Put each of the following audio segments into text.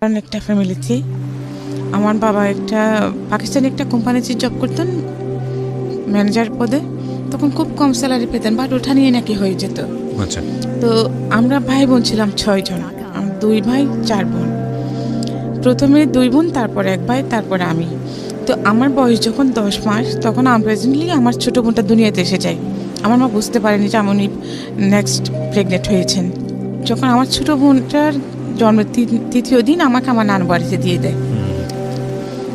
একটা ফ্যামিলিতে আমার বাবা একটা পাকিস্তানি একটা কোম্পানিতে জব করতেন ম্যানেজার পদে। তখন খুব কম স্যালারি পেতেন, বাট ওঠা নিয়ে নাকি হয়ে যেত। আচ্ছা। তো আমরা ভাই বোন ছিলাম 6 জন, 2 ভাই 4 বোন। প্রথমে 2 বোন, তারপরে 1 ভাই, তারপরে আমি। তো আমার বয়স যখন 10 মাস, তখন আনপ্রেজেন্টলি আমার ছোট বোনটা দুনিয়াতে এসে যায়। আমার মা বুঝতে পারেনি যে উনি নেক্সট প্রেগনেন্ট হয়েছেন। যখন আমার ছোট বোনটার জন্মের 3য় দিন আমাকে আমার নানু বাড়িতে দিয়ে দেয়।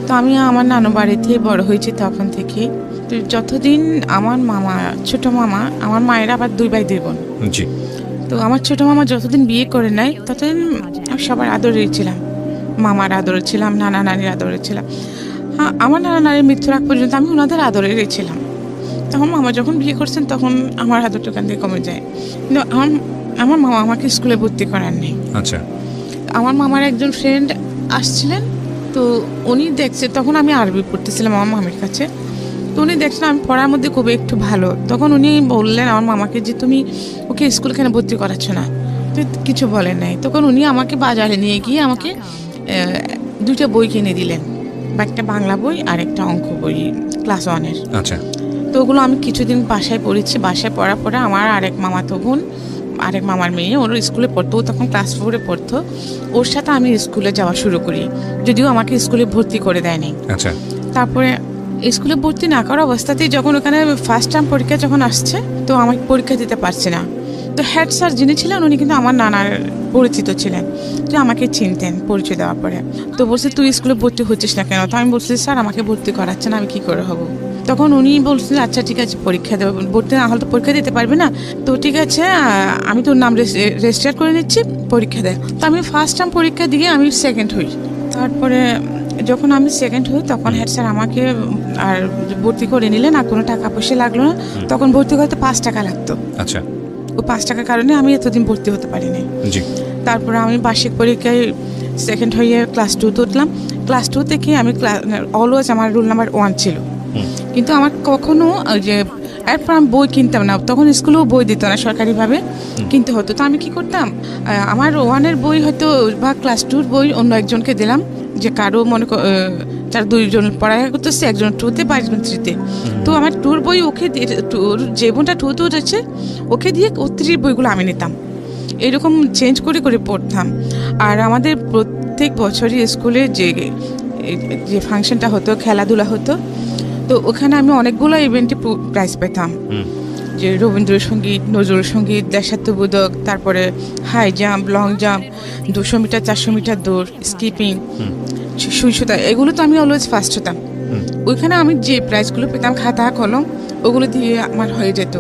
তো আমি আমার নানু বাড়িতে বড় হয়েছি তখন থেকে। তো যতদিন আমার মামা, ছোট মামা, আমার মায়ের আবার 2 ভাই 2 বোন। জি। তো আমার ছোট মামা যতদিন বিয়ে করে নেয় ততদিন আমি সবার আদরেই ছিলাম। মামার আদরে ছিলাম, নানা নানির আদরে ছিলাম। হ্যাঁ, আমার নানা নানির মৃত্যুর আগ পর্যন্ত আমি ওনাদের আদরেই ছিলাম। তখন মামা যখন বিয়ে করছেন তখন আমার আদরটা ওখান থেকে কমে যায়। কিন্তু আমার মামা আমাকে স্কুলে ভর্তি করার নেই। আচ্ছা। আমার মামার একজন ফ্রেন্ড আসছিলেন, তো উনি দেখছে, তখন আমি আরবি পড়তেছিলাম আমার মামির কাছে। তো উনি দেখছেন আমি পড়ার মধ্যে খুব একটু ভালো। তখন উনি বললেন আমার মামাকে যে তুমি ওকে স্কুল কেন ভর্তি করাচ্ছ না? তো কিছু বলেন নাই। তখন উনি আমাকে বাজারে নিয়ে গিয়ে আমাকে 2টা বই কিনে দিলেন, বা একটা বাংলা বই আর একটা অঙ্ক বই ক্লাস 1-এর। আচ্ছা। তো ওগুলো আমি কিছুদিন বাসায় পড়েছি। বাসায় পড়ার পরে আমার আরেক মামাতো বোন, আরেক মামার মেয়ে, ওর স্কুলে পড়তো, ও তখন ক্লাস 4-এ পড়তো। ওর সাথে আমি স্কুলে যাওয়া শুরু করি, যদিও আমাকে স্কুলে ভর্তি করে দেয়নি। আচ্ছা। তারপরে স্কুলে ভর্তি না করা অবস্থাতেই যখন ওখানে ফার্স্ট টার্ম পরীক্ষা যখন আসছে, তো আমাকে পরীক্ষা দিতে পারছে না। তো হেড স্যার যিনি ছিলেন উনি কিন্তু আমার নানার পরিচিত ছিলেন, তো আমাকে চিনতেন পরিচয় দেওয়ার পরে। তো বলছে তুই স্কুলে ভর্তি হচ্ছিস না কেন? তো আমি বলছি স্যার আমাকে ভর্তি করাচ্ছে না, আমি কি করে হব? তখন উনি বলছিলেন আচ্ছা ঠিক আছে পরীক্ষা দেবো, ভর্তি না হলে তো পরীক্ষা দিতে পারবে না, তো ঠিক আছে আমি তোর নাম রেজিস্টার করে নিচ্ছি, পরীক্ষা দেয়। তো আমি ফার্স্ট টার্ম পরীক্ষা দিয়ে আমি সেকেন্ড হই। তারপরে যখন আমি সেকেন্ড হই তখন হেড স্যার আমাকে আর ভর্তি করে নিলেন, আর কোনো টাকা পয়সা লাগলো না। তখন ভর্তি করতে 5 টাকা লাগতো। আচ্ছা। ও 5 টাকার কারণে আমি এতদিন ভর্তি হতে পারিনি। জি। তারপরে আমি বার্ষিক পরীক্ষায় সেকেন্ড হয়ে ক্লাস 2 উঠলাম। ক্লাস 2 থেকে আমি অলওয়েজ আমার রোল নাম্বার 1 ছিল। কিন্তু আমার কখনো ওই যে এরপর আমি বই কিনতাম না, তখন স্কুলেও বই দিত না, সরকারিভাবে কিনতে হতো। তো আমি কি করতাম, আমার 1-এর বই হয়তো বা ক্লাস 2-র বই অন্য একজনকে দিলাম, যে কারো মনে যার 2 জন পড়ালেখা করতেছে, একজন 2-তে বা একজন 3-তে। তো আমার 2-র বই ওকে দিয়ে, যে বোনটা 2-তে উঠেছে ওকে দিয়ে, ও 3-র বইগুলো আমি নিতাম। এরকম চেঞ্জ করে করে পড়তাম। আর আমাদের প্রত্যেক বছরই স্কুলে যে ফাংশনটা হতো, খেলাধুলা হতো, তো ওখানে আমি অনেকগুলো ইভেন্টে প্রাইজ পেতাম। যে রবীন্দ্রসঙ্গীত, নজরুল সঙ্গীত, দেশাত্মবোধক, তারপরে high jump, long jump, 200 metre, 400 metre দৌড়, স্কিপিং, সুইসুতা, এগুলো তো আমি অলওয়েজ ফার্স্ট হতাম। ওইখানে আমি যে প্রাইজগুলো পেতাম, খাতা কলম ওগুলো দিয়ে আমার হয়ে যেত।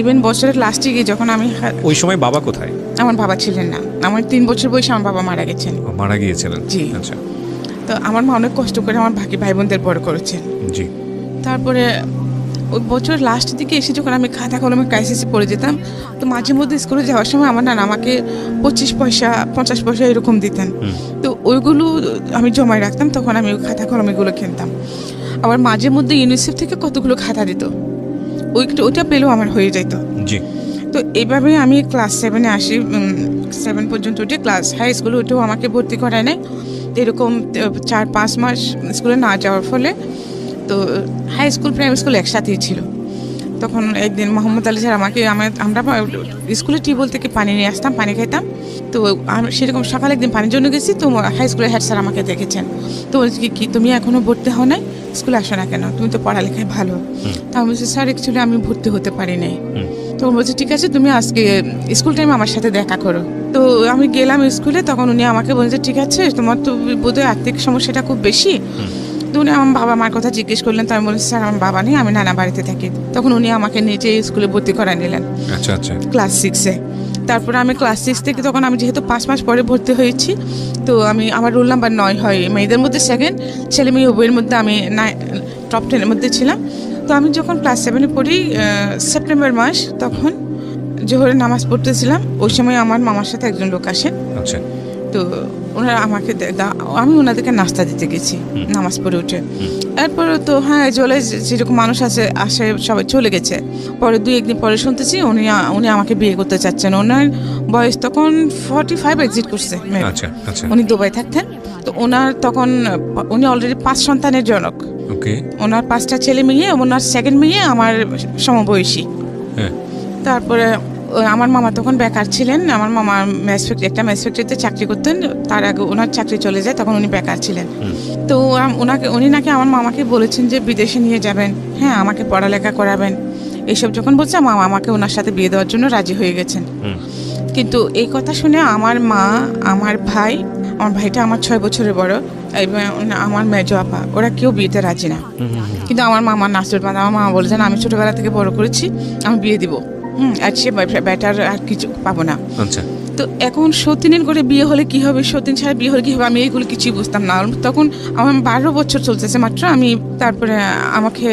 ইভেন বছরের লাস্টে গিয়ে যখন আমি, ওই সময় বাবা কোথায়? আমার বাবা ছিলেন না, আমার 3 বছর বয়সে আমার বাবা মারা গেছেন। মারা গিয়েছিলেন? জি। আচ্ছা। তো আমার মা অনেক কষ্ট করে আমার বাকি ভাই বোনদের বড় করেছেন। জি। তারপরে ওই বছর লাস্টের দিকে এসে যখন আমি খাতা কলমে ক্রাইসিসে পড়ে যেতাম, তো মাঝে মধ্যে স্কুলে যাওয়ার সময় আমার নানা আমাকে 25 পয়সা 50 পয়সা এরকম দিতেন। তো ওইগুলো আমি জমায় রাখতাম, তখন আমি ওই খাতা কলমগুলো কিনতাম। আবার মাঝে মধ্যে ইউনিসেফ থেকে কতগুলো খাতা দিত, ওইটা পেলেও আমার হয়ে যেত। জি। তো এইভাবে আমি ক্লাস 7-এ আসি। 7 পর্যন্ত উঠে ক্লাস হাই স্কুলে উঠেও আমাকে ভর্তি করায় নাই। এরকম 4-5 মাস স্কুলে না যাওয়ার ফলে, তো হাই স্কুল প্রাইমারি স্কুল একসাথেই ছিল। তখন একদিন মোহাম্মদ আলী স্যার আমরা স্কুলে টিউবওয়েল থেকে পানি নিয়ে আসতাম, পানি খাইতাম। তো আমি সেরকম সকালে একদিন পানির জন্য গেছি, তো হাই স্কুলের হেড স্যার আমাকে দেখেছেন। তো বলছি কি তুমি এখনও ভর্তি হও নাই, স্কুলে আসো না কেন, তুমি তো পড়ালেখায় ভালো। তা আমি বলছি স্যার অ্যাকচুয়ালি আমি ভর্তি হতে পারি নাই। তো বলছি ঠিক আছে তুমি আজকে স্কুল টাইমে আমার সাথে দেখা করো। তো আমি গেলাম স্কুলে, তখন উনি আমাকে বলছে ঠিক আছে তোমার তো বোধহয় আর্থিক সমস্যাটা খুব বেশি। তো উনি আমার বাবা মার কথা জিজ্ঞেস করলেন, তো আমি বলছি স্যার আমার বাবা নেই, আমি নানা বাড়িতে থাকি। তখন উনি আমাকে নিজে স্কুলে ভর্তি করায় নিলেন। আচ্ছা আচ্ছা। ক্লাস 6-এ। তারপরে আমি ক্লাস 6 থেকে, তখন আমি যেহেতু 5 মাস পরে ভর্তি হয়েছি, তো আমার রোল নাম্বার 9 হয়, মেয়েদের মধ্যে সেকেন্ড, ছেলে মেয়ে উভয়ের মধ্যে আমি টপ 10-এর মধ্যে ছিলাম। তো আমি যখন ক্লাস 7-এ পড়ি, সেপ্টেম্বর মাস, তখন জোহরের নামাজ পড়তেছিলাম। ওই সময় আমার মামার সাথে একজন লোক আসেন। আচ্ছা। তো ওনারা আমাকে আমি ওনাদেরকে নাস্তা দিতে গেছি নামাজ পড়ে উঠে। এরপরে তো হ্যাঁ চলে যেরকম মানুষ আসে সবাই চলে গেছে। পরে 2-1 দিন পরে শুনতেছি উনি আমাকে বিয়ে করতে চাচ্ছেন। ওনার বয়স তখন 45 এক্সিট করছে। আচ্ছা আচ্ছা। উনি দুবাই থাকতেন। তো ওনার তখন উনি অলরেডি 5 সন্তানের জনক। ওকে। ওনার 5টা ছেলে মেয়ে, ওনার সেকেন্ড মেয়ে আমার সমবয়সী। হ্যাঁ। তারপরে আমার মামা তখন বেকার ছিলেন। আমার মামা একটা ম্যাচ ফ্যাক্টরিতে চাকরি করতেন। তার আগে ওনার চাকরি চলে যায়, তখন উনি বেকার ছিলেন। তো উনি নাকি আমার মামাকে বলেছেন যে বিদেশে নিয়ে যাবেন, হ্যাঁ আমাকে পড়ালেখা করাবেন। এইসব যখন বলছে মামা আমাকে ওনার সাথে বিয়ে দেওয়ার জন্য রাজি হয়ে গেছেন। কিন্তু এই কথা শুনে আমার মা, আমার ভাইটা আমার 6 বছরের বড়, এবং আমার মেজো আপা, ওরা কেউ বিয়েতে রাজি না। কিন্তু আমার মামা নাসুর বাদ, আমার মামা বলেছেন আমি ছোটবেলা থেকে বড় করেছি, আমি বিয়ে দিব, আর সে বেটার আর কিছু পাবো না। আচ্ছা। তো এখন সতীনের করে বিয়ে হলে কি হবে, সতীন ছাড়া বিয়ে হলে কি হবে, আমি এইগুলো কিছুই বুঝতাম না। তখন আমার 12 বছর চলতেছে মাত্র। আমি তারপরে আমাকে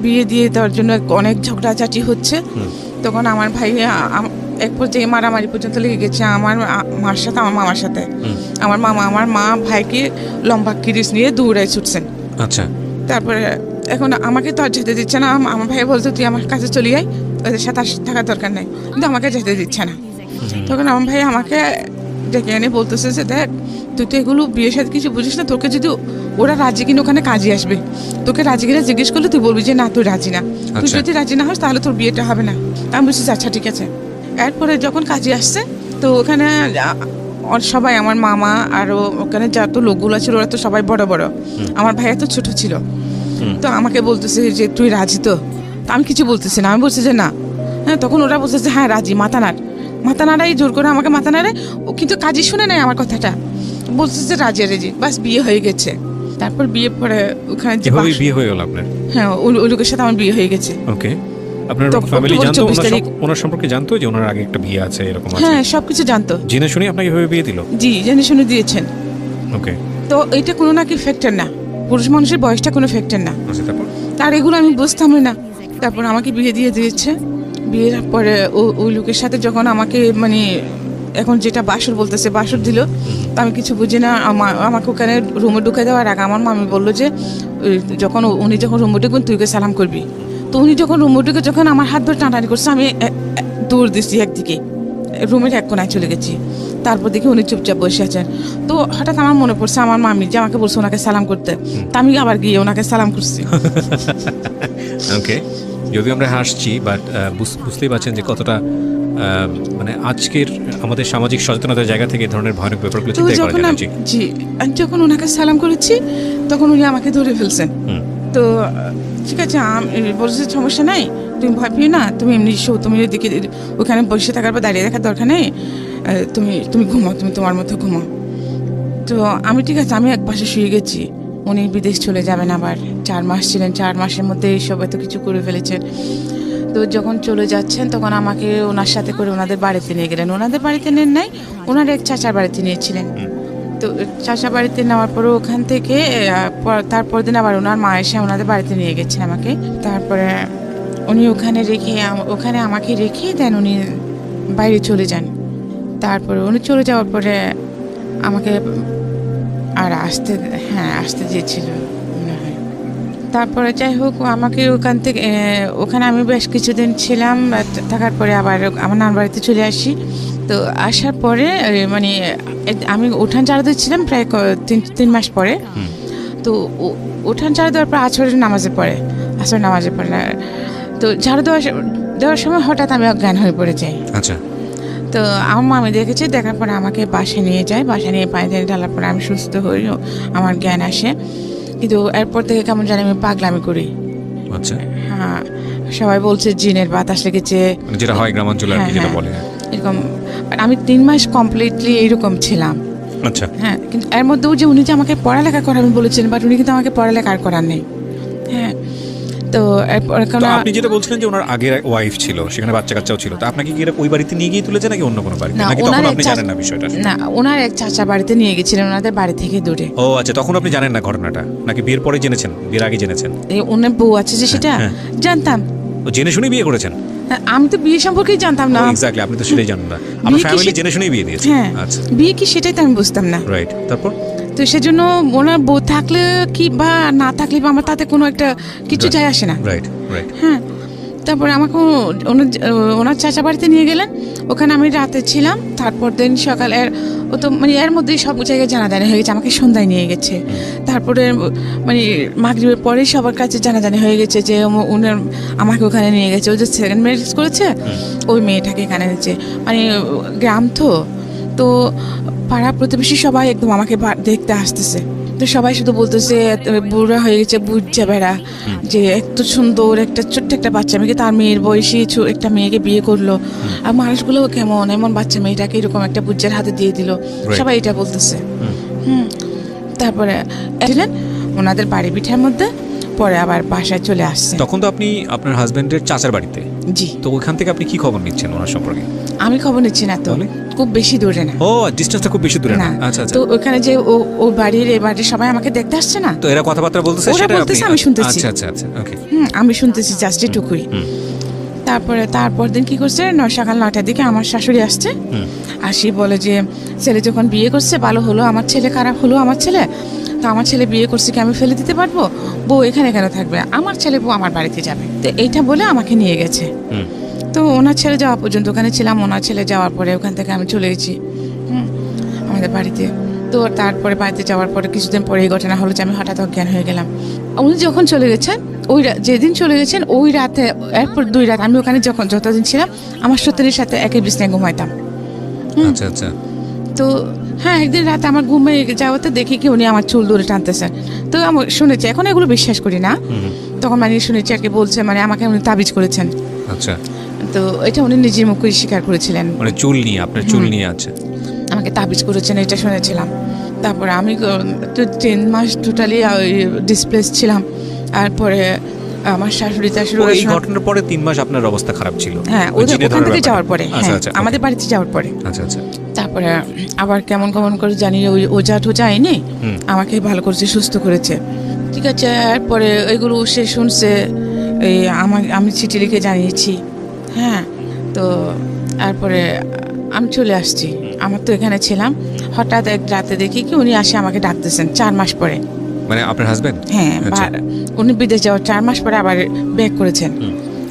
বিয়ে দিয়ে দেওয়ার জন্য অনেক ঝগড়াঝাটি হচ্ছে। তখন আমার ভাই এক পর্যায়ে মারামারি পর্যন্ত লেগে গেছে আমার মার সাথে, আমার মামার সাথে। আমার মা ভাইকে লম্বা কিরিচ নিয়ে দৌড়ায় ছুটছেন। আচ্ছা। তারপরে এখন আমাকে তো আর যেতে দিচ্ছে না। আমার ভাই বলতো তুই আমার কাছে চলে যাই, ওদের সাথে থাকার দরকার নেই, কিন্তু আমাকে যেতে দিচ্ছে না। তখন আমার ভাই আমাকে ডেকে এনে বলতেছে যে দেখ তুই তো এগুলো বিয়ের সাথে কিছু বুঝিস না, তোকে যদি ওরা রাজি কিনা ওখানে কাজে আসবে, তোকে রাজি কিনা জিজ্ঞেস করলে তুই বলবি যে না তুই রাজি না। তুই যদি রাজি না হস তাহলে তোর বিয়েটা হবে না। আমি বলছি আচ্ছা ঠিক আছে। এরপরে যখন কাজে আসছে তো ওখানে সবাই, আমার মামা আরও ওখানে যত লোকগুলো ছিল ওরা তো সবাই বড় বড়, আমার ভাইয়া তো ছোট ছিল। তো আমাকে বলতেছে যে তুই রাজি তো? আমি কিছু বলতেছি না, আমি বলছি যে না। হ্যাঁ, তখন ওরা বলছে যে হ্যাঁ রাজি, মাথা নাড়াই জোর করে আমাকে মাথা নাড়ে। ও কিন্তু কাজই শুনে নাই আমার কথাটা, বলছে যে রাজি, বাস বিয়ে হয়ে গেছে। তারপর বিয়ে পরে ওখানে বিয়ে হয়ে গেল আপনার? হ্যাঁ, ওই লোকের সাথে আমার বিয়ে হয়ে গেছে। ওকে। আপনার ফ্যামিলি জানতো ওনার সম্পর্কে, জানতো যে ওনার আগে একটা বিয়ে আছে এরকম আছে? হ্যাঁ, সবকিছু জানতো। জেনে শুনে আপনাকে এভাবে বিয়ে দিল? জি, জেনে শুনে দিয়েছেন। ওকে। তো এটা কোনো নাকি ফ্যাক্টর না, পুরুষ মানুষের বয়সটা কোনো ফ্যাক্টর না। আচ্ছা, তারপর? তার এগুলো আমি বুঝতামই না। তারপর আমাকে বিয়ে দিয়ে দিয়েছে। বিয়ের পরে ওই লোকের সাথে যখন আমাকে মানে এখন যেটা বাসর বলতেছে, বাসর দিল, তো আমি কিছু বুঝি না। আমাকে ওখানে রুমে ঢুকে দেওয়ার আগে আমার মামি বললো যে উনি যখন রুমে ঢুকবেন তুইকে সালাম করবি। তো উনি যখন রুমে ঢুকে যখন আমার হাত ধরে টানাটানি করছে, আমি দৌড় দিচ্ছি একদিকে, রুমের এক কোনায় চলে গেছি। তারপর দেখি উনি চুপচাপ বসে আছেন। তো হঠাৎ আমার মনে পড়ছে আমার মামি যে আমাকে বলছে ওনাকে সালাম করতে, তা আমি আবার গিয়ে ওনাকে সালাম করছি। ওকে। যদিও আমরা হাসছি, বাট বুঝতেই পারছেন যে কতটা মানে আজকের আমাদের সামাজিক সচেতনতার জায়গা থেকে এই ধরনের ভয়ানক ব্যাপারগুলো চিন্তা করা যায় না। জি, আমি যখন ওনাকে সালাম করেছি তখন উনি আমাকে ধরে ফেলছেন। তো ঠিক আছে, বলছে সমস্যা নাই, তুমি ভয় পেও না, তুমি এমনি শো, তুমি এদিকে ওখানে বসে থাকার পর দাঁড়িয়ে থাকার দরকার নেই, তুমি ঘুমাও, তুমি তোমার মতো ঘুমাও। তো আমি ঠিক আছে, আমি এক পাশে শুয়ে গেছি। উনি বিদেশ চলে যাবেন আবার, 4 মাস ছিলেন, 4 মাসের মধ্যে এইসব এত কিছু করে ফেলেছেন। তো যখন চলে যাচ্ছেন তখন আমাকে ওনার সাথে করে ওনাদের বাড়িতে নিয়ে গেলেন। ওনাদের বাড়িতে নেন নাই, ওনার এক চাচার বাড়িতে নিয়েছিলেন। তো চাচা বাড়িতে নেওয়ার পরে ওখান থেকে তারপর দিন আবার ওনার মা এসে ওনাদের বাড়িতে নিয়ে গেছেন আমাকে। তারপরে উনি ওখানে আমাকে রেখে দেন, উনি বাইরে চলে যান। তারপরে উনি চলে যাওয়ার পরে আমাকে আর আসতে দিয়েছিল মনে হয়। তারপরে যাই হোক, আমাকে ওখানে আমি বেশ কিছুদিন ছিলাম, থাকার পরে আবার আমার নানার বাড়িতে চলে আসি। তো আসার পরে মানে আমি উঠান ঝাড়ু দিচ্ছিলাম প্রায় 3 মাস পরে। তো উঠান ঝাড়ু দেওয়ার পর আসরের নামাজে পড়ে। তো ঝাড়ু দেওয়ার সময় হঠাৎ আমি অজ্ঞান হয়ে পড়ে যাই। আচ্ছা। তো আমার মামি দেখেছে, দেখার পরে আমাকে বাসায় নিয়ে যায়। বাসায় নিয়ে পানি ঢালার পরে আমি সুস্থ হই, আমার জ্ঞান আসে। কিন্তু এরপর থেকে কেমন জানি আমি পাগলামি করি। আচ্ছা। হ্যাঁ, সবাই বলছে জিনের বাতাস লেগেছে, যেটা হয় গ্রামাঞ্চলে আর কি, যেটা বলে এরকম। আমি 3 মাস কমপ্লিটলি এইরকম ছিলাম। আচ্ছা। হ্যাঁ, কিন্তু এর মধ্যেও যে উনি যে আমাকে পড়ালেখা করাবেন বলেছিলেন, বাট উনি কিন্তু আমাকে পড়ালেখা আর করার নেই। হ্যাঁ, তো আপনি যেটা বলছিলেন যে ওনার আগের ওয়াইফ ছিল, সেখানে বাচ্চা কাচ্চাও ছিল, তো আপনাকে কি ওই বাড়িতে নিয়ে গিয়ে তুলেছে নাকি অন্য কোনো বাড়িতে, নাকি তখন আপনি জানেন না বিষয়টা? না, ওনার এক চাচা বাড়িতে নিয়ে গেছিলেন, ওনাদের বাড়ি থেকে দূরে। ও আচ্ছা, তখন আপনি জানেন না ঘটনাটা, নাকি বিয়ের পরে জেনেছেন, বিয়ের আগে জেনেছেন? ওনার বউ আছে যে, সেটা জানতাম। ও জেনে শুনে বিয়ে করেছেন? আমি তো বিয়ে সম্পর্কেই জানতাম না। এক্স্যাক্টলি, আপনি তো সেটাই জানেন না, আপনার বিয়ে কি ফ্যামিলি সে- জেনে শুনেই বিয়ে দিয়েছে। হ্যাঁ, আচ্ছা, বিয়ে কি সেটাই তো আমি বুঝতাম না। রাইট, তারপর তো সেজন্য ওনার বউ থাকলে কি বা না থাকলে বা আমার তাতে কোনো একটা কিছু যায় আসে না। Right right. হ্যাঁ, তারপরে আমাকে ওনার চাচা বাড়িতে নিয়ে গেলেন, ওখানে আমি রাতে ছিলাম। তারপর দিন সকালে ও তো মানে এর মধ্যেই সব জায়গায় জানাজানি হয়ে গেছে, আমাকে সন্ধ্যায় নিয়ে গেছে। তারপরে মানে মাগরিবের পরেই সবার কাছে জানাজানি হয়ে গেছে যে উনার আমাকে ওখানে নিয়ে গেছে। ও যে সেকেন্ড ম্যারেজ করেছে ওই মেয়েটাকে এখানে এনেছে। মানে গ্রাম তো তো পাড়া প্রতিবেশী সবাই একদম আমাকে দেখতে আসতেছে। তো সবাই শুধু বলতেছে বুড়া হয়ে গেছে, বুঝছে বেড়া, যে এত সুন্দর একটা ছোট্ট একটা বাচ্চা মেয়েকে, তার মেয়ের বয়সী একটা মেয়েকে বিয়ে করলো। আর মানুষগুলো কেমন এমন বাচ্চা মেয়েটাকে এরকম একটা বুজ্জের হাতে দিয়ে দিল, সবাই এটা বলতেছে। তারপরে এলেন ওনাদের বাড়ি পিঠার মধ্যে, পরে আবার বাসায় চলে আসছে। তখন তো আপনি আপনার হাজবেন্ডের চাচার বাড়িতে। জি। তো ওইখান থেকে আপনি কি খবর নিচ্ছেন ওনার সম্পর্কে? আমি খবর নিচ্ছি না তো, তাহলে? খুব বেশি দূরে না। ও, ডিসটেন্সটা খুব বেশি দূরে না। না। আচ্ছা আচ্ছা। তো ওখানে যে ওর বাড়ির এই বাড়ির সবাই আমাকে দেখতে আসছে না, তো এরা কথাবার্তা বলতেছে, ওরা সেটা বলতেছে, আপনি আমি শুনতেছি। আচ্ছা আচ্ছা আচ্ছা, ওকে। আমি শুনতেছি জাস্ট এটুকুই। তারপর দিন কি করছে, সকাল 9টার দিকে আমার শাশুড়ি আসছে। আসি বলে যে ছেলে যখন বিয়ে করছে ভালো হলো, আমার ছেলে খারাপ হলো, আমার ছেলে তো আমার ছেলে বিয়ে করছে কি আমি ফেলে দিতে পারবো? বউ এখানে কেন থাকবে? আমার ছেলে বউ আমার বাড়িতে যাবে। তো এইটা বলে আমাকে নিয়ে গেছে। তো ওনার ছেলে যাওয়া পর্যন্ত ওখানে ছিলাম। ওনার ছেলে যাওয়ার পরে ওখান থেকে আমি চলে গেছি আমাদের বাড়িতে। তো তারপরে বাড়িতে যাওয়ার পরে কিছুদিন পরে এই ঘটনা হলো যে আমি হঠাৎ অজ্ঞান হয়ে গেলাম। উনি যখন চলে গেছেন ওই যেদিন চলে গেছেন ওই রাতে, এরপর 2 রাত আমি ওখানে যতদিন ছিলাম আমার সত্যির সাথে একই বিছনায় ঘুমাইতাম। আচ্ছা আচ্ছা। তো হ্যাঁ, একদিন রাতে আমার ঘুমে যাওয়াতে দেখি কি উনি আমার চুল ধরে টানতেছেন। তো আমি শুনেছি, এখন এগুলো বিশ্বাস করি না, তখন মানে শুনেছি আর কি, বলছে মানে আমাকে উনি তাবিজ করেছেন। আচ্ছা। তো এটা উনি নিজের মুখে স্বীকার করেছিলেন, মানে চুল নিয়ে, আপনার চুল নিয়ে আছে আমাকে তাবিজ করেছেন, এটা শুনেছিলাম। তারপরে আমি তো 10 মাস টোটালি ডিসপ্লেস ছিলাম। আর পরে আমার শাশুড়ি এই ঘটনার পরে 3 মাস আপনার অবস্থা খারাপ ছিল। হ্যাঁ, ওখান থেকে যাওয়ার পরে, আচ্ছা হ্যাঁ, আচ্ছা, আমাদের বাড়িতে যাওয়ার পরে। আচ্ছা আচ্ছা। তারপরে আবার কেমন কেমন করে জানি ওই ওজা টোজা এনে আমাকে ভালো করেছে, সুস্থ করেছে। ঠিক আছে, এরপরে ওইগুলো সে শুনছে, এই আমি চিঠি লিখে জানিয়েছি। হ্যাঁ, তো তারপরে আমি চলে আসছি। আমার তো এখানে ছিলাম, হঠাৎ এক রাতে দেখি কি উনি আসে আমাকে ডাকতেছেন 4 মাস পরে। মানে আপনার হাজবেন্ড? হ্যাঁ, উনি বিদেশ যাওয়ার 4 মাস পরে আবার ব্যাক করেছেন।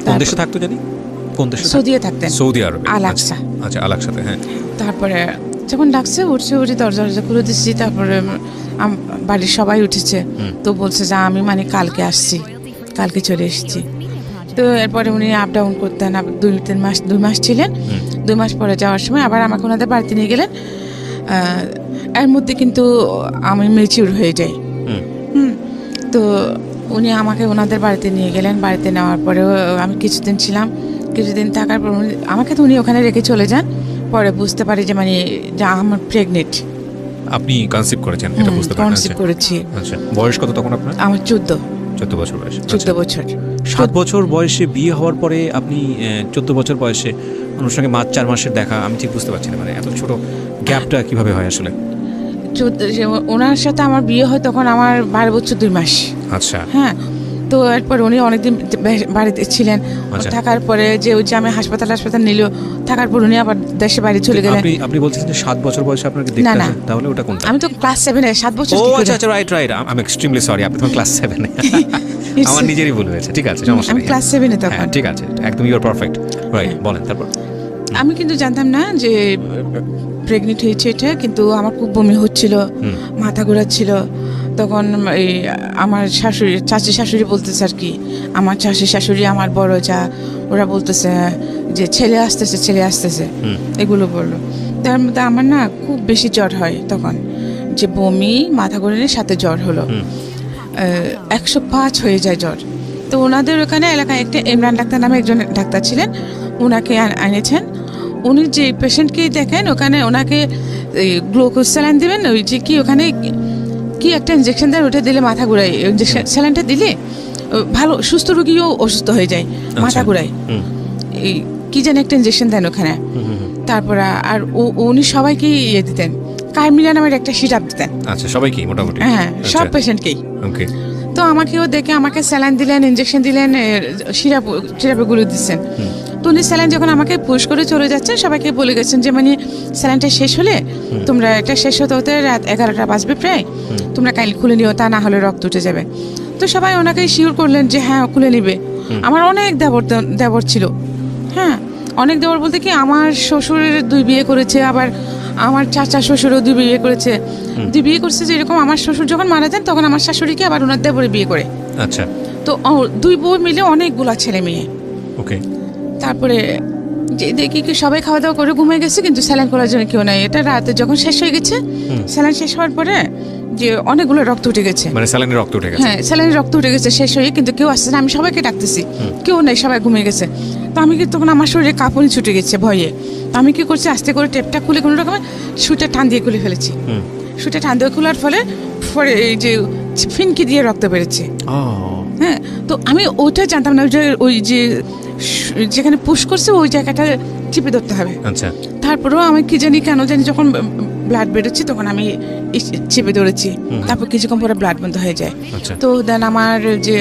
কোন দেশে থাকতো জানি? কোন দেশে? সৌদিতে থাকতেন। সৌদি আরবে। আল-আকসা। আচ্ছা, আল-আকসাতে। হ্যাঁ। তারপরে যখন ডাকছে উঠে দরজা খুলে দিচ্ছি। তারপরে বাড়ির সবাই উঠেছে। তো বলছে যে আমি মানে কালকে আসছি, কালকে চলে এসেছি। তো এরপরে উনি আপ ডাউন করতেন, 2 মাস ছিলেন। 2 মাস পরে যাওয়ার সময় আবার আমাকে ওনাদের বাড়িতে নিয়ে গেলেন। এর মধ্যে কিন্তু আমি ম্যাচিউর হয়ে যাই। তো উনি আমাকে ওনাদের বাড়িতে নিয়ে গেলেন। বাড়িতে নেওয়ার পরেও আমি কিছুদিন ছিলাম। কিছুদিন থাকার পর আমাকে তো উনি ওখানে রেখে চলে যান। পরে বুঝতে পারি যে মানে আমার প্রেগনেন্ট। আপনি কনসিভ করেছেন, এটা বুঝতে পারছেন? কনসিভ করেছি। আচ্ছা, বয়স কত তখন আপনার? আমার 14 বছর বয়স। 14 বছর। 7 বছর বয়সে বিয়ে হওয়ার পরে আপনি 14 বছর বয়সে ওনার সঙ্গে 4 মাসের দেখা, আমি ঠিক বুঝতে পারছি না, মানে এত ছোট গ্যাপটা কিভাবে হয় আসলে? ওনার সাথে আমার বিয়ে হয় তখন আমার 12 বছর 2 মাস। আচ্ছা। হ্যাঁ, তো এরপর উনি অনেকদিন বাড়িতে ছিলেন। থাকার পরে যে ওই যে আমি হাসপাতাল নিল, থাকার পর উনি আবার দেশে বাইরে চলে গেলেন। আপনি বলছেন যে 7 বছর বয়সে আপনাকে দেখতে আসেন, তাহলে ওটা কোনটা? আমি তো ক্লাস 7 এ 7 বছর। ও আচ্ছা আচ্ছা, right right, I am extremely sorry, আপনি তখন ক্লাস 7 এ। আমার নিজেরই ভুল হয়েছে, ঠিক আছে, সমস্যা নেই। আমি ক্লাস 7 এ তখন। ঠিক আছে, একদম ইউ আর পারফেক্ট। রাইট, বলেন তারপর। আমি কিন্তু জানতাম না যে প্রেগনেন্ট হয়েছে এটা, কিন্তু আমার খুব বমি হচ্ছিল, মাথা ঘোরাচ্ছিল। তখন এই আমার চাচি শাশুড়ি বলতেছে আর কি, আমার চাচি শাশুড়ি, আমার বড় যা, ওরা বলতেছে যে ছেলে আসতেছে এগুলো বললো। তার মধ্যে আমার না খুব বেশি জ্বর হয় তখন, যে বমি, মাথা ঘোরানোর সাথে জ্বর হলো, 105 হয়ে যায় জ্বর। তো ওনাদের ওখানে এলাকায় একটা ইমরান ডাক্তার নামে একজন ডাক্তার ছিলেন, ওনাকে এনেছেন। উনি যে পেশেন্টকে দেখেন ওখানে ওনাকে গ্লুকোজ স্যালাইন দিবেন, ওই যে কি ওখানে কি একটা ইঞ্জেকশন দেন, ওটা দিলে মাথা ঘুরায়। ইঞ্জেকশন স্যালাইনটা দিলে ভালো সুস্থ রোগীও অসুস্থ হয়ে যায়, মাথা ঘুরায়। এই কি যেন একটা ইঞ্জেকশন দেন ওখানে। তারপর আর উনি সবাইকে ইয়ে দিতেন, কার্মিলা নামের একটা সিরাপ দিতেন। আচ্ছা, সবাইকে মোটামুটি? হ্যাঁ, সব পেশেন্টকেই। ওকে। তো আমাকেও দেখে আমাকে স্যালাইন দিলেন, ইঞ্জেকশন দিলেন, সিরাপগুলো দিচ্ছেন। তো তো উনি স্যালাইন যখন আমাকে পুশ করে চলে যাচ্ছেন, সবাইকে বলে গেছেন যে মানে স্যালাইনটা শেষ হলে তোমরা, এটা শেষ হতে হতে রাত 11টা বাজবে প্রায়, তোমরা কাইন্ডলি খুলে নিও, তা না হলে রক্ত উঠে যাবে। তো সবাই ওনাকে শিওর করলেন যে হ্যাঁ খুলে নিবে। আমার অনেক দেবর ছিল, হ্যাঁ অনেক দেবর বলতে কি আমার শ্বশুরের 2 বিয়ে করেছে, আবার আমার চাচা শ্বশুরও 2 বিয়ে করেছে। 2 বিয়ে করছে, যেরকম আমার শ্বশুর যখন মারা যান তখন আমার শাশুড়িকে আবার ওনার দেবরে বিয়ে করে। আচ্ছা। তো 2 বউ মিলে অনেকগুলা ছেলে মেয়ে। ওকে। তারপরে যে দেখি কি সবাই খাওয়া দাওয়া করে ঘুমিয়ে গেছে, কিন্তু স্যালাইন করার জন্য কেউ নাই। এটা রাতে যখন শেষ হয়ে গেছে, স্যালাইন শেষ হওয়ার পরে যে অনেকগুলো রক্ত উঠে গেছে, মানে স্যালাইনের রক্ত উঠে গেছে। হ্যাঁ স্যালাইনের রক্ত উঠে গেছে শেষ হয়ে, কিন্তু কেউ আসছে না। আমি সবাইকে ডাকতেছি, কেউ নেই, সবাই ঘুমিয়ে গেছে। তো আমি কি তখন আমার শরীরে কাঁপুনি ছুটে গেছে ভয়ে। তো আমি কি করছি, আস্তে করে টেপটা খুলে কোনো রকমের সুইটা টান দিয়ে খুলে ফেলেছি। সুইটা টান দিয়ে খোলার ফলে পরে এই যে ফিনকি দিয়ে রক্ত বেরোচ্ছে। হ্যাঁ, তো আমি ওইটা জানতাম না যে ওই যে যেখানে পুশ করছে ওই জায়গাটা চিপে ধরতে হবে। আচ্ছা। তারপরেও আমি কি জানি কেন জানি যখন ব্লাড বেরোচ্ছে তখন আমি চেপে ধরেছি, তারপর কিছুক্ষণ পরে ব্লাড বন্ধ হয়ে যায়। তো দেন আমার যে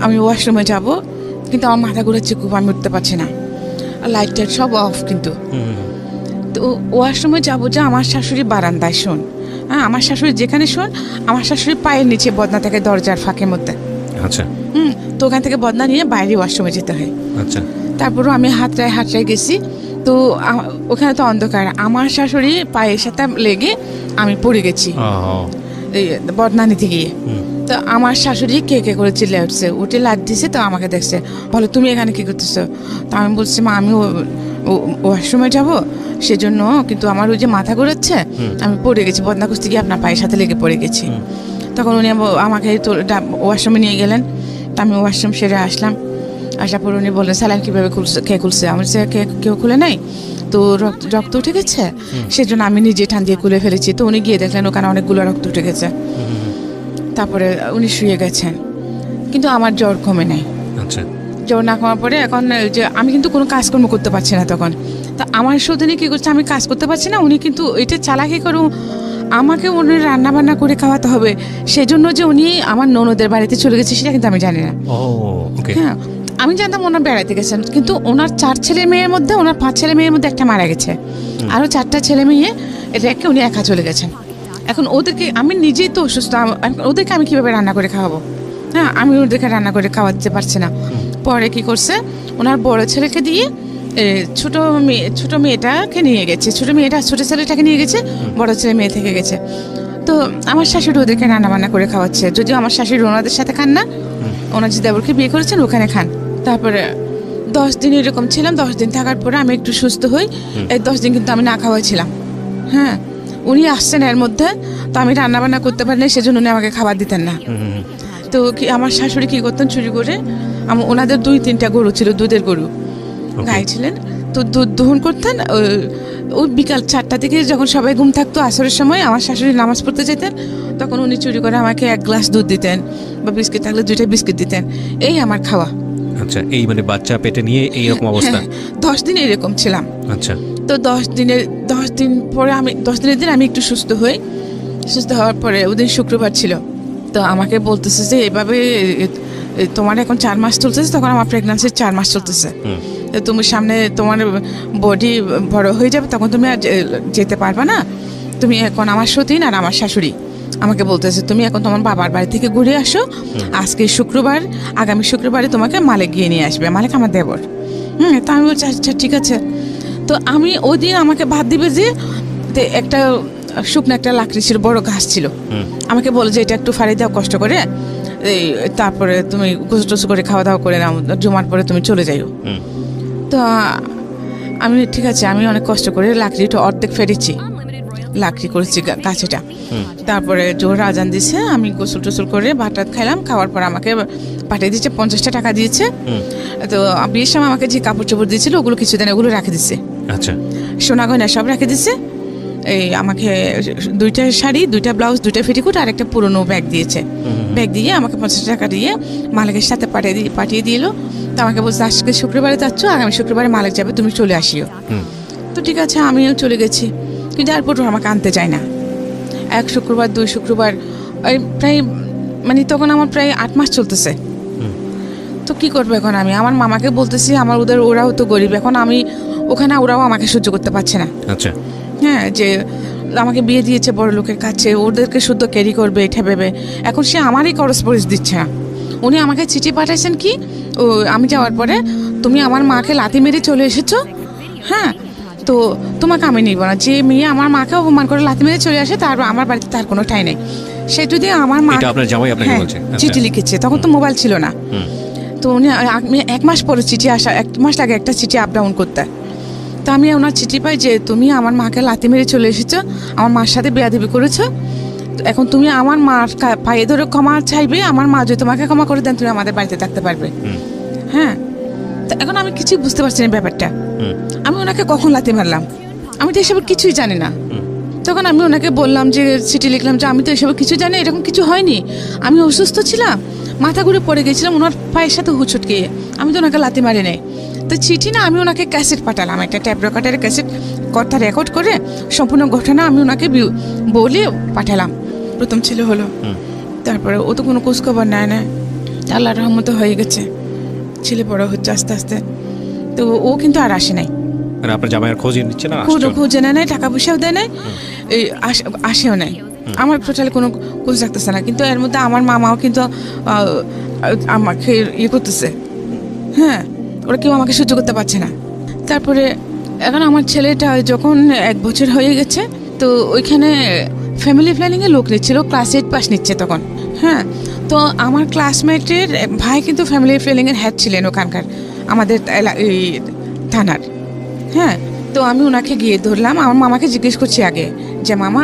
আমি ওয়াশরুমে যাব, কিন্তু আমার মাথা ঘুরেছে খুব, আমি উঠতে পারছি না, লাইট টাইট সব অফ। কিন্তু তো ওয়াশরুমে যাবো যে আমার শাশুড়ি বারান্দায় শোন, হ্যাঁ আমার শাশুড়ি যেখানে শোন, আমার শাশুড়ি পায়ের নিচে বদনা থেকে দরজার ফাঁকের মধ্যে। আচ্ছা। তো ওখান থেকে বদনা নিয়ে বাইরে ওয়াশরুমে যেতে হয়। আচ্ছা। তারপরও আমি হাতটায় গেছি, তো ওখানে তো অন্ধকার, আমার শাশুড়ি পায়ের সাথে লেগে আমি পড়ে গেছি এই বদনা নিতে গিয়ে। তো আমার শাশুড়ি কে করে চিল্লে উঠছে, উঠে লাট দিছে। তো আমাকে দেখছে, বলো তুমি এখানে কি করতেছো? তো আমি বলছি মা আমি ওয়াশরুমে যাবো সেজন্য, কিন্তু আমার ওই যে মাথা ঘুরাচ্ছে, আমি পড়ে গেছি, বদনা কুস্তি গিয়ে আপনার পায়ের সাথে লেগে পড়ে গেছি। তখন উনি আমাকে ওয়াশরুমে নিয়ে গেলেন। তো আমি ওয়াশরুম সেরে আসলাম, আসার পর উনি বললেন স্যালাইন কীভাবে খুলছে, কে খুলছে? আমার সে কেউ খুলে নাই, তো রক্ত উঠে গেছে, সেজন্য আমি নিজে টান দিয়ে খুলে ফেলেছি। তো উনি গিয়ে দেখলেন ওখানে অনেকগুলো রক্ত উঠে গেছে। তারপরে উনি শুয়ে গেছেন, কিন্তু আমার জ্বর কমে নাই। আচ্ছা। জ্বর না কমার পরে এখন যে আমি কিন্তু কোনো কাজকর্ম করতে পারছি না তখন। তা আমার সৌদিনী কী করছে, আমি কাজ করতে পারছি না, উনি কিন্তু এটা চালাকি করুন, আমাকে উনি রান্না বান্না করে খাওয়াতে হবে, সেজন্য যে উনি আমার ননদের বাড়িতে চলে গেছে সেটা কিন্তু আমি জানি না। হ্যাঁ, আমি জানতাম ওনার বেড়াতে গেছেন, কিন্তু ওনার 4 ছেলে মেয়ের মধ্যে, ওনার 5 ছেলে মেয়ের মধ্যে একটা মারা গেছে, আরও 4টা ছেলে মেয়ে রেখে উনি একা চলে গেছেন। এখন ওদেরকে আমি নিজেই তো অসুস্থ, ওদেরকে আমি কীভাবে রান্না করে খাওয়াবো? হ্যাঁ, আমি ওদেরকে রান্না করে খাওয়াতে পারছি না। পরে কি করছে, ওনার বড় ছেলেকে দিয়ে ছোট মেয়েটাকে নিয়ে গেছে, ছোট ছেলেটাকে নিয়ে গেছে, বড় ছেলে মেয়ে থেকে গেছে। তো আমার শাশুড়ি ওদেরকে রান্না বান্না করে খাওয়াচ্ছে, যদিও আমার শাশুড়ি ওনাদের সাথে খান না, ওনার যে দেবরকে বিয়ে করেছেন ওখানে খান। তারপরে 10 দিন এরকম ছিলাম। 10 দিন থাকার পরে আমি একটু সুস্থ হই। এই 10 দিন কিন্তু আমি না খাওয়াই ছিলাম। হ্যাঁ, উনি আসছেন এর মধ্যে, তো আমি রান্না বান্না করতে পারি না, সেজন্য উনি আমাকে খাবার দিতেন না। তো কি আমার শাশুড়ি কি করতেন, চুরি করে ওনাদের 2-3টা গরু ছিল, দুধের গরু, গাই ছিলেন, তো দুধ দহন করতেন। ওই বিকাল 4টা থেকে যখন সবাই ঘুম থাকতো, আসরের সময় আমার শাশুড়ি নামাজ পড়তে যেতেন, তখন উনি চুরি করে আমাকে 1 গ্লাস দুধ দিতেন, বা বিস্কিট থাকলে 2টা বিস্কিট দিতেন, এই আমার খাওয়া। আচ্ছা, এই মানে বাচ্চা পেটে নিয়ে এইরকম অবস্থা? 10 দিন এরকম ছিলাম। আচ্ছা। তো 10 দিন পরে আমি 10 দিনের দিন আমি একটু সুস্থ হই। সুস্থ হওয়ার পরে ওদিন শুক্রবার ছিল, তো আমাকে বলতেছে যে এভাবে তোমার এখন 4 মাস চলতেছে, তখন আমার প্রেগন্যান্সির 4 মাস চলতেছে, তুমি সামনে তোমার বডি বড় হয়ে যাবে, তখন তুমি আর যেতে পারবে না, তুমি এখন আমার সতীন আর আমার শাশুড়ি আমাকে বলতেছে তুমি এখন তোমার বাবার বাড়ি থেকে ঘুরে আসো, আজকে শুক্রবার, আগামী শুক্রবারে তোমাকে মালিক গিয়ে নিয়ে আসবে, মালিক আমার দেবর। তা আমি বলছি আচ্ছা ঠিক আছে। তো আমি ওই দিন আমাকে ভাত দিবে যে একটা শুকনো একটা লাকড়ি ছিল, বড় ঘাস ছিল, আমাকে বলে যে এটা একটু ফাড়ি দাও কষ্ট করে, তারপরে তুমি গোসল টোসল করে খাওয়া দাওয়া করে নাও, জুমার পরে তুমি চলে যাইও। তো আমি ঠিক আছে, আমি অনেক কষ্ট করে লাকড়িটা অর্ধেক ফেরেছি, লাকড়ি করেছি গাছেটা। তারপরে জোর আজান দিছে, আমি গোসল টোসল করে ভাত খাইলাম, খাওয়ার পর আমাকে পাঠিয়ে দিচ্ছে, 50টা টাকা দিয়েছে। তো বিয়ের সময় আমাকে যে কাপড় চোপড় দিয়েছিল ওগুলো কিছুদিন ওগুলো রেখে দিচ্ছে। আচ্ছা, সোনা গয়না সব রেখে দিচ্ছে। এই আমাকে 2টা শাড়ি, 2টা ব্লাউজ, 2টা পেটিকোট আর একটা পুরনো ব্যাগ দিয়েছে। ব্যাগ দিয়ে আমাকে 50 টাকা দিয়ে মালিকের সাথে পাঠিয়ে দিল। তো আমাকে বলছে আজকে শুক্রবারে যাচ্ছ, আগামী শুক্রবারে মালিক যাবে, তুমি চলে আসিও। তো ঠিক আছে, আমিও চলে গেছি, কিন্তু এয়ারপোর্ট আমাকে আনতে চায় না। 1 শুক্রবার, 2 শুক্রবার, প্রায় মানে তখন আমার প্রায় 8 মাস চলতেছে। তো কি করবো এখন আমি? আমার মামাকে বলতেছি, ওরাও তো গরিব, এখন আমি ওখানে ওরাও আমাকে সহ্য করতে পারছে না। আচ্ছা, হ্যাঁ, যে আমাকে বিয়ে দিয়েছে বড় লোকের কাছে, ওদেরকে শুদ্ধ ক্যারি করবে এটা ভেবে এখন সে আমারই করসপরেন্স দিচ্ছে না। উনি আমাকে চিঠি পাঠাইছেন কি, ও আমি যাওয়ার পরে তুমি আমার মাকে লাথি মেরে চলে এসেছো, হ্যাঁ, তো তোমাকে আমি নিব না। যে মেয়ে আমার মাকে অপমান করে লাথি মেরে চলে আসে, তার আমার বাড়িতে তার কোনো ঠাঁই নেই। সে যদি আমার মা, এটা আপনার জামাই আপনাকে হ্যাঁ, বলছে? আচ্ছা। চিঠি লিখেছে, তখন তো মোবাইল ছিল না। তো উনি আমি 1 মাস পরে চিঠি আসা, 1 মাস আগে একটা চিঠি আপ ডাউন করতে। তো আমি ওনার চিঠি পাই যে তুমি আমার মাকে লাথি মেরে চলে এসেছো, আমার মার সাথে বেয়াদবি করেছো, তো এখন তুমি আমার মার পায়ে ধরে ক্ষমা চাইবে, আমার মা যদি তোমাকে ক্ষমা করে দেন তুমি আমাদের বাড়িতে থাকতে পারবে। হ্যাঁ, তো এখন আমি কিছু বুঝতে পারছি না ব্যাপারটা। আমি ওনাকে কখন লাথি মারলাম? আমি তো এসবের কিছুই জানি না। তখন আমি ওনাকে বললাম যে চিঠি লিখলাম যে আমি তো এসব কিছু জানি, এরকম কিছু হয়নি, আমি অসুস্থ ছিলাম, মাথা ঘুরে পড়ে গেছিলাম ওনার পায়ের সাথে হুচটকে, আমি তো ওনাকে লাথি মারি নাই। তো চিঠি না, আমি ওনাকে ক্যাসেট পাঠালাম, একটা ট্যাপ রেকর্ডারের ক্যাসেট কথা রেকর্ড করে সম্পূর্ণ ঘটনা আমি ওনাকে বলে পাঠালাম। প্রথম ছিল হলো, তারপরে ও তো কোনো খোঁজখবর নেয় না। আল্লাহর রহমতে হয়ে গেছে, ছেলে বড় হচ্ছে আস্তে আস্তে। তো ও কিন্তু আর আসে নাই, মানে আপনার জামাইয়ের খোঁজ নিচ্ছে না? খোঁজ নেয় নাই, টাকা পয়সাও দেয় নাই, এই আসেও নাই, আমার টোটালি কোনো খোঁজ রাখতেছে না। কিন্তু এর মধ্যে আমার মামাও কিন্তু আমাকে ইয়ে করতেছে, হ্যাঁ, ওরা কেউ আমাকে সহ্য করতে পারছে না। তারপরে এখন আমার ছেলেটা যখন 1 বছর হয়ে গেছে, তো ওইখানে ফ্যামিলি প্ল্যানিংয়ে লোক নিচ্ছিল, ক্লাস 8 পাস নিচ্ছে তখন। হ্যাঁ, তো আমার ক্লাসমেটের ভাই কিন্তু ফ্যামিলি প্ল্যানিংয়ের হেড ছিলেন ওখানকার, আমাদের এই থানার। হ্যাঁ, তো আমি ওনাকে গিয়ে ধরলাম, আমার মামাকে জিজ্ঞেস করছি আগে যে মামা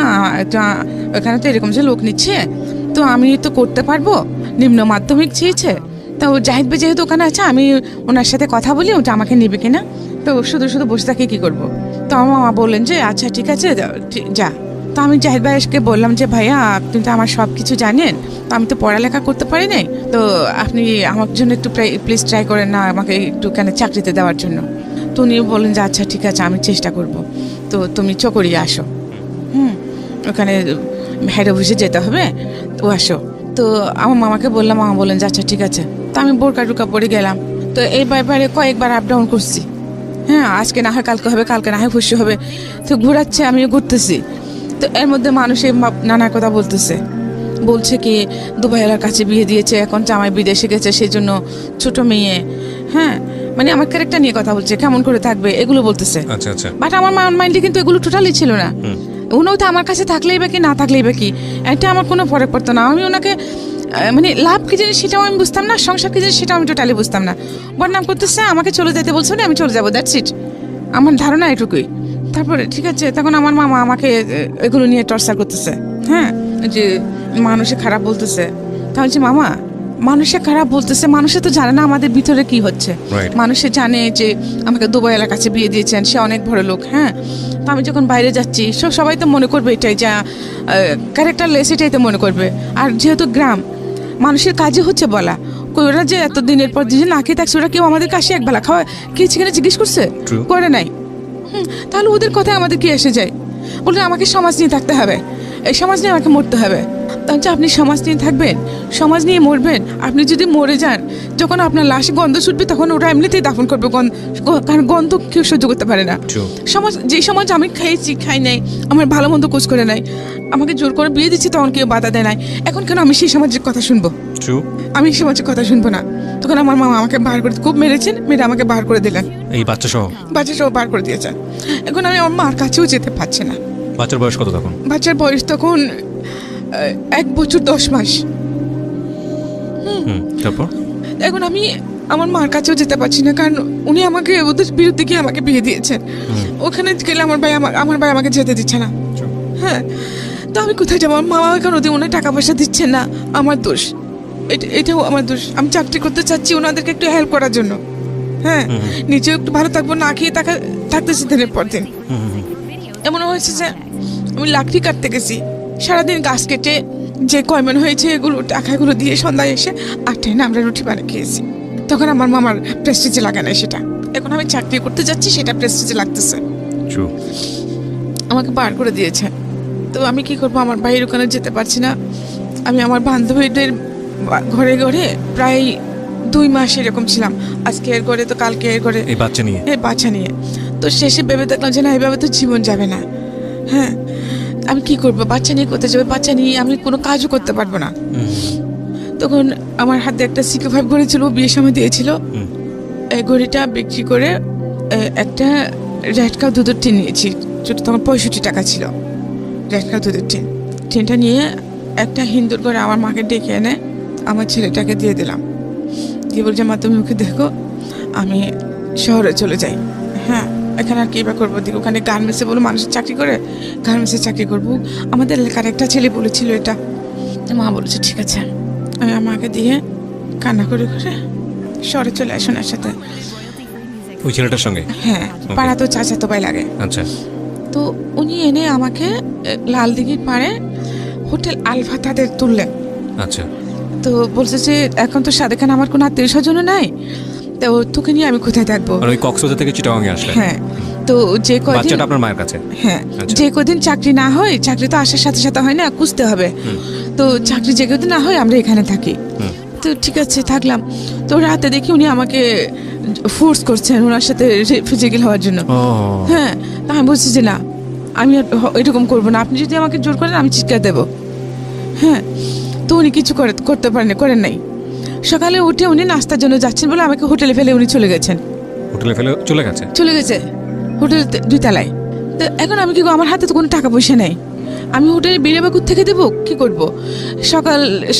ওখানে তো এরকম যে লোক নিচ্ছে, তো আমি তো করতে পারবো, নিম্ন মাধ্যমিক চেয়েছে, তো জাহিদ ভাই যেহেতু ওখানে আছে আমি ওনার সাথে কথা বলি, ওটা আমাকে নেবে কিনা, তো শুধু শুধু বসে থাকি কী করবো। তো আমার মামা বললেন যে আচ্ছা ঠিক আছে যা। তো আমি জাহিদ ভাইকে বললাম যে ভাইয়া আপনি তো আমার সব কিছু জানেন, তো আমি তো পড়ালেখা করতে পারি নাই, তো আপনি আমার জন্য একটু প্লিজ ট্রাই করেন না আমাকে একটুখানি চাকরিতে দেওয়ার জন্য। তো উনি বললেন যে আচ্ছা ঠিক আছে আমি চেষ্টা করব, তো তুমি চকরিয়ে আসো, ওখানে হেড অফিসে যেতে হবে, তো আসো। তো আমার মামাকে বললাম, মামা বললেন যে আচ্ছা ঠিক আছে। তো আমি বোরকা টুকা পরে গেলাম। তো এই ব্যাপারে কয়েকবার আপ ডাউন করছি, হ্যাঁ, আজকে না হয় কালকে হবে, কালকে না হয় খুশি হবে, তো ঘোরাচ্ছে, আমিও ঘুরতেছি। তো এর মধ্যে মানুষের নানা কথা বলছে কি দুবাইয়ের কাছে বিয়ে দিয়েছে, এখন জামাই বিদেশে গেছে, সেই জন্য ছোট মেয়ে, হ্যাঁ, মানে আমার ক্যারেক্টার নিয়ে কথা বলছে, কেমন করে থাকবে এগুলো বলতেছে। আচ্ছা আচ্ছা। বাট আমার মাইন্ডে কিন্তু এগুলো টোটালি ছিল না। উনিও তো আমার কাছে থাকলেই বা কি না থাকলেই বা কি, এটা আমার কোনো ফরক পড়তো না। আমি ওনাকে মানে লাভ কি জিনিস সেটাও আমি বুঝতাম না, সংসার কি জিনিস সেটাও আমি টোটালি বুঝতাম না। বদনাম করতেছে, আমাকে চলে যেতে বলছে, আমি চলে যাবো, দ্যাটস ইট, আমার ধারণা এটুকুই। তারপরে ঠিক আছে, তখন আমার মামা আমাকে এগুলো নিয়ে টর্চার করতেছে, হ্যাঁ, যে মানুষে খারাপ বলতেছে। তাহলে যে মামা মানুষে খারাপ বলতেছে, মানুষে তো জানে না আমাদের ভিতরে কি হচ্ছে। মানুষে জানে যে আমাকে দুবাই এলাকার কাছে বিয়ে দিয়েছেন, সে অনেক বড় লোক, হ্যাঁ, তো আমি যখন বাইরে যাচ্ছি সবাই তো মনে করবে এটাই, যা ক্যারেক্টারলেস এটাই তো মনে করবে। আর যেহেতু গ্রাম, মানুষের কাজে হচ্ছে বলা, ওরা যে এত দিনের পর যে না খেয়ে থাকছে, ওরা কেউ আমাদের কাছে একবেলা খাওয়া খেয়েছে কিনা জিজ্ঞেস করছে? করে নাই। তাহলে ওদের কথায় আমাদের কি এসে যায়? বলে আমাকে সমাজ নিয়ে থাকতে হবে, এই সমাজ নিয়ে আমাকে মরতে হবে। তাহলে আপনি সমাজ নিয়ে থাকবেন, সমাজ নিয়ে মরবেন। আপনি যদি মরে যান, যখন আপনার লাশে গন্ধ ছুটবে তখন ওরা এমনিতেই দাফন করবে, কারণ গন্ধ কেউ সহ্য করতে পারে না। সমাজ, যে সমাজ আমি খেয়েছি খাই নাই, আমার ভালো মন্দ কোচ করে নাই, আমাকে জোর করে বিয়ে দিচ্ছি, তখন কেউ বাধা দেয় নাই, এখন কেন আমি সেই সমাজের কথা শুনবো? আমি এই সমাজের কথা শুনবো না। তখন আমার মামা আমাকে বার করে, খুব মেরেছেন, মেরে আমাকে বার করে দিলেন, এই বাচ্চা সহ বার করে দিয়েছেন। এখন আমি আমার মার কাছেও যেতে পারছি না। বাচ্চার বয়স কত তখন? বাচ্চার বয়স তখন 1 বছর 10 মাস। তারপর এখন আমি আমার মার কাছেও যেতে পারছি না, কারণ উনি আমাকে ওদের বিরুদ্ধে গিয়ে আমাকে বিয়ে দিয়েছেন। ওখানে গেলে আমার ভাই আমাকে যেতে দিচ্ছে না। হ্যাঁ, তো আমি কোথায় যাবো? আমার মামা এখন ওদের ওনার টাকা পয়সা দিচ্ছেন না, আমার দোষ, এটাও আমার দোষ। আমি চাকরি করতে চাচ্ছি ওনাদেরকে একটু হেল্প করার জন্য, হ্যাঁ, নিজেও একটু ভালো থাকবো, না খেয়ে থাকতেছি দিনের পর দিন। এমন হয়েছে যে আমি লাকড়ি কাটতে গেছি, সারাদিন গাছ কেটে যে কয়মন হয়েছে এগুলো টাকাগুলো দিয়ে সন্ধ্যায় এসে 8টায় না আমরা রুটি বানিয়ে খেয়েছি। তখন আমার মামার প্রেস্টিজে লাগে না সেটা, এখন আমি চাকরি করতে যাচ্ছি সেটা প্রেস্টিজে লাগতেছে, আমাকে বার করে দিয়েছে। তো আমি কি করবো, আমার ভাইয়ের ওখানে যেতে পারছি না। আমি আমার বান্ধবীদের ঘরে ঘরে প্রায় 2 মাস এরকম ছিলাম, আজকে এর করে তো কালকে এর করে, এই বাচ্চা নিয়ে। এই বাচ্চা নিয়ে। তো শেষে ভেবে দেখলাম যে না, এইভাবে তো জীবন যাবে না। হ্যাঁ, আমি কি করব, বাচ্চা নিয়ে কোথায় যাবে, বাচ্চা নিয়ে আমি কোনো কাজও করতে পারবো না। তখন আমার হাতে একটা সিকে 5 ঘড়ি ছিল, বিয়ের সময় দিয়েছিল। এই ঘড়িটা বিক্রি করে একটা রেড কাউ দুধের টিন নিয়েছি, যেটা তখন 65 টাকা ছিল। রেড কাউ দুধের টিনটা নিয়ে একটা হিন্দুর ঘরে আমার মাকে ডেকে এনে আমার ছেলেটাকে দিয়ে দিলাম, দিয়ে বলছে মা তুমি ওকে দেখো, আমি শহরে চলে যাই। হ্যাঁ, এখানে আর কি বা করবো, দিকে ওখানে গার্মেন্টসে বলো মানুষের চাকরি করে, গার্মেন্টসে চাকরি করবো। আমাদের এলাকার একটা ছেলে বলেছিল এটা। মা বলেছে ঠিক আছে। আমি আমাকে দিয়ে কান্না করে করে শহরে চলে আসুন এর সাথে। ওই ছেলেটার সঙ্গে? হ্যাঁ, পাড়া তো চাচাতো ভাই লাগে। আচ্ছা। তো উনি এনে আমাকে লাল দিঘির পাড়ে হোটেল আলফা তাদের তুললেন। আচ্ছা। তো বলছে যে এখন তো সাদেখান আমার কোনো আত্মীয় স্বজনও নাই, তো তোকে নিয়ে আমি কোথায় থাকবো। আর ওই কক্সবাজার থেকে চিটাগাংয়ে আসলেন? হ্যাঁ। তো যে কদিন, বাচ্চাটা আপনার মায়ের কাছে? হ্যাঁ, আচ্ছা। যে কদিন চাকরি না হয়, চাকরি তো আসার সাথে সাথে হয় না, খুঁজতে হবে। তো চাকরি যে কদিন না হয় আমরা এখানে থাকি। তো ঠিক আছে থাকলাম। তো রাতে দেখি উনি আমাকে ফোর্স করছেন ওনার সাথে ফিজিক্যাল হওয়ার জন্য। হ্যাঁ, তা আমি বলছি যে না, আমি আর এরকম করবো না, আপনি যদি আমাকে জোর করেন আমি চিৎকার দেবো। হ্যাঁ, তো উনি কিছু করতে করেন নাই। সকালে উঠে উনি নাস্তার জন্য যাচ্ছেন বলে আমাকে হোটেলে ফেলে উনি চলে গেছেন। হোটেলে ফেলে চলে গেছে? হোটেল 2 তলায়। তো এখন আমি কি করবো, আমার হাতে তো কোনো টাকা পয়সা নেই, আমি হোটেলে বেরিয়ে বা থেকে দেবো, কি করব।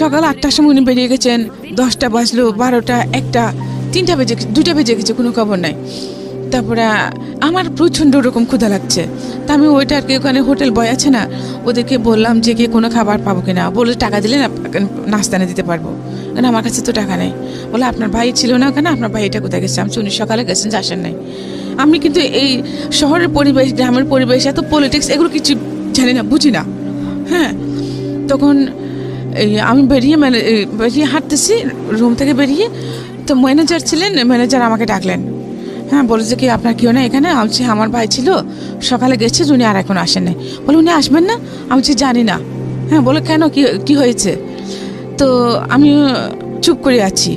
সকাল 8টার সময় উনি বেরিয়ে গেছেন, 10টা বাজলো, 12টা, 1টা, 3টা বেজে, 2টা বেজে গেছে, কোনো খবর নাই। তারপরে আমার প্রচণ্ড ওরকম ক্ষুধা লাগছে, তা আমি ওইটারকে ওখানে হোটেল বয় আছে না, ওদেরকে বললাম যে কি কোনো খাবার পাবো কিনা। বলে টাকা দিলে না নাস্তা এনে দিতে পারবো, কারণ আমার কাছে তো টাকা নেই। বলে আপনার ভাই ছিল না ওখানে, আপনার ভাই এটা কোথায় গেছে। আমি উনি সকালে গেছেন, যে আসেন নাই। আমি কিন্তু এই শহরের পরিবেশ, গ্রামের পরিবেশ, এত পলিটিক্স এগুলো কিছু জানি না, বুঝি না। হ্যাঁ, তখন এই আমি বেরিয়ে হাঁটতেছি রুম থেকে বেরিয়ে, তো ম্যানেজার ছিলেন, ম্যানেজার আমাকে ডাকলেন। হ্যাঁ, বলেছে কি আপনার কেউ না এখানে। আমি বলছি আমার ভাই ছিল, সকালে গেছে, উনি আর এখন আসেন নাই। বলে উনি আসবেন না? আমি বলছি জানি না। হ্যাঁ, বলে কেন, কি হয়েছে? তো আমি চুপ করে আছি।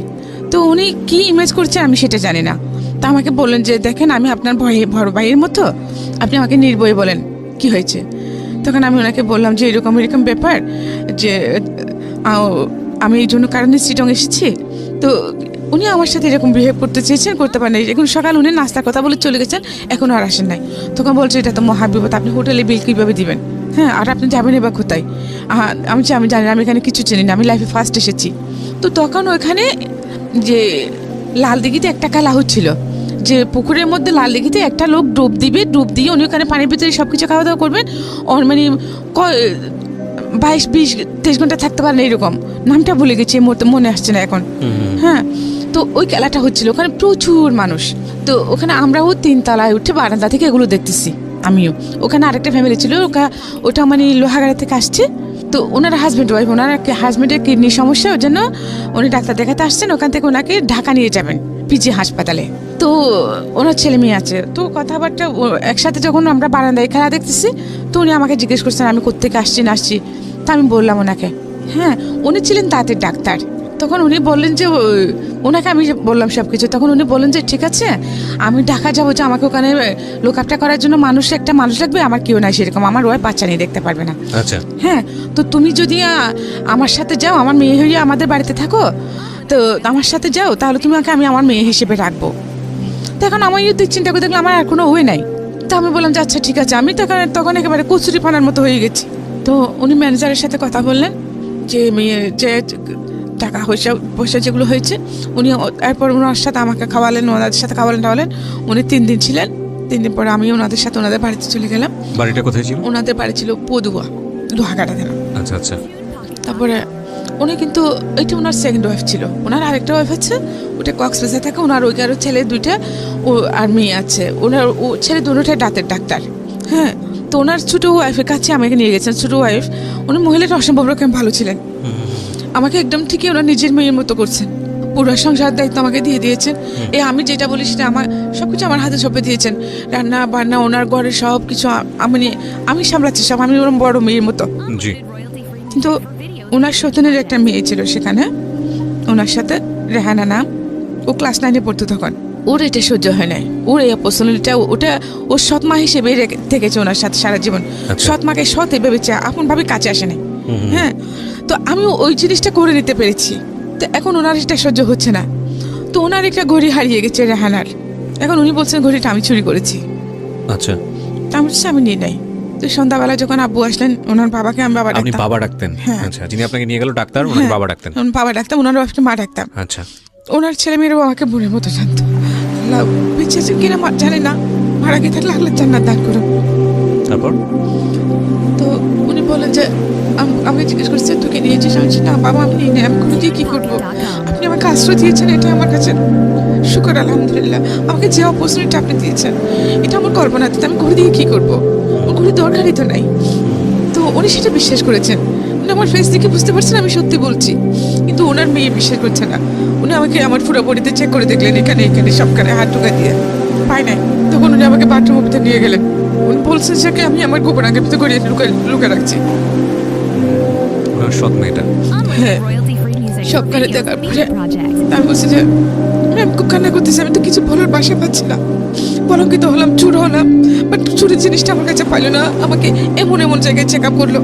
তো উনি কি ইমেজ করছেন আমি সেটা জানি না। তা আমাকে বললেন যে দেখেন আমি আপনার বড় ভাইয়ের মতো, আপনি আমাকে নির্ভয়ে বলেন কি হয়েছে। তখন আমি ওনাকে বললাম যে এরকম ব্যাপার, যে আমি এই জন্য কারণে চিটং এসেছি। তো উনি আমার সাথে এরকম বিহেভ করতে চেয়েছেন, করতে পারেন। এখন সকাল উনি নাস্তার কথা বলে চলে গেছেন, এখনও আর আসেন নাই। তখন বলছে এটা তো মহাবিপদ, আপনি হোটেলে বিল কীভাবে দিবেন? হ্যাঁ, আর আপনি যাবেন এবার কোথায়? আমি জানি না, আমি এখানে কিছু চিনি না, আমি লাইফে ফার্স্ট এসেছি। তো তখন ওইখানে যে লাল দিঘিতে একটা খেলা হচ্ছিল, যে পুকুরের মধ্যে লাল দিঘিতে একটা লোক ডুব দিয়ে উনি ওখানে পানির ভিতরে সব কিছু খাওয়া দাওয়া করবেন। মানে 22-20-23 ঘন্টা থাকতে পারেন, এইরকম। নামটা ভুলে গেছি, এই মুহূর্তে মনে আসছে না এখন। হ্যাঁ, তো ওই খেলাটা হচ্ছিল, ওখানে প্রচুর মানুষ। তো ওখানে আমরাও 3 তলায় উঠে বারান্দা থেকে এগুলো দেখতেছি। আমিও ওখানে আরেকটা ফ্যামিলি ছিল, ওটা মানে লোহাগাড়া থেকে আসছে। তো ওনার হাজব্যান্ড ওয়াইফ, ওনার হাজব্যান্ডের কিডনির সমস্যা, ওর জন্য উনি ডাক্তার দেখাতে আসছেন। ওখান থেকে ওনাকে ঢাকা নিয়ে যাবেন পিজি হাসপাতালে। তো ওনার ছেলে মেয়ে আছে। তো কথাবার্তা একসাথে যখন আমরা বারান্দায় খেলা দেখতেছি, তো উনি আমাকে জিজ্ঞেস করছেন আমি কোত্থেকে আসছি না আসছি। তা আমি বললাম ওনাকে। হ্যাঁ, উনি ছিলেন দাঁতের ডাক্তার। তখন উনি বললেন যে ওনাকে আমি বললাম সব কিছু। তখন উনি বললেন যে ঠিক আছে, আমি ঢাকা যাবো, যে আমাকে ওখানে লোক আপটা করার জন্য একটা মানুষ লাগবে, আমার কেউ নাই সেরকম, আমার ওই বাচ্চা নিয়ে দেখতে পারবে না। আচ্ছা। হ্যাঁ, তো তুমি যদি আমার সাথে যাও, আমার মেয়ে হয়ে আমাদের বাড়িতে থাকো, তো আমার সাথে যাও, তাহলে তোমাকে আমি আমার মেয়ে হিসেবে রাখবো। তখন আমি চিন্তা করে দেখলাম আমার আর কোনো ওয়ে নাই। তো আমি বললাম যে আচ্ছা ঠিক আছে। আমি তখন একেবারে কচুরি পানার মতো হয়ে গেছি। তো উনি ম্যানেজারের সাথে কথা বললেন যে মেয়ে যে টাকা পয়সা যেগুলো হয়েছে, উনি এরপর ওনার সাথে আমাকে খাওয়ালেন, ওনাদের সাথে খাওয়ালেন। উনি 3 দিন ছিলেন। 3 দিন পরে আমি ওনাদের সাথে ওনাদের বাড়িতে চলে গেলাম। বাড়িটা কোথায় ছিল? ওনাদের বাড়ি ছিল পদুয়া, লোহাগাড়া থানা। আচ্ছা আচ্ছা। তারপরে উনি কিন্তু এটা ওনার সেকেন্ড ওয়াইফ ছিল। ওনার আরেকটা ওয়াইফ আছে, ওটা কক্সবাজার থাকে। ওনার ওইখানে ছেলে 2টা আর মেয়ে আছে। ওনার ছেলে দুটোটাই দাঁতের ডাক্তার। হ্যাঁ, তো ওনার ছোটো ওয়াইফের কাছে আমাকে নিয়ে গেছেন। ছোটো ওয়াইফ, উনি মহিলাটা অসম্ভব রকম ভালো ছিলেন। আমাকে একদম ঠিকই ওনার নিজের মেয়ের মতো করছেন। পুরো সংসার দায়িত্ব আমাকে দিয়ে দিয়েছেন। আমি যেটা বলি সেটা আমার সবকিছু আমার হাতে সঁপে দিয়েছেন। রান্না বান্না, ওনার ঘরে সব কিছু আমি সামলাচ্ছি সব, আমি ওরকম বড় মেয়ের মতো। কিন্তু ওনার সতীনের একটা মেয়ে ছিল সেখানে, ওনার সাথে রেহানা নাম। ও ক্লাস 9-এ পড়তো তখন। ওর এটা সহ্য হয় নাই, ওর এই পার্সোনালিটিটা, ওটা ওর সৎ মা হিসেবে থেকেছে ওনার সাথে সারা জীবন। আচ্ছা। সৎ মাকে সৎ ভেবেছে, আপন ভাবে কাছে আসে নাই। হ্যাঁ, তো আমি ওই জিনিসটা করে নিতে পেরেছি। তো এখন ওনার এটা সহ্য হচ্ছে না। তো ওনার একটা ঘড়ি হারিয়ে গেছে রেহানার। এখন উনি বলছেন ঘড়িটা আমি চুরি করেছি। আচ্ছা, তা আমি বলছি আমি নিয়ে নাই। তো সন্ধ্যাবেলা যখন আব্বু আসলেন, ওনার বাবাকে আমি বাবা আপনি ডাকতাম। বাবা ডাকতেন? হ্যাঁ। আচ্ছা, যিনি আপনাকে নিয়ে গেল ডাক্তার, ওনাকে হ্যাঁ, বাবা ডাকতেন? ওনার বাবা ডাকতাম, ওনার বাবাকে মা ডাকতাম। আচ্ছা। ওনার ছেলে মেয়েরাও আমাকে বোনের মতো জানতো। আল্লাহ বেঁচেছেন কিনা জানি না, মারা গিয়ে থাকলে আল্লাহ জান্নাত দান করুন। তারপর? তো উনি বললেন যে আমাকে জিজ্ঞেস করছে তোকে নিয়েছিস? আমি বলছি, না বাবা আমি নিয়ে নেই, আমি কোনো দিয়ে কী করবো? আপনি আমাকে আশ্রয় দিয়েছেন, এটা আমার কাছে শুকর আলহামদুলিল্লাহ। আমাকে যে অপরচুনিটি আপনি দিয়েছেন, এটা আমার কল্পনাতে, আমি ঘুরে দিয়ে কী করবো? ঘুরে দরকারই তো নাই। তো উনি সেটা বিশ্বাস করেছেন। উনি আমার ফেস দেখে বুঝতে পারছেন আমি সত্যি বলছি, কিন্তু ওনার মেয়ে বিশ্বাস করছে না। উনি আমাকে আমার পুরো বডিতে চেক করে দেখলেন, এখানে এখানে সবখানে হাত ঢুকা দিয়ে পায় নাই। তখন উনি আমাকে বাথরুমের ভিতরে নিয়ে গেলেন। উনি বলছেন যে আমি আমার গোপন আগের ভিতরে গড়িয়ে লুকে রাখছি। ওনার সৎ মেয়েটা? হ্যাঁ, সবখানে দেখার পরে আমি বলছি যে আমি খুব কান্না করতেছি, আমি তো কিছু বলার বাসা পাচ্ছি না। কলঙ্কিত হলাম, চুর হলাম, বাট চুরির জিনিসটা আমার কাছে পাইলো না। আমাকে এমন এমন জায়গায় চেক আপ করলো।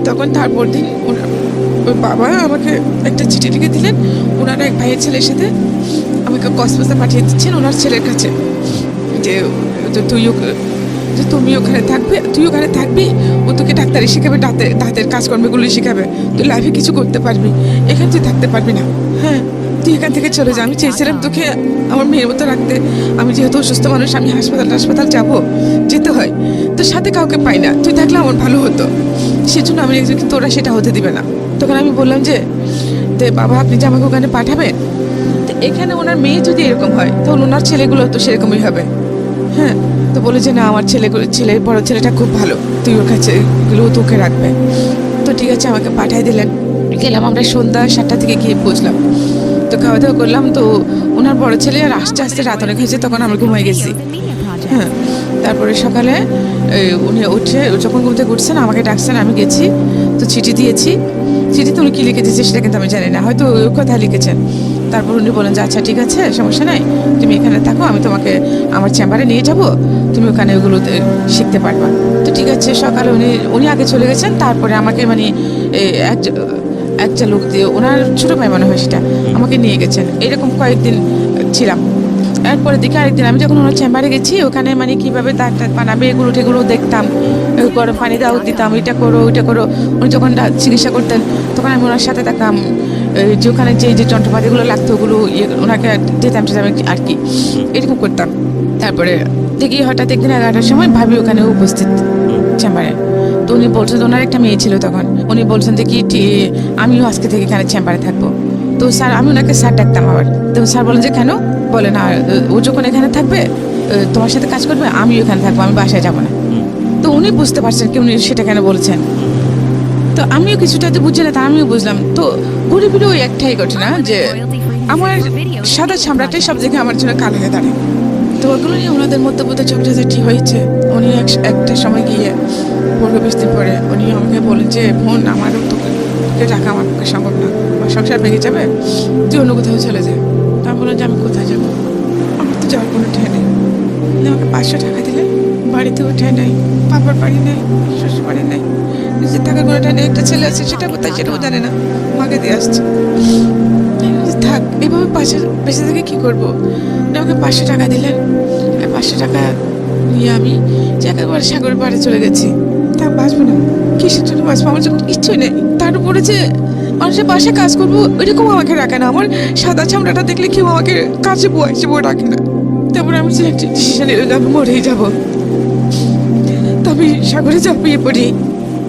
তখন তারপর দিন ওর বাবা আমাকে একটা চিঠি লিখে দিলেন। ওনার এক ভাইয়ের ছেলের সাথে আমাকে কক্সবাজার পাঠিয়ে দিচ্ছেন ওনার ছেলের কাছে, যে তুমি ওখানে থাকবে, তুই ওখানে থাকবি, ও তোকে ডাক্তারি শেখাবে, দাঁতের কাজকর্মগুলো শেখাবে, তুই লাইফে কিছু করতে পারবি, এখানে তুই থাকতে পারবি না। হ্যাঁ, তুই এখান থেকে চলে যা। আমি চেয়েছিলাম তোকে আমার মেয়ের মতো রাখতে। আমি যেহেতু অসুস্থ মানুষ, আমি হাসপাতাল যাবো, যেতে হয়, তো সাথে কাউকে পাই না, তুই থাকলে আমার ভালো হতো। সেজন্য আমি একজন, কিন্তু ওরা সেটা হতে দিবে না। তখন আমি বললাম যে বাবা আপনি যে আমাকে ওখানে পাঠাবেন, তো এখানে ওনার মেয়ে যদি এরকম হয় তাহলে ওনার ছেলেগুলো তো সেরকমই হবে। হ্যাঁ, তো বলে যে না আমার বড় ছেলেটা খুব ভালো, তুই ওর কাছে এগুলো তোকে রাখবে। তো ঠিক আছে, আমাকে পাঠিয়ে দিলেন। গেলাম, আমরা সন্ধ্যা 7টা থেকে গিয়ে পৌঁছলাম। তো খাওয়া দাওয়া করলাম। তো ওনার বড় ছেলে আর আস্তে রাত অনেক হয়েছে, তখন আমরা ঘুমাই গেছি। হ্যাঁ, তারপরে সকালে উনি উঠে যখন ঘুম থেকে উঠছেন আমাকে ডাকছেন, আমি গেছি। তো চিঠি দিয়েছি। চিঠিতে উনি কী লিখে দিয়েছে সেটা কিন্তু আমি জানি না, হয়তো ওই কথা লিখেছেন। তারপর উনি বলেন যে আচ্ছা ঠিক আছে, সমস্যা নাই, তুমি এখানে থাকো, আমি তোমাকে আমার চেম্বারে নিয়ে যাব, তুমি ওখানে ওগুলোতে শিখতে পারবা। তো ঠিক আছে, সকালে উনি আগে চলে গেছেন। তারপরে আমাকে মানে একটা লোক দিয়ে, ওনার ছোটো ভাই মনে হয় সেটা, আমাকে নিয়ে গেছেন। এরকম কয়েকদিন ছিলাম। এরপরে দেখি আরেকদিন আমি যখন ওনার চেম্বারে গেছি, ওখানে মানে কীভাবে দাঁত বানাবে এগুলো দেখতাম, গরম পানি দাও দিতাম, এটা করো ওইটা করো। উনি যখন চিকিৎসা করতেন তখন আমি ওনার সাথে থাকতাম, যে ওখানে যে যন্ত্রপাতিগুলো লাগতো ওগুলো ওনাকে দিতাম আর কি, এরকম করতাম। তারপরে দেখি হঠাৎ একদিন 11টার সময় ভাবি ওখানে উপস্থিত চেম্বারে। তো উনি বলছেন, ওনার একটা মেয়ে ছিল তখন, উনি বলছেন যে কি আমিও আজকে থেকে এখানে চেম্বারে থাকবো। তো স্যার, আমি ওনাকে স্যার ডাকতাম আবার। তো স্যার বলেন যে কেন? বলে না, ও যখন এখানে থাকবে তোমার সাথে কাজ করবে, আমিও এখানে থাকবো, আমি বাসায় যাবো না। তো উনি বুঝতে পারছেন কি উনি সেটা কেন বলেছেন। তো আমিও কিছুটা তো বুঝছি না, তা আমিও বুঝলাম। তো ঘুরে ফিরে ওই একটাই ঘটনা যে আমার সাদা চামড়াটাই সব জায়গায় আমার জন্য কালো হয়ে দাঁড়ায়। তো ওগুলো নিয়ে ওনাদের মধ্যে বোধহয় ঝগড়াঝাটি হয়েছে। উনি একটা সময় গিয়ে 15-20 দিন পরে উনি আমাকে বলেন যে বোন, আমারও তোকে রাখা আমার পক্ষে সম্ভব না, আমার সংসার ভেঙে যাবে, তুই অন্য কোথাও চলে যায়। তা আমি বললাম যে আমি কোথায় যাবো, আমার তো যাওয়ার কোনো ঠেঁ নেই। আমাকে 500 টাকা দিলে, বাড়িতেও ঠেঁ নেই, বাবার বাড়ি নেই, শ্বশুর বাড়ি নেই, নিজের টাকার কোনো ঠেঁ নেই। একটা ছেলে আছে, সেটা কোথায় সেটাও জানে না, মাকে দিয়ে আসছে। থাক, এভাবে বেঁচে থেকে কী করবো? আমাকে 500 টাকা দিলেন। 500 টাকা নিয়ে আমি একেবারে সাগরের পাড়ে চলে গেছি। তা বাঁচবো না, কিসের জন্য বাঁচবো? আমার যখন কিচ্ছুই নেই। তার উপরে যে মানুষের বাসায় কাজ করবো ওইরকম আমাকে রাখে না। আমার সাদা চামড়াটা দেখলে কেউ আমাকে কাছে বউ রাখে না। তারপরে আমি যে একটা ডিসিশন নিলাম, আমি মরেই যাবো। তো আমি সাগরে ঝাঁপিয়ে পড়ি।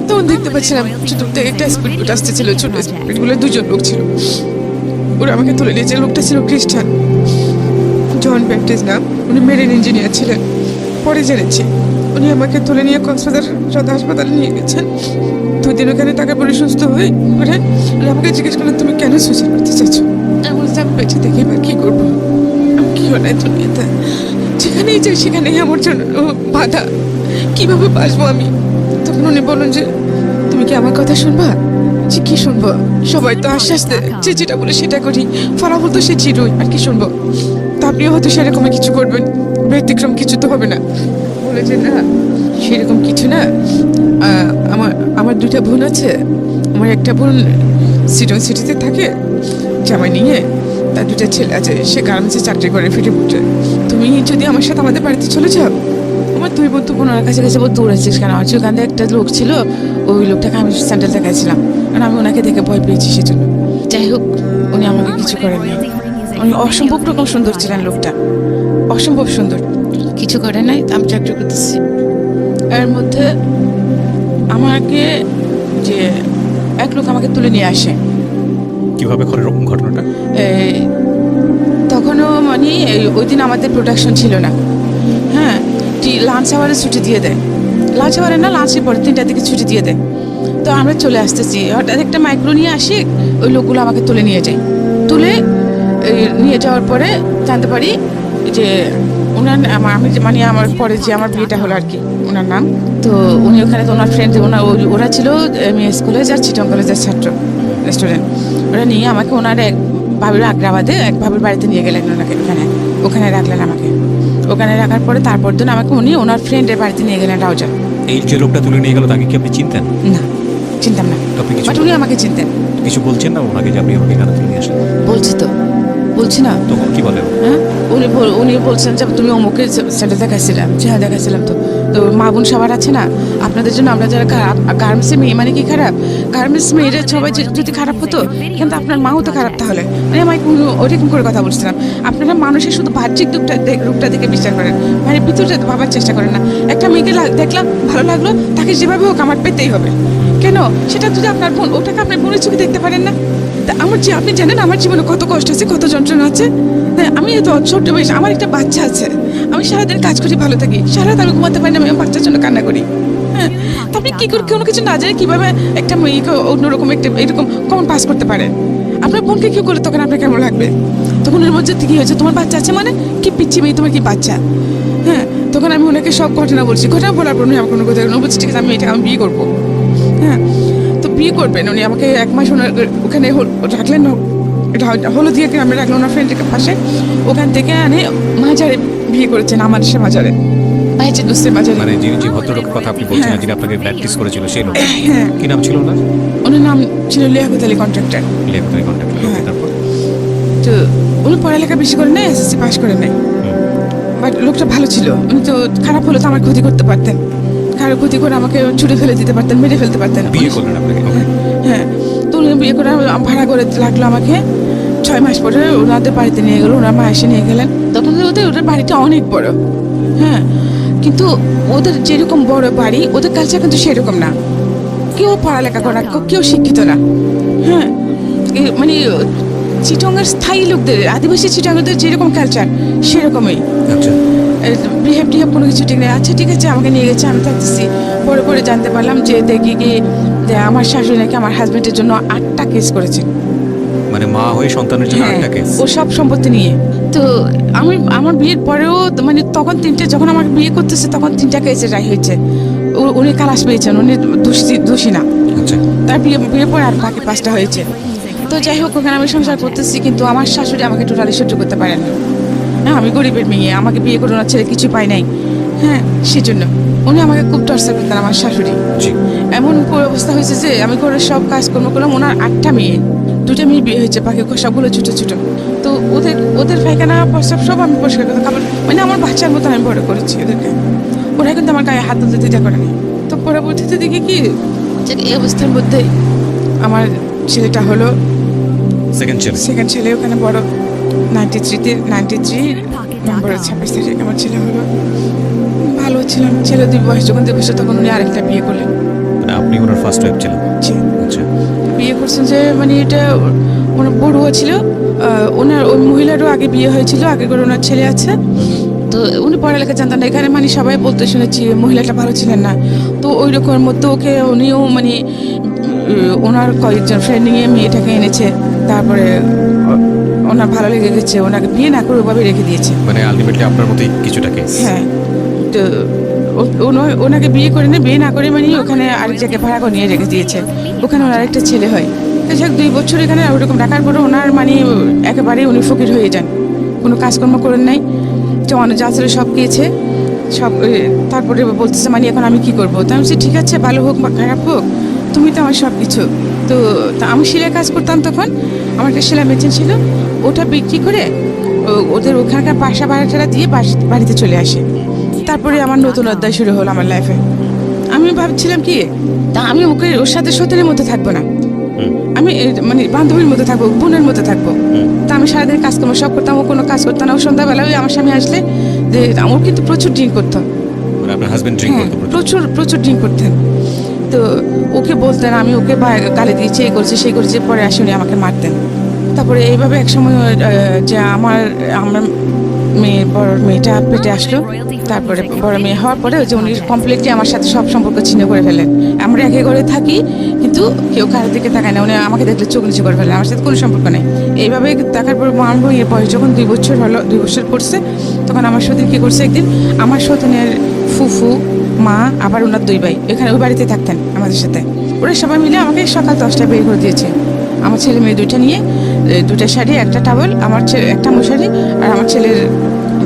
তখন দেখতে পাচ্ছিলাম ছোট থেকে একটা স্পিড বোট আসতেছিল, ছোট স্পিডগুলো 2জন লোক ছিল। ওরা আমাকে তুলে নিয়েছে। লোকটা ছিল খ্রিস্টান, জন ব্যাপটিস্ট নাম। উনি মেরিন ইঞ্জিনিয়ার ছিলেন, পরে জেনেছি। উনি আমাকে তুলে নিয়ে কক্সবাজার সদর হাসপাতালে নিয়ে গেছেন। 2 দিন ওখানে টাকা পরে সুস্থ হয়ে ওরা আমাকে জিজ্ঞেস করলেন তুমি কেন সুইসাইড করতে চাইছো? আমি বলছি আমি বেঁচে দেখি এবার কী করবো, আমি কী হয় দুনিয়াতে, যেখানেই যাই সেখানেই আমার জন্য বাধা, কীভাবে বাঁচবো আমি? তখন উনি বললেন যে তুমি কি আমার কথা শুনবা? বলছি কি শুনবো, সবাই তো আস্তে আস্তে যে যেটা বলে সেটা করি, ফলাফল তো সে চিরই, আর কি শুনবো। তা আপনিও হয়তো সেরকমই কিছু করবেন, ব্যতিক্রম কিছু তো হবে না। বলে যে না সেরকম কিছু না, আমার আমার দুইটা বোন আছে। আমার একটা বোন সিটন সিটিতে থাকে জামাই নিয়ে, তার দুটা ছেলে আছে, সে গার্মেন্টসে চাকরি করে ফিরে উঠে। তুমি যদি আমার সাথে আমাদের বাড়িতে চলে যাও, আমার দুই বোন তো ওনার কাছে কাছে বহুত দৌড়াচ্ছিস কেন? আমার ওখান থেকে একটা লোক ছিল, ওই লোকটাকে আমি স্যান্ডেল দেখাইছিলাম, কারণ আমি ওনাকে দেখে ভয় পেয়েছি সেজন্য। যাই হোক, উনি আমাকে কিছু করেননি। উনি অসম্ভব রকম সুন্দর ছিলেন লোকটা, অসম্ভব সুন্দর, কিছু করে নাই। আমি চাকরি করতেছি, এর মধ্যে আমাকে যে এক লোক আমাকে তুলে নিয়ে আসে। কিভাবে করে এরকম ঘটনাটা? তখনও মানে ওই দিন আমাদের প্রোডাকশন ছিল না। হ্যাঁ, লাঞ্চ আওয়ারে ছুটি দিয়ে দেয়, লাঞ্চ আওয়ারে না, লাঞ্চের পরে 3টার দিকে ছুটি দিয়ে দেয়। তো আমরা চলে আসতেছি, হঠাৎ একটা মাইক্রো নিয়ে আসি, ওই লোকগুলো আমাকে তুলে নিয়ে যায়। তুলে নিয়ে যাওয়ার পরে জানতে পারি যে ওনার আমি মানে আমার পরে যে আমার বিয়েটা হলো আর কি, ওনার নাম। তো উনি ওখানে তো ওনার ফ্রেন্ড, ওরা ছিল এমএস কলেজ আর চিটং কলেজের ছাত্র স্টুডেন্ট। ওরা নিয়ে আমাকে ওনার এক ভাবির আগ্রাবাদে এক ভাবির বাড়িতে নিয়ে গেলেন, ওনাকে ওখানে রাখলেন আমাকে। ওখানে রাখার পরে তারপর দিন আমাকে উনি ওনার ফ্রেন্ডের বাড়িতে নিয়ে গেলেন রাউজান। এই যে লোকটা তুলে নিয়ে গেল তাকে কি আপনি চিনতেন? না, চিনতাম না, আপনি কিছু বাট উনি আমাকে চিনতেন। কিছু বলছেন না ওনাকে যে আপনি আমাকে এখানে তুলে নিয়ে আসেন? বলছি তো, বলছি না। তখন কি বলে? হ্যাঁ, উনি বলছেন যে তুমি অমুকের সেটা দেখাচ্ছিলাম। হ্যাঁ, দেখাচ্ছিলাম। তো মা বোন সবার আছে না, আপনাদের জন্য আমরা যারা গার্মেন্টসের মেয়ে মানে কি খারাপ? গার্মেন্টস মেয়েরা সবাই যদি খারাপ হতো, কিন্তু আপনার মাও তো খারাপ তাহলে। মানে আমি ওরকম করে কথা বলছিলাম। আপনারা মানুষের শুধু বাহ্যিক রূপটা দেখে বিচার করেন, মানে ভিতরটা ভাবার চেষ্টা করেন না। একটা মেয়েকে দেখলাম, ভালো লাগলো, তাকে যেভাবে হোক আমার পেতেই হবে। কেন? সেটা যদি আপনার বোন, ওটাকে আপনার বোনের চোখে দেখতে পারেন না? তা আমার যে আপনি জানেন আমার জীবনে কত কষ্ট আছে, কত যন্ত্রণা আছে। হ্যাঁ, আমি তো ছোট্ট বয়স, আমার একটা বাচ্চা আছে। আমি সারাদিন কাজ করি, ভালো থাকি, সারা রাত আমি ঘুমাতে পারি না, আমি আমার বাচ্চার জন্য কান্না করি। হ্যাঁ, তো আপনি কী করে কোনো কিছু না জানে কীভাবে একটা মেয়েকে অন্যরকম একটা এরকম কমন পাস করতে পারেন? আপনার বোনকে কেউ করলে তখন আপনার কেমন লাগবে? তখন ওর মধ্যে কী হয়েছে, তোমার বাচ্চা আছে মানে কি পিচ্ছি মেয়ে, তোমার কি বাচ্চা? হ্যাঁ, তখন আমি ওনাকে সব ঘটনা বলছি। ঘটনা বলার পর উনি আমার কোনো কথা বলছি, ঠিক আছে আমি এটাকে আমি বিয়ে করবো। হ্যাঁ, তো বিয়ে করবেন উনি আমাকে 1 মাস ওখানে রাখলেন, হলদিয়া গ্রামে রাখলেন ওনার ফ্রেন্ডের পাশে। ওখান থেকে আনে মাজারে বিয়ে করেছেন, আমার সে মাজারে, বাইচে দুসরে মাজারে। মানে যে ভদ্রলোকের কথা আপনি বলছেন, যিনি আপনাকে প্র্যাকটিস করেছিল সেই লোক, হ্যাঁ। কি নাম ছিল ওনার? ওনার নাম ছিল লিয়াকত আলী কন্ট্রাক্টর। লিয়াকত আলী কন্ট্রাক্টর। তারপর তো উনি পড়ালেখা বেশি করে নাই, এসএসসি পাস করে নাই, বাট লোকটা ভালো ছিল। উনি তো খারাপ হলো তো আমার ক্ষতি করতে পারতেন, কারো ক্ষতি করে আমাকে ছুটে ফেলে দিতে পারতেন, মেরে ফেলতে পারতেন। বিয়ে করলেন আপনাকে? হ্যাঁ, তো উনি বিয়ে করে ভাড়া করে লাগলো আমাকে। 6 মাস পরে ওনাদের বাড়িতে নিয়ে গেলো, ওনার মা এসে নিয়ে গেলেন। তখন ওদের বাড়িটা অনেক বড়। হ্যাঁ, কিন্তু ওদের যেরকম বড় বাড়ি, ওদের কালচার কিন্তু সেরকম না। কেউ পড়ালেখা করা, কেউ শিক্ষিত না। হ্যাঁ, মানে চিটংয়ের স্থায়ী লোকদের, আদিবাসী চিটংদের যেরকম কালচার সেরকমই। আচ্ছা, বিহেভ কোনো কিছু ঠিক নেই। আচ্ছা ঠিক আছে, আমাকে নিয়ে গেছে, আমি থাকতেছি। পরে করে জানতে পারলাম যে দেখি কি যে আমার শাশুড়ি নাকি আমার হাজবেন্ডের জন্য 8টা কেস করেছে। মানে মা হয়ে সন্তানের জন্য 8টা কেস? ও সব সম্পত্তি নিয়ে। তো আমার বিয়ের পরেও মানে তখন 3টে, যখন আমাকে বিয়ে করতেছে তখন 3টা কেসের রায় হয়েছে। উনি খালাস পেয়েছেন, উনি দোষী না। আচ্ছা, তার বিয়ের পরে আর বাকি 5টা হয়েছে। তো যাই হোক, ওখানে আমি সংসার করতেছি, কিন্তু আমার শাশুড়ি আমাকে টোটালি সহ্য করতে পারেন না। হ্যাঁ, আমি গরিবের মেয়ে, আমাকে বিয়ে করে ওনার ছেলে কিছু পাই নাই। হ্যাঁ, সেজন্য উনি আমাকে খুব টর্চার করতেন, আমার শাশুড়ি। এমন অবস্থা হয়েছে যে আমি করে সব কাজকর্ম করলাম। ওনার 8টা মেয়ে, 2টা মেয়ে বিয়ে হয়েছে, বাকি সবগুলো ছোটো ছোটো। তো ওদের পায়খানা প্রস্রাব সব আমি পরিষ্কার করতে, খাবার মানে আমার বাচ্চার মতো আমি বড় করেছি ওদেরকে। ওরা কিন্তু আমার গায়ে হাত তুলতে দিতে করেনি। তো পরবর্তীতে দেখি কি যে এই অবস্থার মধ্যে আমার ছেলেটা হলো সেকেন্ড ছেলে, ওখানে বড় 93 নম্বর 26 তারিখ আমার ছেলে হলো। ভালো ছিলাম, ছেলে 2 বয়স, যখন 2 বছর তখন উনি আরেকটা বিয়ে করলেন। মানে আপনি ওনার ফার্স্ট ওয়াইফ ছিলেন? জি। আচ্ছা, বিয়ে করছেন যে মানে এটা ওনার বড়ুয়া ছিল। ওনার ওই মহিলারও আগে বিয়ে হয়েছিল, আগে করে ওনার ছেলে আছে। তো উনি পড়ালেখা জানতেন না। এখানে মানে সবাই বলতে শুনেছি মহিলাটা ভালো ছিলেন না। তো ওই রকম মধ্যে ওকে উনিও মানে ওনার কয়েকজন ফ্রেন্ড নিয়ে মেয়েটাকে এনেছে। তারপরে ওনার ভালো লেগে গেছে, ওনাকে বিয়ে না করে ওভাবে রেখে দিয়েছে। মানে আলটিমেটলি আপনার মতোই কিছুটা কেস? হ্যাঁ, তো ওনাকে বিয়ে করে না, বিয়ে না করে মানে ওখানে আরেক জায়গায় ভাড়া করে নিয়ে রেখে দিয়েছে। ওখানে ওনার আরেকটা ছেলে হয়। তো যাক 2 বছর এখানে ওরকম রাখার পরে ওনার মানে একেবারেই উনি ফকির হয়ে যান, কোনো কাজকর্ম করেন নাই, জমানো যা ছিল সব গিয়েছে সব। তারপরে বলতেছে মানে এখন আমি কি করবো? তো আমি বলছি ঠিক আছে, ভালো হোক বা খারাপ হোক, তুমি তো আমার সব কিছু। তো আমি সেলাই কাজ করতাম তখন, আমার একটা সেলাই মেশিন ছিল, ওটা বিক্রি করে ওদের ওখানকার বাসা ভাড়াটা দিয়ে বাড়িতে চলে আসে। তারপরে আমার নতুন অধ্যায় শুরু হলো আমার লাইফে। আমি ভাবছিলাম কি, তা আমি ওর সাথে সতীনের মতো থাকবো না, আমি মানে বান্ধবীর মতো থাকবো, বোনের মতো থাকবো। তা আমি সারাদিন কাজকর্ম সব করতাম, ও কোনো কাজ করতাম না। ও সন্ধ্যাবেলা ওই আমার স্বামী আসলে যে আমার কিন্তু প্রচুর ড্রিঙ্ক করতো, আপনার হাজবেন্ড ড্রিঙ্ক করতে প্রচুর প্রচুর ড্রিঙ্ক করতেন। তো ওকে বলতেন, আমি ওকে গালি দিয়েছি, এই করছি সেই করছি, পরে আসে উনি আমাকে মারতেন। তারপরে এইভাবে এক সময় যে আমার বড় মেয়েটা পেটে আসলো। তারপরে বড় মেয়ে হওয়ার পরে যে উনি কমপ্লিটলি আমার সাথে সব সম্পর্ক ছিন্ন করে ফেলেন। আমরা একে ঘরে থাকি কিন্তু কেউ কারোর দিকে তাকায় না, উনি আমাকে দেখলে চোখ নিচু করে ফেলেন, আমার সাথে কোনো সম্পর্ক নেই। এইভাবে দেখার পর আমার বইয়ের বয়স যখন 2 বছর হলো, 2 বছর পড়ছে, তখন আমার সতীন কী করছে, একদিন আমার সতীনের ফুফু মা আবার ওনার 2 ভাই এখানে ওই বাড়িতে থাকতেন আমাদের সাথে। ওরা সবাই মিলে আমাকে সকাল 10টায় বের করে দিয়েছে। আমার ছেলে মেয়ে 2টা নিয়ে, 2টা শাড়ি, একটা টাওয়েল, আমার ছেলে একটা মশারি, আর আমার ছেলের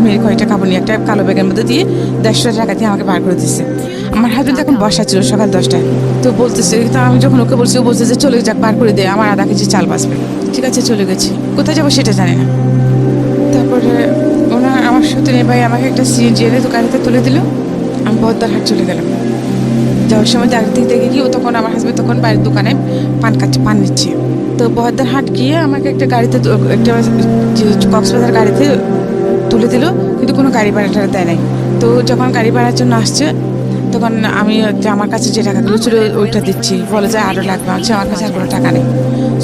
মেয়ের কয়েকটা কাপড় নিয়ে একটা কালো ব্যাগের মধ্যে দিয়ে 150 টাকা দিয়ে আমাকে বার করে দিচ্ছে। আমার হাজবেন্ড এখন বসা ছিল সকাল 10টায়। তো বলতেছে, তো আমি যখন ওকে বলছি, ও বলছে যে চলে যাক, বার করে দে, আমার আধা কেজি চাল বাঁচবে। ঠিক আছে, চলে গেছি। কোথায় যাবো সেটা জানি না। তারপরে আমার সতীন ভাই আমাকে একটা সিএনজি এনে গাড়িতে তুলে দিল। আমি বহদ্দার হাট চলে গেলাম। যাওয়ার সময় গাড়ি থেকে দেখে কি, ও তখন আমার হাজবেন্ড তখন বাড়ির দোকানে পান নিচ্ছে। তো বহদ্দার হাট গিয়ে আমাকে একটা গাড়িতে, একটা কক্সবাজার গাড়িতে তুলে দিল, কিন্তু কোনো গাড়ি ভাড়াটা দেয় নাই। তো যখন গাড়ি ভাড়ার জন্য আসছে, তখন আমি আমার কাছে যে টাকাগুলো ছিল ওইটা দিচ্ছি, বলে যে আরও লাগবে। হচ্ছে আমার কাছে আর কোনো টাকা নেই।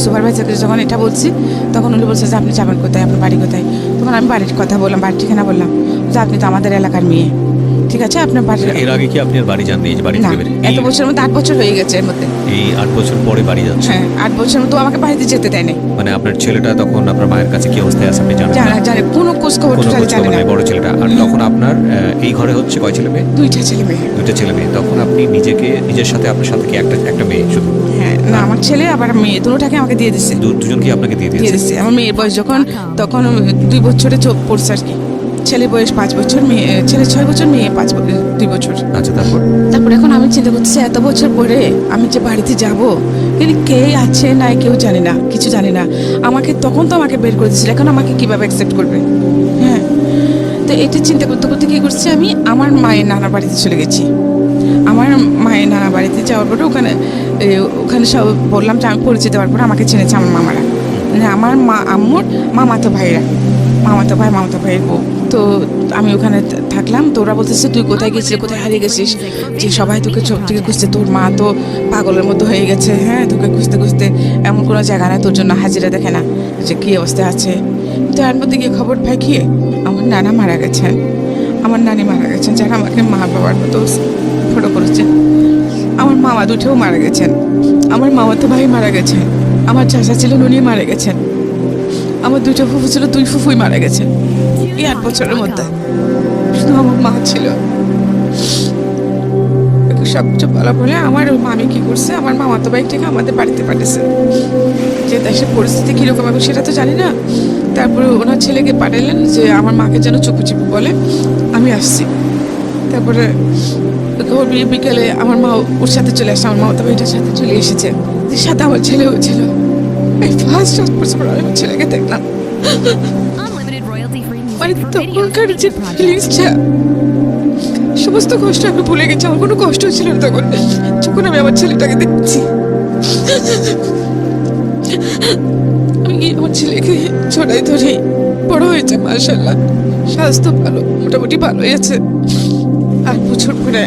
সুপারভাইজারকে যখন এটা বলছি, তখন উনি বলছে যে আপনি যাবেন কোথায়, আপনার বাড়ি কোথায়? তখন আমি বাড়ির কথা বললাম, বাড়ির ঠিকানা বললাম, যে আপনি তো আমাদের এলাকার মেয়ে, ঠিক আছে আপনার বাড়ি। এর আগে কি আপনি আর বাড়ি যাননি? এই যে বাড়ি থেকে বেরিয়ে এত বছরের মধ্যে 8 বছর হয়ে গেছে এর মধ্যে। এই 8 বছর পরে বাড়ি যাচ্ছে? হ্যাঁ, 8 বছর মতো আমাকে বাড়িতে যেতে দেয় নাই। মানে আপনার ছেলেটা তখন আপনার মায়ের কাছে কি অবস্থায় আছে আপনি জানেন? জানে কোনো খোঁজ খবর জানে না, বড় ছেলেটা। আর তখন আপনার এই ঘরে হচ্ছে কয় ছেলে মেয়ে? 2টা ছেলে মেয়ে। 2টা ছেলে মেয়ে। তখন আপনি নিজের সাথে, আপনার সাথে কি একটা মেয়ে শুধু? হ্যাঁ, না আমার ছেলে আবার মেয়ে দুটোটাকে আমাকে দিয়ে দিচ্ছে। দুজনকে আপনাকে দিয়ে দিয়েছে। আমার মেয়ের বয়স তখন 2 বছরে পড়ছে আর কি। ছেলে বয়স 5 বছর, ছেলে 6 বছর, মেয়ে 2 বছর। আচ্ছা, তারপর এখন আমি চিন্তা করতেছি, এত বছর পরে আমি যে বাড়িতে যাব, কিন্তু কে আছে নাই কেউ জানি না, কিছু জানি না। তখন তো আমাকে বের করে দিয়েছিল, এখন আমাকে কিভাবে অ্যাকসেপ্ট করবে? হ্যাঁ, তো এটা চিন্তা করতে করতে কী করছি, আমি আমার মায়ের নানা বাড়িতে চলে গেছি। আমার মায়ের নানা বাড়িতে যাওয়ার পরে ওখানে সব বললাম যে আমি পরিচয় দেওয়ার পরে আমাকে চিনেছে আমার মামারা, মানে আমার আম্মুর মামাতো ভাইয়ের বউ। তো আমি ওখানে থাকলাম। তো ওরা বলতেছে তুই কোথায় গেছিস, কোথায় হারিয়ে গেছিস, যে সবাই তোকে চোখ থেকে খুঁজতে, তোর মা তো পাগলের মতো হয়ে গেছে। হ্যাঁ, তোকে খুঁজতে খুঁজতে এমন কোনো জায়গা না তোর জন্য হাজিরা দেখে না, যে কী অবস্থা আছে। তো এর মধ্যে গিয়ে খবর পাই কি, আমার নানা মারা গেছেন, আমার নানি মারা গেছেন, যারা আমাকে মা বাবার মতো ফটো করেছেন। আমার মামা 2ও মারা গেছেন, আমার মামাতো ভাই মারা গেছেন, আমার চাচা ছিলেন উনি মারা গেছেন, আমার 2টা ফুফু ছিল, 2 ফুফুই মারা গেছেন এই 8 বছরের মধ্যে। শুধু আমার মা ছিল। সবচেয়ে বলা বলে আমার মামি কি করছে, আমার মামাতো ভাইটাকে আমাদের বাড়িতে পাঠিয়েছে। যে দেশের পরিস্থিতি কীরকম আমি সেটা তো জানি না। তারপরে ওনার ছেলেকে পাঠালেন যে আমার মাকে যেন চুপু চুপু বলে আমি আসছি। তারপরে বিকেলে আমার মা ওর সাথে চলে আসছে, আমার মামাতো ভাইটার সাথে চলে এসেছে, সাথে আমার ছেলেও ছিল। এই ফার্স্ট আমার ছেলেকে দেখলাম, মানে তখনকার যে ফিলিংসটা, সমস্ত কষ্ট আমি ভুলে গেছি। আমার কোনো কষ্ট ছিল না তখন, যখন আমি আমার ছেলেটাকে দেখছি। আমি আমার ছেলেকে ছড়াই ধরে বড় হয়েছে, মাশাআল্লাহ, স্বাস্থ্য ভালো, মোটামুটি ভালোই আছে। 8 বছর পরে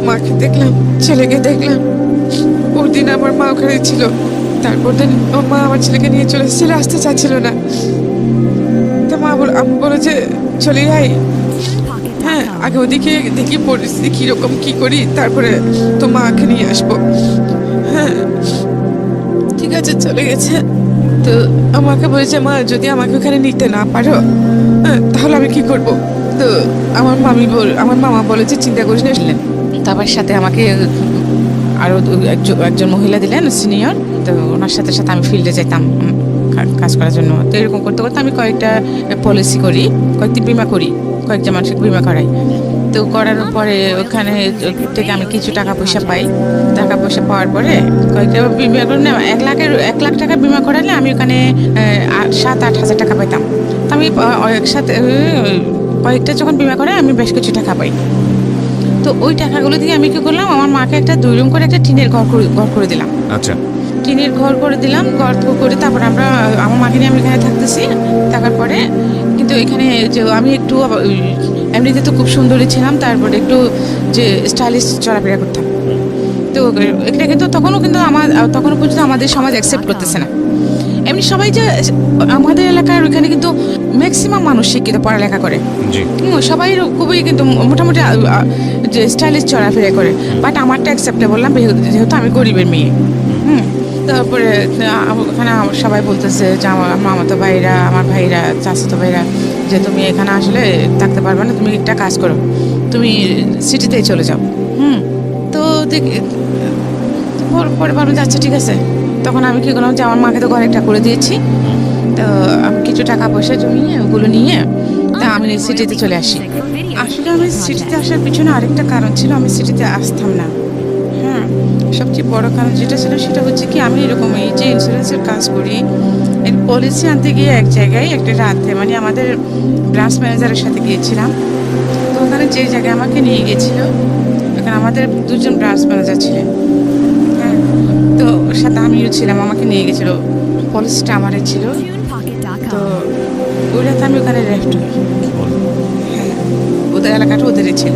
মাকে দেখলাম, ছেলেকে দেখলাম। ওর দিন আমার মা ওখানে ছিল, তারপর দিন আমার মা আমার ছেলেকে নিয়ে চলে এসেছিল, আসতে চাচ্ছিল না। তো আমি বলে যে চলে যাই, হ্যাঁ আগে ওদিকে দেখি পরিস্থিতি কীরকম, কী করি, তারপরে তো মাকে নিয়ে আসবো। হ্যাঁ ঠিক আছে, চলে গেছে। তো আমাকে বলেছে, মা যদি আমাকে ওখানে নিতে না পারো, হ্যাঁ তাহলে আমি কি করব? তো আমার মামা বলে যে চিন্তা করিস না আসলেন। তারপর সাথে আমাকে আরও একজন মহিলা দিলেন সিনিয়র। তো ওনার সাথে সাথে আমি ফিল্ডে যেতাম কাজ করার জন্য। তো এরকম করতে করতে আমি কয়েকটা পলিসি করি, কয়েকটি বিমা করি, কয়েকটা মানুষকে বিমা করাই। তো করার পরে ওখানে থেকে আমি কিছু টাকা পয়সা পাই। টাকা পয়সা পাওয়ার পরে কয়েকটা বিমা করে না, 1 লাখ টাকা বিমা করালে আমি ওখানে 7-8 হাজার টাকা পাইতাম। তো আমি একসাথে কয়েকটা যখন বিমা করে আমি বেশ কিছু টাকা পাই। তো ওই টাকাগুলো দিয়ে আমি কি করলাম, আমার মাকে একটা 2 রুম করে একটা টিনের ঘর করে দিলাম। আচ্ছা, টিনের ঘর করে দিলাম। ঘর করে তারপর আমার মাকে নিয়ে আমি এখানে থাকতেছি। থাকার পরে কিন্তু এখানে যে আমি একটু এমনিতে তো খুব সুন্দরী ছিলাম, তারপরে একটু যে স্টাইলিশ চলাফেরা করতাম। তো এটা কিন্তু তখনও পর্যন্ত আমাদের সমাজ অ্যাকসেপ্ট করতেছে না। এমনি সবাই যে আমাদের এলাকার ওইখানে কিন্তু ম্যাক্সিমাম মানুষ শিক্ষিত, পড়ালেখা করে, সবাই খুবই কিন্তু মোটামুটি যে স্টাইলিশ চলাফেরা করে। বাট আমারটা অ্যাকসেপ্টে বললাম, যেহেতু আমি গরিবের মেয়ে। তারপরে ওখানে সবাই বলতেছে যে আমার মামাতো ভাইরা, আমার ভাইরা, চাচাতো ভাইরা, যে তুমি এখানে আসলে থাকতে পারবে না, তুমি একটা কাজ করো, তুমি সিটিতেই চলে যাও। তো পরে ভাবলাম যে আচ্ছা ঠিক আছে। তখন আমি কী করলাম যে আমার মাকে তো ঘর একটা করে দিয়েছি। তো আমি কিছু টাকা পয়সা জমিয়ে ওগুলো নিয়ে তা আমি সিটিতে চলে আসি। আসলে আমি সিটিতে আসার পিছনে আরেকটা কারণ ছিল, আমি সিটিতে আসতাম না। সবচেয়ে বড় কারণ যেটা ছিল সেটা হচ্ছে কি, আমি এরকম এই যে ইন্স্যুরেন্সের কাজ করি, এর পলিসি আনতে গিয়ে এক জায়গায় একটা রাতে মানে আমাদের ব্রাঞ্চ ম্যানেজারের সাথে গিয়েছিলাম। তো ওখানে যে জায়গায় আমাকে নিয়ে গিয়েছিল, ওখানে আমাদের 2জন ব্রাঞ্চ ম্যানেজার ছিলেন। তো ওর সাথে আমিও ছিলাম, আমাকে নিয়ে গেছিলো, পলিসিটা আমারই ছিল। তো ওই রাতে আমি ওখানে লেফট হই। ওদের এলাকাটা ওদেরই ছিল।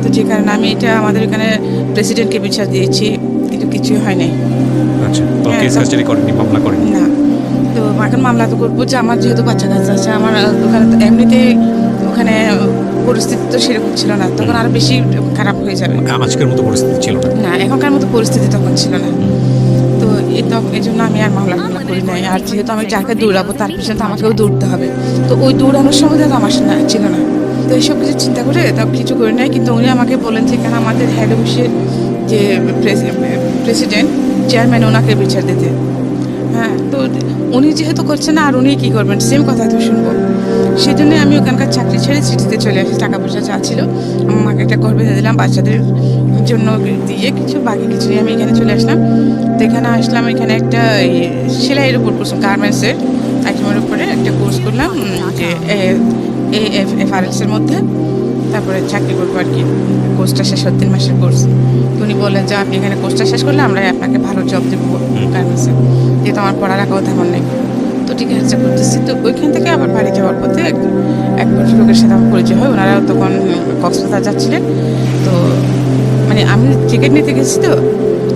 তো যে কারণে আমি এটা আমাদের এখানে প্রেসিডেন্টকে বিচার দিয়েছি, কিন্তু কিছুই হয় নাই। আচ্ছা, তো কেস কাস্টাডি করেননি, মামলা করেননি? না। তো এখন মামলা তো করবো যে আমার যেহেতু বাচ্চা কাচ্চা আছে, আমার ওখানে এমনিতে ওখানে পরিস্থিতি তো সেরকম ছিল না, তখন আরো বেশি খারাপ হয়ে যাবে। আজকের মতো পরিস্থিতি ছিল না, এখনকার মতো পরিস্থিতি তখন ছিল না। তো এই জন্য আমি আর মামলা করি নাই। আর যেহেতু আমি যাকে দৌড়াবো তার পিছনে তো আমাকেও দৌড়তে হবে, তো ওই দৌড়ানোর সময় তো আমার ছিল না। তো এইসব কিছু চিন্তা করে তা কিছু করি নাই। কিন্তু উনি আমাকে বলেন যে কেন আমাদের হেড অফিসের যে প্রেসিডেন্ট চেয়ারম্যান, ওনাকে বিচার দিতে। তো উনি যেহেতু করছেন না, আর উনি কী করবেন, সেম কথা তো শুনবো। সেই জন্য আমি ওখানকার চাকরি ছেড়ে সিটিতে চলে আসি। টাকা পয়সা যা ছিল আমার মাকে একটা ঘর বেঁধে দিলাম, বাচ্চাদের জন্য দিয়ে কিছু, বাকি কিছু নিয়ে আমি এখানে চলে আসলাম। তো এখানে আসলাম, এখানে একটা সেলাইয়ের উপর কোর্স, গার্মেন্টসের আইটেমের উপরে একটা কোর্স করলাম, যে AFRLs-এর মধ্যে। তারপরে চাকরি করবো আর কি। কোর্সটা শেষ 3 মাসের কোর্স। তো উনি বললেন যে আপনি এখানে কোর্সটা শেষ করলে আমরা আপনাকে ভালো জব দেবো গার্মেন্টসে, যেহেতু আমার পড়ালেখাও তেমন নেই। তো ঠিক আছে করতেছি। তো ওইখান থেকে আবার বাড়ি যাওয়ার পথে এক ভদ্রলোকের সাথে আমার পরিচয় হয়। ওনারাও তখন কক্সবাজার যাচ্ছিলেন। তো মানে আমি টিকিট নিতে গেছি।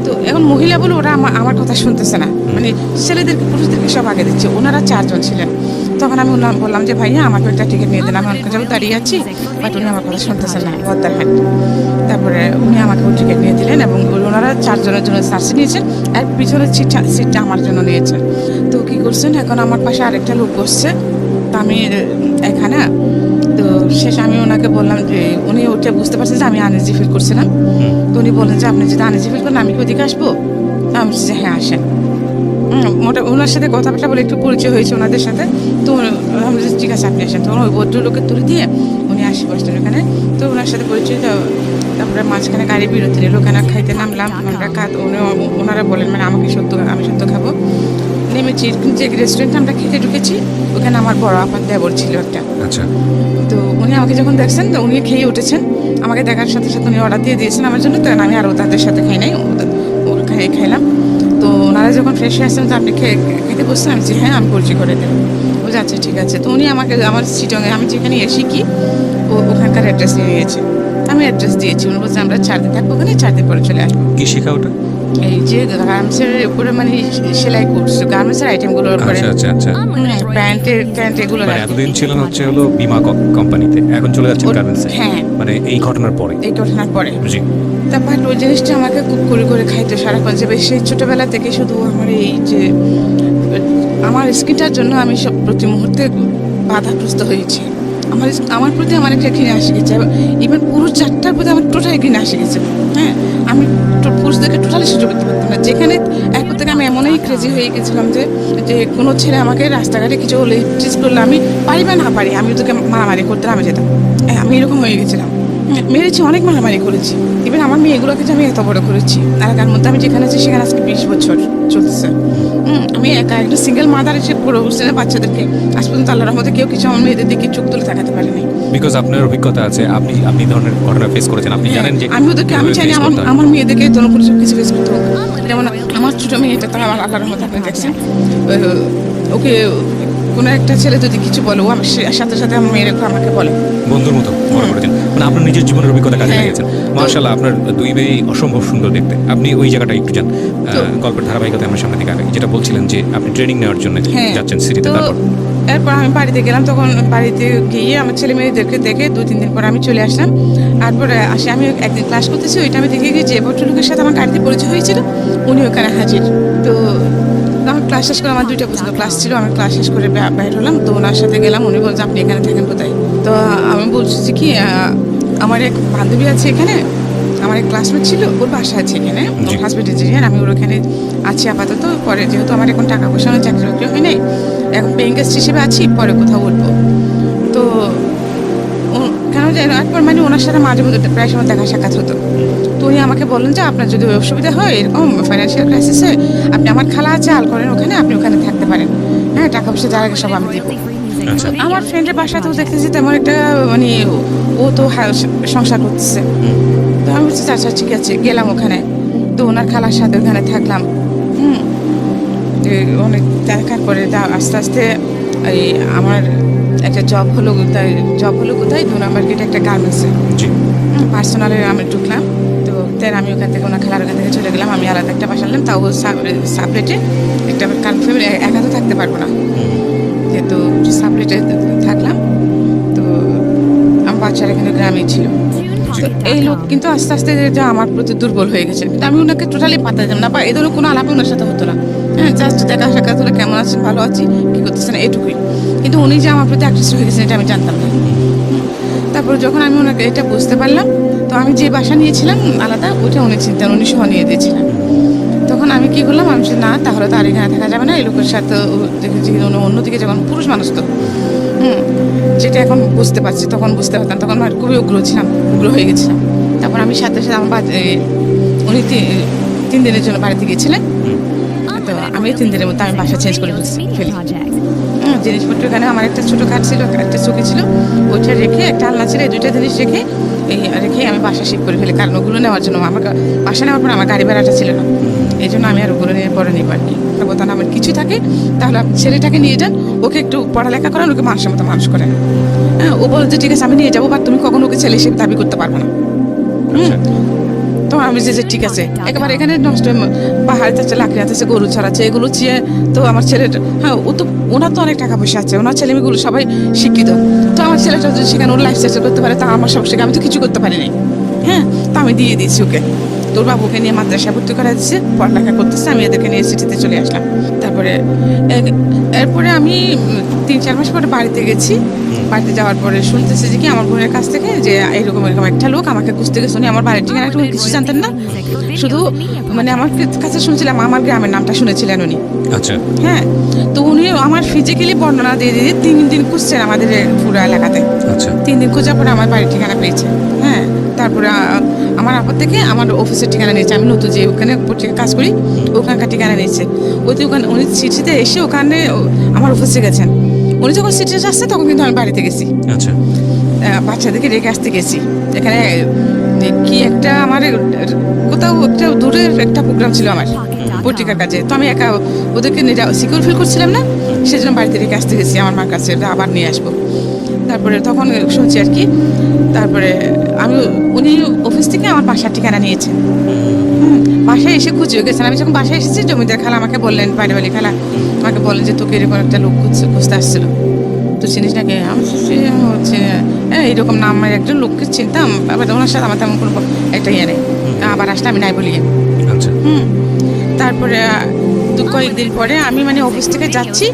তো এখন মহিলা বলে ওরা আমার কথা শুনতেছে না, মানে ছেলেদেরকে পুরুষদেরকে সব আগে দিচ্ছে। ওনারা 4 জন ছিলেন। তখন আমি বললাম যে ভাইয়া আমাকে একটা টিকিট নিয়ে দেন, আমি অনেক যাবো দাঁড়িয়ে আছি, বাট উনি আমার কথা শুনতেছেন না, বদ্দার হাট। তারপরে উনি আমাকে ওই টিকিট নিয়ে দিলেন এবং ওনারা 4 জনের জন্য সার্সি নিয়েছেন, আর পিছনের সিটটা আমার জন্য নিয়েছেন। তো কী করছেন, এখন আমার পাশে আরেকটা লোক বসছে। তো আমি এখানে তো শেষ আমি ওনাকে বললাম যে, উনি ওটা বুঝতে পারছেন যে আমি আনইজি ফিল করছিলাম। তো উনি বললেন যে আপনি যদি আনইজি ফিল করেন আমি কি ওদিকে আসবো? আমি বলছি যে হ্যাঁ আসেন। ওনার সাথে কথাবার্তা বলে একটু পরিচয় হয়েছে ওনাদের সাথে। তো আমি বলছি ঠিক আছে আপনি আসেন। তখন ওই ভদ্রলোকের তুলে দিয়ে উনি আসি বসতেন ওখানে। তো ওনার সাথে পরিচয়, তারপরে মাঝখানে গাড়ি বিরতি নিল, ওখানে খাইতে নামলাম। ওনারা বলেন মানে আমি সত্য খাবো। নেমেছি, যে রেস্টুরেন্টে আমরা খেতে ঢুকেছি ওখানে আমার বড় আপার দেবর ছিল একটা। আচ্ছা। তো উনি আমাকে যখন দেখছেন, তো উনি খেয়ে উঠেছেন। আমাকে দেখার সাথে সাথে উনি অর্ডার দিয়ে দিয়েছেন আমার জন্য। তো আমি আরও তাদের সাথে খাই নাই, খাইলাম। তো ওনারা যখন ফ্রেশ হয়ে আসছেন, তো আপনি খেতে বসছেন, আমি যে হ্যাঁ আমি পরিচয় করে দেবো। ও আচ্ছা ঠিক আছে। তো উনি আমাকে আমার চিটংয়ে আমি যেখানে শিখি ওখানকার অ্যাড্রেস নিয়ে গিয়েছে। আমি অ্যাড্রেস দিয়েছি। উনি বলছে আমরা 4 দিন থাকবো ওখানে, 4 দিন পরে চলে আসবো। কি শেখা ওটা? এই যে গার্মেন্টসের উপরে মানে সেলাই করছে, গার্মেন্টসের আইটেমগুলোর উপরে, প্যান্ট এগুলো। এতদিন ছিলেন হলো বীমা কোম্পানিতে, এখন চলে যাচ্ছেন গার্মেন্টসে। হ্যাঁ, মানে এই ঘটনার পরে। জি। তারপর ওই জিনিসটা আমাকে খুব করে খাইতো সারাক্ষণ। যে সেই ছোটোবেলা থেকে শুধু আমার এই যে আমার স্কিনটার জন্য আমি সব প্রতি মুহূর্তে বাধাগ্রস্ত হয়েছি। আমার প্রতি আমার একটা ঘৃণা এসে গেছে, ইভেন পুরুষ চারটার প্রতি আমার টোটালি ঘৃণা এসে গেছে। হ্যাঁ, আমি পুরুষদেরকে টোটালি সহ্য করতে পারতাম না। যেখানে এরপর থেকে আমি এমনই ক্রেজি হয়ে গেছিলাম যে কোনো ছেলে আমাকে রাস্তাঘাটে কিছু হলে চিজ করলে আমি পারি বা না পারি, আমি তোকে মারামারি করতে আমি যেতাম। আমি এরকম হয়ে গেছিলাম, মেরেছি, অনেক মারামারি করেছি। ইভেন আমার মেয়েগুলোকে যে আমি এত বড় করেছি, আর তার মধ্যে আমি যেখানে আছি সেখানে আজকে 20 বছর চলতেছে। আমি একা একটা সিঙ্গেল মাদার এসে পুরো হোস্টেলের বাচ্চাদেরকে আজ পর্যন্ত আল্লাহর রহমতে কেউ কিছু আমার মেয়েদের দিকে চোখ তুলে তাকাতে পারেনি। বিকজ আপনার অভিজ্ঞতা আছে, আপনি ধরনের ঘটনা ফেস করেছেন, আপনি জানেন যে আমি ওদেরকে আমি চাইনি আমার মেয়েদেরকে এই ধরনের কিছু ফেস করতে হোক। যেমন আমার ছোট মেয়েটা, তারা আমার আল্লাহর রহমতে আপনি দেখছেন, ওকে কোনো একটা ছেলে যদি কিছু বলে, ও আমার সাথে সাথে আমার মেয়েরা আমাকে বলে বন্ধুর মতো মনে করেছেন, মানে আপনার নিজের জীবনের অভিজ্ঞতা কাজে লাগিয়েছেন। মাশাআল্লাহ, আপনার দুই মেয়ে অসম্ভব সুন্দর দেখতে। আপনি ওই জায়গাটা একটু যান, গল্পের ধারাবাহিকতা আমরা সামনে দিকে আগে যেটা বলছিলেন যে আপনি ট্রেনিং নেওয়ার জন্য যাচ্ছেন সিটিতে। তারপর এরপর আমি বাড়িতে গেলাম, তখন বাড়িতে গিয়ে আমার ছেলে মেয়েদেরকে দেখে 2-3 দিন পর আমি চলে আসলাম। তারপরে আসে আমি একদিন ক্লাস করতেছি, ওইটা আমি দেখে গিয়ে যে ভদ্রলোকের সাথে আমার গাড়িতে পরিচয় হয়েছিল উনি ওখানে হাজির। তো আমার ক্লাস শেষ করে, আমার 2টা পর্যন্ত ক্লাস ছিল, আমি ক্লাস শেষ করে বাইর হলাম। তো ওনার সাথে গেলাম, উনি বলছে আপনি এখানে থাকেন কোথায়? তো আমি বলছি কি আমার এক বান্ধবী আছে এখানে, আমার এক ক্লাসমেট ছিল, ওর বাসা আছে এখানে, ওর হাজবেন্ড ইঞ্জিনিয়ার, আমি ওর ওখানে আছি আপাতত। পরে যেহেতু আমার এখন টাকা পয়সা চাকরি বাকরি হয় নাই, এখন পেইং গেস্ট হিসেবে আছি, পরে কোথাও উঠবো। তো কেন জানি না, একবার মানে ওনার সাথে মাঝে মধ্যে প্রায় সময় দেখা সাক্ষাৎ হতো। তো উনি আমাকে বললেন যে আপনার যদি অসুবিধা হয়, এরকম ফাইন্যান্সিয়াল ক্রাইসিসে, আপনি আমার খালা আছে আল করেন ওখানে, আপনি ওখানে থাকতে পারেন। হ্যাঁ, টাকা পয়সা যার আগে সব আমি দিব। আমার ফ্রেন্ডের বাসাতেও দেখতেছি তেমন একটা, মানে ও তো সংসার করতেছে। তো আমি বলছি আচ্ছা ঠিক আছে, গেলাম ওখানে। তো ওনার খালার সাথে ওখানে থাকলাম। অনেক দেখার পরে আস্তে আস্তে এই আমার একটা জব হলো কোথায় 2 নম্বর গেটে একটা গার্মেন্টসে পার্সোনালে আমি ঢুকলাম। তো দেন আমি ওখান থেকে ওনার খালার ওখান থেকে চলে গেলাম, আমি আলাদা একটা বাসা নিলাম, তাও সাপারেটে একটা, কারণ ফ্যামিলি একা তো থাকতে পারবো না, যেহেতু সাপারেটে থাকলাম। তো আমার বাচ্চারা কিন্তু গ্রামেই ছিল। তো এই লোক কিন্তু আস্তে আস্তে যা আমার প্রতি দুর্বল হয়ে গেছে, কিন্তু আমি ওনাকে টোটালি পাত্তা দিতাম না, বা এই ধরনের কোনো আলাপ ওনার সাথে হতো না। হ্যাঁ, জাস্ট দেখা সাক্ষাৎ হলে কেমন আছেন, ভালো আছি, কী করতেছেন, এইটুকুই। কিন্তু উনি যে আমার প্রতি আকৃষ্ট হয়ে গেছেন এটা আমি জানতাম না। তারপর যখন আমি ওনাকে এটা বুঝতে পারলাম, তো আমি যে বাসা নিয়েছিলাম আলাদা, ওইটা উনি চিন্তান, উনি সহ নিয়ে দিয়েছিলেন। তখন আমি কি করলাম, আমি না তাহলে তো আর এখানে থাকা যাবে না, এই লোকের সাথে দেখেছি অন্যদিকে যখন পুরুষ মানুষ তো যেটা এখন বুঝতে পারছি, তখন বুঝতে পারতাম, তখন আমার খুবই উগ্র হয়ে গেছিলাম। তারপর আমি সাথে সাথে আমার উনি 3 দিনের জন্য বাড়িতে গিয়েছিলেন। তো আমি 3 দিনের মধ্যে আমি বাসা চেঞ্জ করে ফেলি। জিনিসপত্র এখানে আমার একটা ছোটো খাট ছিল, একটা চৌকি ছিল, ওইটা রেখে একটা আলনা ছিল, এই 2টা জিনিস রেখে আমি বাসা শিফট করে ফেলি। কারণ ওগুলো নেওয়ার জন্য আমার বাসা নেওয়ার পর আমার গাড়ি ভাড়াটা ছিল না, এই জন্য আমি আর ওগুলো নিয়ে পরে নিব আর কি। বোতান আমার কিছু থাকে তাহলে আপনি ছেলেটাকে নিয়ে যান, ওকে একটু পড়ালেখা করেন, ওকে মানুষের মতো মানুষ করেন। হ্যাঁ, ও বলে যে ঠিক আছে আমি নিয়ে যাবো, বা তুমি কখনো ওকে ছেলে হিসেবে দাবি করতে পারবো না। তো আমি যে ঠিক আছে, একেবারে এখানে নষ্ট পাহাড়ে আছে, লাকড়ি আছে, গরু ছাড়াচ্ছে, এগুলো চেয়ে তো আমার ছেলেটা, হ্যাঁ ও তো ওনার তো অনেক টাকা পয়সা আছে, ওনার ছেলেমেয়েগুলো সবাই শিক্ষিত। তো আমার ছেলেটা যদি সেখানে ওর লাইফ সেটেল করতে পারে, তা আমার সব শেখা, আমি তো কিছু করতে পারিনি। হ্যাঁ, তো আমি দিয়ে দিয়েছি ওকে। তোর বাবুকে নিয়ে মাদ্রাসায় ভর্তি করা দিচ্ছে, পড়ালেখা করতেছে, আমি এদেরকে নিয়ে সিটিতে চলে আসলাম। তারপরে এরপরে আমি 3-4 মাস পরে বাড়িতে গেছি। বাড়িতে যাওয়ার পরে শুনতেছি যে কি আমার বোনের কাছ থেকে যে এরকম একটা লোক আমাকে খুঁজতে গেছে। উনি আমার বাড়ির ঠিকানা কিছু জানতেন না, শুধু মানে আমার কাছে শুনছিলাম, আমার গ্রামের নামটা শুনেছিলেন উনি। আচ্ছা, হ্যাঁ, তো উনি আমার ফিজিক্যালি বর্ণনা দিয়ে 3 দিন খুঁজছেন আমাদের পুরো এলাকাতে। আচ্ছা, 3 দিন খোঁজার পরে আমার বাড়ির ঠিকানা পেয়েছে। হ্যাঁ, তারপরে আমার আপদ থেকে আমার অফিসের ঠিকানা নিয়েছে, আমি নতুন যে ওখানে পত্রিকা কাজ করি ওখানকার ঠিকানা নিয়েছে। ওখানে উনি সিটিতে এসে ওখানে আমার অফিসে গেছেন। উনি যখন সিটিতে আসছে তখন কিন্তু আমি বাড়িতে গেছি। আচ্ছা, বাচ্চাদেরকে রেখে আসতে গেছি। এখানে কি একটা আমার কোথাও একটা দূরের একটা প্রোগ্রাম ছিল আমার পত্রিকার কাজে, তো আমি একা ওদেরকে সিকিউর ফিল করছিলাম না, সেজন্য বাড়িতে রেখে আসতে গেছি আমার মার কাছে, আবার নিয়ে আসবো। তারপরে তখন শুনছি আর কি, তারপরে উনি অফিস থেকে আমার বাসার ঠিকানা নিয়েছেন। বাসায় এসে খুঁজে গেছেন। আমি যখন বাসায় এসেছি, জমিদার খালা আমাকে বললেন, বাড়ি খালা আমাকে বললেন যে তোকে এরকম একটা লোক খুঁজতে আসছিল, তো চিনিস নাকি? আমি হচ্ছে এইরকম নাম, আমার একজন লোককে চিনতাম, আবার ওনার সাথে আমার তেমন কোনো একটা ইয়ে নেই, আবার আসলে আমি নাই বলি। তারপরে কয়েকদিন পরে আমি মানে অফিস থেকে যাচ্ছি,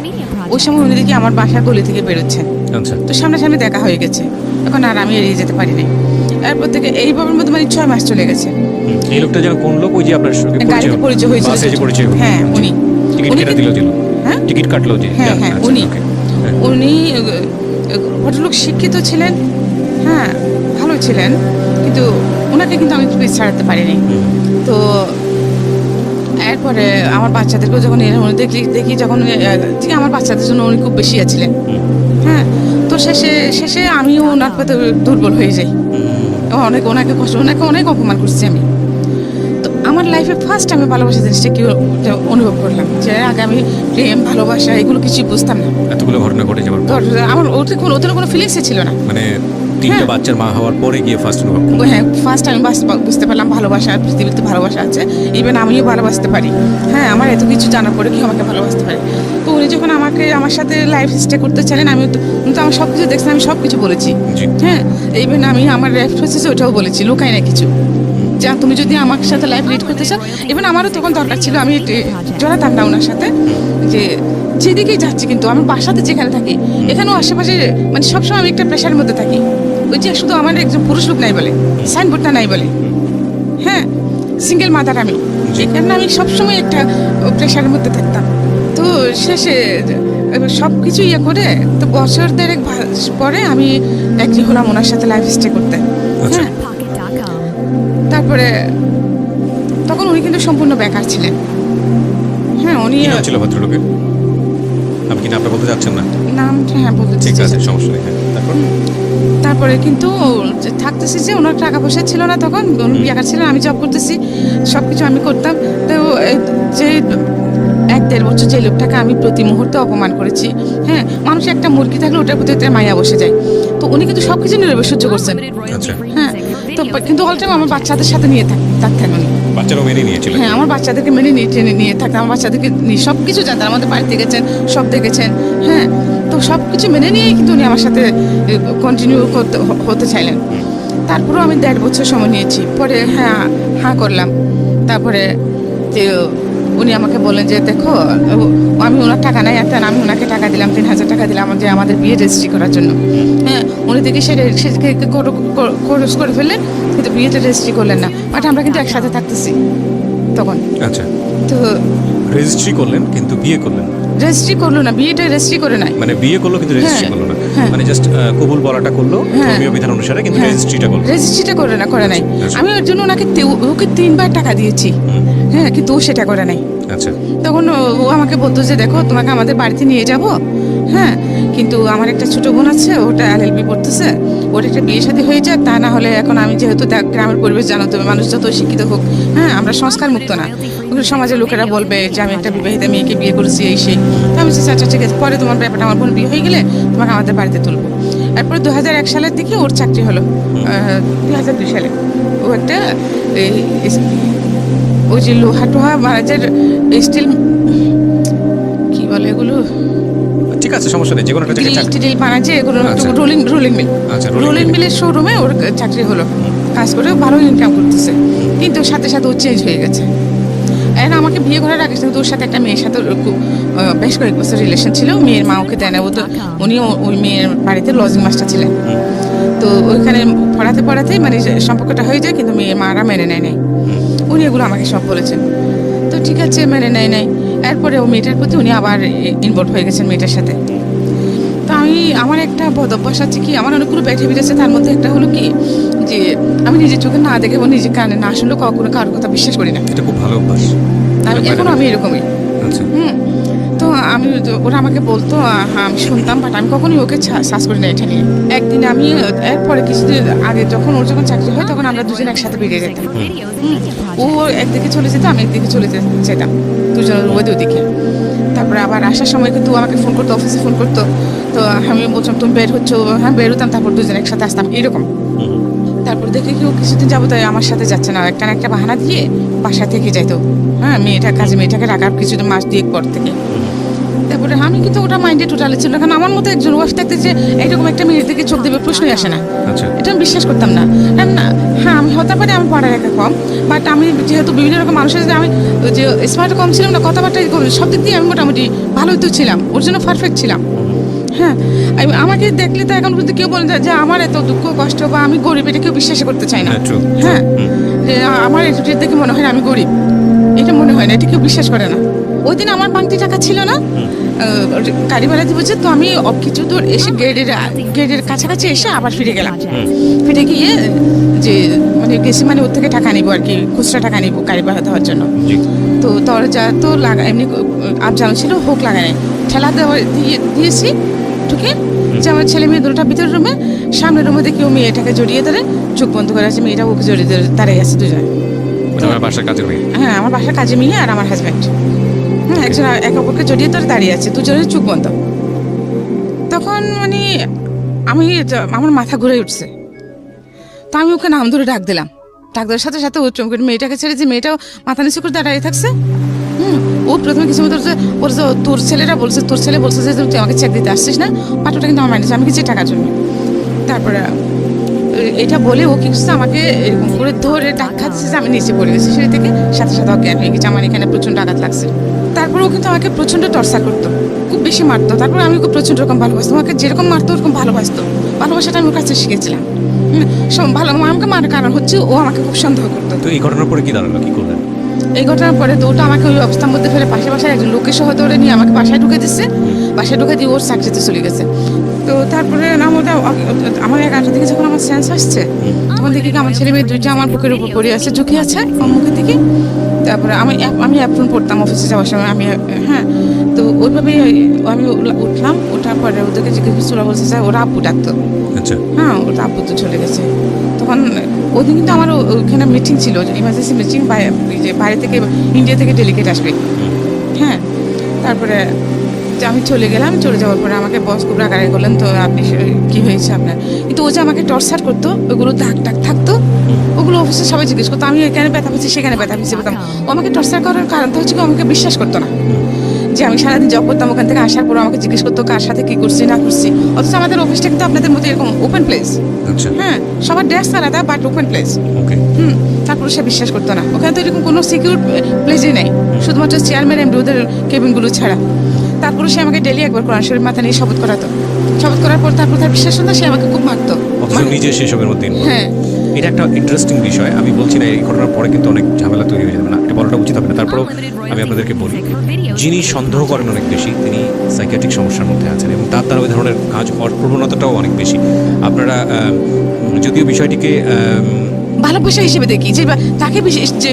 ওই সময় উনি দেখি আমার বাসার গলি থেকে বেরোচ্ছেন। আচ্ছা তো সামনাসামনি দেখা হয়ে গেছে, এখন আর আমি এড়িয়ে যেতে পারি নাই। এরপর থেকে এইভাবে মধ্যে মানে 6 মাস চলে গেছে। এই লোকটা যেন কোন লোক? ওই যে আপনার সঙ্গে গাড়িতে পরিচয় হয়েছিল, বাসে যে পরিচয় হলো। হ্যাঁ উনি। টিকিট কেটে দিল হ্যাঁ টিকিট কাটলো যে? হ্যাঁ হ্যাঁ আচ্ছা, উনি okay, হ্যাঁ। উনি ভদ্রলোক শিক্ষিত ছিলেন, হ্যাঁ ভালো ছিলেন, কিন্তু ওনাকে কিন্তু আমি পিছ ছাড়াতে পারিনি। তো এরপরে আমার বাচ্চাদেরকেও যখন দেখি যখন ঠিক আমার বাচ্চাদের জন্য উনি খুব বেশি ছিলেন, হ্যাঁ। তো শেষে আমিও ওনার প্রতি দুর্বল হয়ে যাই, ওনাকে অনেক অপমান করছি আমি। তো আমার লাইফে ফার্স্ট আমি ভালোবাসা জিনিসটা কি অনুভব করলাম, যে আগে আমি প্রেম ভালোবাসা এগুলো কিছুই বুঝতাম না। এতগুলো ঘটনা ঘটে যাওয়ার পর আমার ওদের কোনো ফিলিংসই ছিল না। মানে 3টা বাচ্চার মা হওয়ার পরে গিয়ে ফার্স্ট অনুভব? হ্যাঁ ফার্স্ট আমি বুঝতে পারলাম ভালোবাসা, পৃথিবীতে ভালোবাসা আছে, ইভেন আমিও ভালোবাসতে পারি। হ্যাঁ আমার এত কিছু জানার পরে কি আমাকে ভালোবাসতে পারে। তো উনি যখন আমার সাথে লাইফ স্টে করতে চাইলেন, উনি তো আমার সব কিছু দেখছেন, আমি সব কিছু বলেছি। হ্যাঁ ইভেন আমি আমার লাইফ হচ্ছে ওটাও বলেছি, লোকাই না কিছু, যা তুমি যদি আমার সাথে লাইফ লিড করতে চাও। ইভেন আমারও তখন দরকার ছিল, আমি জড়াতাম না ওনার সাথে, যে যেদিকেই যাচ্ছি কিন্তু আমি বাসাতে যেখানে থাকি এখানেও আশেপাশে মানে সবসময় আমি একটা প্রেশারের মধ্যে থাকি। ওই যে শুধু আমার একজন পুরুষ লোক নাই বলে, সাইনবোর্ডটা নাই বলে, হ্যাঁ সিঙ্গেল মাদার আমি, এখানে আমি সবসময় একটা প্রেশারের মধ্যে থাকতাম। তো শেষে সব কিছু করে তো বছর 1.5 পরে আমি একটি হলাম ওনার সাথে লাইফ স্টে করতে। হ্যাঁ তারপরে তখন উনি কিন্তু সম্পূর্ণ বেকার ছিলেন। হ্যাঁ উনি ছিল ভদ্রলোকের? আপনি কি নামটা বলতে যাচ্ছেন না? নামটা হ্যাঁ বলতে ঠিক আছে, সমস্যা নেই। তারপরে কিন্তু থাকতেছি যে ওনার টাকা পয়সা ছিল না, তখন উনি বেকার ছিলেন, আমি জব করতেছি, সব কিছু আমি করতাম। তো যে 1-1.5 বছর যে লোকটাকে আমি প্রতি মুহূর্তে অপমান করেছি, হ্যাঁ মানুষ একটা মুরগি থাকলে ওটার প্রতি একটা মায়া বসে যায়, তো উনি কিন্তু সব কিছু নীরবে সহ্য করছেন। হ্যাঁ তো কিন্তু অল টাইম আমার বাচ্চাদের সাথে নিয়ে থাকতেন উনি। বাচ্চারাও মেনে নিয়েছিলেন? হ্যাঁ আমার বাচ্চাদেরকে মেনে নিয়ে থাকতেন, আমার বাচ্চাদেরকে সব কিছু জানতেন, আমাদের বাড়িতে গেছেন, সব দেখেছেন। হ্যাঁ তো সব কিছু মেনে নিয়েই কিন্তু উনি আমার সাথে কন্টিনিউ হতে চাইলেন। তারপরেও আমি 1.5 বছর সময় নিয়েছি, পরে হ্যাঁ করলাম। তারপরে যে উনি আমাকে বললেন যে দেখো আমি ওনার টাকা নাই, একটা আমি ওনাকে টাকা দিলাম, 3,000 টাকা দিলাম যে আমাদের বিয়ে রেজিস্ট্রি করার জন্য। হ্যাঁ উনি দেখি সেটাকে খরচ করে ফেললেন, কিন্তু বিয়েটা রেজিস্ট্রি করলেন না, বাট আমরা কিন্তু একসাথে থাকতেছি তখন। আচ্ছা তো রেজিস্ট্রি করলেন কিন্তু বিয়ে করলেন? রেজিস্ট্রি করলো না, বিয়েটা রেজিস্ট্রি করে নাই। মানে বিয়ে করলো কিন্তু রেজিস্ট্রি করলো না, মানে জাস্ট কবুল বলাটা করলো ধর্মীয় বিধান অনুসারে, কিন্তু রেজিস্ট্রিটা করলো? রেজিস্ট্রিটা করে নাই। আমি ওর জন্য ওকে 3বার টাকা দিয়েছি, হ্যাঁ কিন্তু ও সেটা করে নাই। আচ্ছা তখন ও আমাকে বলতো যে দেখো তোমাকে আমাদের বাড়িতে নিয়ে যাব, হ্যাঁ কিন্তু আমার একটা ছোট বোন আছে, ওটা LLB পড়তেছে, ওর একটা বিয়ে শাদী হয়ে যায়, তা না হলে এখন আমি যেহেতু গ্রামের পরিবেশ জানো তুমি, মানুষ যত শিক্ষিত হোক, হ্যাঁ আমরা সংস্কার মুক্ত না, সমাজের লোকেরা বলবে যে আমি একটা বিবাহিত মেয়েকে বিয়ে করেছি এই সেই। তো আমি আচ্ছা ঠিক আছে, পরে তোমার ব্যাপারটা, আমার বোন বিয়ে হয়ে গেলে তোমাকে আমাদের বাড়িতে তুলবো। এরপরে 2001 সালের দিকে ওর চাকরি হলো, 2002 সালে ও একটা ওই যে লোহা টোহা মারাজের স্টিল কি বলে এগুলো, ঠিক আছে সমস্যা নেই, যে কোনো একটা জায়গায় চাকরি বানাচ্ছে এগুলো, রোলিং মিল, রোলিং মিলের শোরুমে ওর চাকরি হলো, কাজ করে ভালো ইনকাম করতেছে, কিন্তু সাথে সাথে ও চেঞ্জ হয়ে গেছে। আর আমাকে বিয়ে করার আগে কিন্তু ওর সাথে একটা মেয়ের সাথে বেশ কয়েক বছর রিলেশন ছিল, মেয়ের মা ওকে দেয় না, উনিও ওই মেয়ের বাড়িতে লজিং মাস্টার ছিলেন। তো ওইখানে পড়াতে মানে সম্পর্কটা হয়ে যায়, কিন্তু মেয়ের মারা মেনে নেয় নাই, উনি এগুলো আমাকে সব বলেছেন। তো ঠিক আছে মেনে নেয় নাই, এরপরে ও মেয়েটার প্রতি উনি আবার ইনভলভ হয়ে গেছেন মেয়েটার সাথে। তো আমার একটা বদ অভ্যাস আছে কি, আমার অনেকগুলো ব্যাড হ্যাবিট আছে, তার মধ্যে একটা হলো কি যে আমি নিজের চোখে না দেখে বা নিজের কানে না শুনলে কখনো কারোর কথা বিশ্বাস করি না। এটা খুব ভালো অভ্যাস, এখনো আমি এরকমই। তো ওরা আমাকে বলতো, হ্যাঁ আমি শুনতাম, বাট আমি কখনোই ওকে সার্চ করি না এটা নিয়ে। একদিন আমি এরপরে কিছুদিন আগে যখন ওর যখন চাকরি হয়, তখন আমরা দুজন একসাথে বেরিয়ে যেতাম, ও একদিকে চলে যেত, আমি একদিকে চলে যেতাম, দুজন ওদিকে। তারপরে আবার আসার সময় কিন্তু আমাকে ফোন করতো, অফিসে ফোন করতো, তো আমি বলতাম তুমি বের হচ্ছো, হ্যাঁ বের হতাম, তারপর দুজন একসাথে আসতাম এরকম। তারপর দেখে কেউ কিছুদিন যাবো তাই আমার সাথে যাচ্ছে না, একটা না একটা বাহানা দিয়ে বাসা থেকে যাইতো, হ্যাঁ মেয়েটাকে রাখার কিছুদিন মাস 2 পর থেকে। তারপরে আমি কিন্তু ওটা মাইন্ডে টোটালি ছিল, কারণ আমার মতো একজন ওয়াইফ থাকতে যে এইরকম একটা মেয়ের দিকে চোখ দেবে প্রশ্নই আসে না, এটা আমি বিশ্বাস করতাম না। হ্যাঁ আমি হতে পারি আমি পড়ালেখা কম, বাট আমি যেহেতু বিভিন্ন রকম মানুষের সাথে আমি যে স্মার্ট কম ছিলাম না, কথাবার্তা সব দিক দিয়ে আমি মোটামুটি ভালোই তো ছিলাম, ওর জন্য পারফেক্ট ছিলাম। হ্যাঁ আমাকে দেখলে তো এখন পর্যন্ত কেউ বলে না যে আমার এত দুঃখ কষ্ট বা আমি গরিব, এটা কেউ বিশ্বাস করতে চায় না। হ্যাঁ যে আমার এটা দেখে মনে হয় না আমি গরিব, এটা মনে হয় না, এটা কেউ বিশ্বাস করে না। ওই দিন আমার বাংতি টাকা ছিল না, গাড়ি ভাড়া দিব যে, তো আমি কিছু দূর এসে গেটের কাছাকাছি এসে আবার ফিরে গেলাম। ফিরে গিয়ে যে মানে গেছি মানে ওর থেকে টাকা নিব আর কি, খুচরা টাকা নিব গাড়ি ভাড়া দেওয়ার জন্য। তো দরজা তো লাগা এমনি আবজানো ছিল, হোক লাগাই ঠেলা দেওয়া দিয়েছি ঢুকে, যে আমার ছেলে মেয়ে দুটোটা ভিতরের রুমে, সামনের রুমে দেখি ও মেয়েটাকে জড়িয়ে ধরে চোখ বন্ধ করে আছে, মেয়েটা ওকে জড়িয়ে ধরে দাঁড়িয়ে আছে দুজন। হ্যাঁ আমার বাসার কাজে মেয়ে আর আমার হাজব্যান্ড, হ্যাঁ একজন একে অপরকে জড়িয়ে ধরে দাঁড়িয়ে আছে, দুজনের চোখ বন্ধ। তখন মানে আমার মাথা ঘুরে উঠছে, তো আমি ওকে নাম ধরে ডাক দিলাম, ডাক দেওয়ার সাথে সাথে ও চমকে মেয়েটাকে ছেড়ে, যে মেয়েটাও মাথা নিচু করে দাঁড়িয়ে থাকছে। ও প্রথমে কিছু মতো ওর তোর ছেলেরা বলছে, তোর ছেলে বলছে যে তুই আমাকে চেক দিতে আসছিস না, পাঠটা কিন্তু আমার মাইনেছে, আমি কিছু টাকার জন্য। তারপরে এটা বলে ও কি করছে, আমাকে এরকম করে ধরে ডাক খাচ্ছে যে আমি নিচে পড়ে গেছি সিঁড়ি থেকে, সাথে সাথে অজ্ঞান হয়ে গেছে, আমার এখানে প্রচণ্ড আঘাত লাগছে। তারপরে ও কিন্তু আমাকে প্রচণ্ড টর্চার করতো, খুব বেশি মারতো। তারপরে আমি ওকে প্রচণ্ড রকম ভালোবাসতাম, আমাকে যেরকম মারতো ওরকম ভালোবাসতো, ভালোবাসাটা আমি ওর কাছে শিখেছিলাম। ভালো আমাকে মারার কারণ হচ্ছে ও আমাকে খুব সন্দেহ করতো। তো এই ঘটনার পরে কি দাঁড়ালো, কি করলেন? এই ঘটনার পরে তো ওটা আমাকে ওই অবস্থার মধ্যে ফেলে পাশে বাসায় একজন লোকের সহ ধরে নিয়ে আমাকে বাসায় ঢুকে দিচ্ছে, বাসায় ঢুকে দিয়ে ওর চাকরিতে চলে গেছে। তো তারপরে ওটা আমার 11টা থেকে যখন আমার সেন্স আসছে, তখন দেখি আমার ছেলে মেয়ে দুইটা আমার বুকের উপর পড়ে আছে, ঝুঁকে আছে আমার মুখের দিকে। তারপরে আমি অ্যাপ্রন পড়তাম অফিসে যাওয়ার সময়, আমি হ্যাঁ তো ওইভাবেই আমি উঠলাম, ওঠার পরে ওদেরকে জিজ্ঞেস ওরা বলছে যে ওরা আব্বু ডাকতো। আচ্ছা হ্যাঁ ওটা আব্বু তো চলে গেছে। তখন ওদিন কিন্তু আমার ওখানে মিটিং ছিল, ইমার্জেন্সি মিটিং, বাইরে থেকে ইন্ডিয়া থেকে ডেলিগেট আসবে। হ্যাঁ তারপরে আমি চলে গেলাম, চলে যাওয়ার পরে আমাকে বস খুব রাগারাগি করলেন, তো আপনি কি হয়েছে আপনার, কিন্তু ও যে আমাকে টর্চার করতো, ওগুলো দাগ টাগ থাকতো, ওগুলো অফিসে সবাই জিজ্ঞেস করতো, আমি এখানে ব্যথা পেয়েছি সেখানে ব্যথা পেয়েছি বলতাম। ও আমাকে টর্চার করার কারণটা হচ্ছে কি, আমাকে বিশ্বাস করতো না যে আমি সারাদিন জব করতাম, ওখান থেকে আসার পর আমাকে জিজ্ঞেস করতো কার সাথে কি করছি না করছি। অথচ আমাদের অফিসটা কিন্তু আপনাদের মতো এরকম ওপেন প্লেস। হ্যাঁ সবার ডেস্ক আলাদা বাট ওপেন প্লেস। তারপরে সে বিশ্বাস করতো না, ওখানে তো এরকম কোনো সিকিউর প্লেসই নেই, শুধুমাত্র চেয়ারম্যান এমডি ওদের কেবিনগুলো ছাড়া। তারপরে সে আমাকে ডেলি একবার কোরআন শরীফ মাথা নিয়ে শপথ করাতো, শপথ করার পর তারপর তার বিশ্বাস হতো, সে আমাকে খুব মারতো, নিজে সেসবের মধ্যে। হ্যাঁ এটা একটা ইন্টারেস্টিং বিষয়। আমি বলছি না এই ঘটনার পরে কিন্তু অনেক ঝামেলা তৈরি হয়ে যাবে না, এটা বলাটা উচিত হবে না, তারপরেও আমি আপনাদেরকে বলি, যিনি সন্দেহ করেন অনেক বেশি, তিনি সাইকিয়াট্রিক সমস্যার মধ্যে আছেন এবং তার দ্বারা ওই ধরনের কাজ হওয়ার প্রবণতাটাও অনেক বেশি। আপনারা যদিও বিষয়টিকে ভালোবাসা হিসেবে দেখি, যে তাকে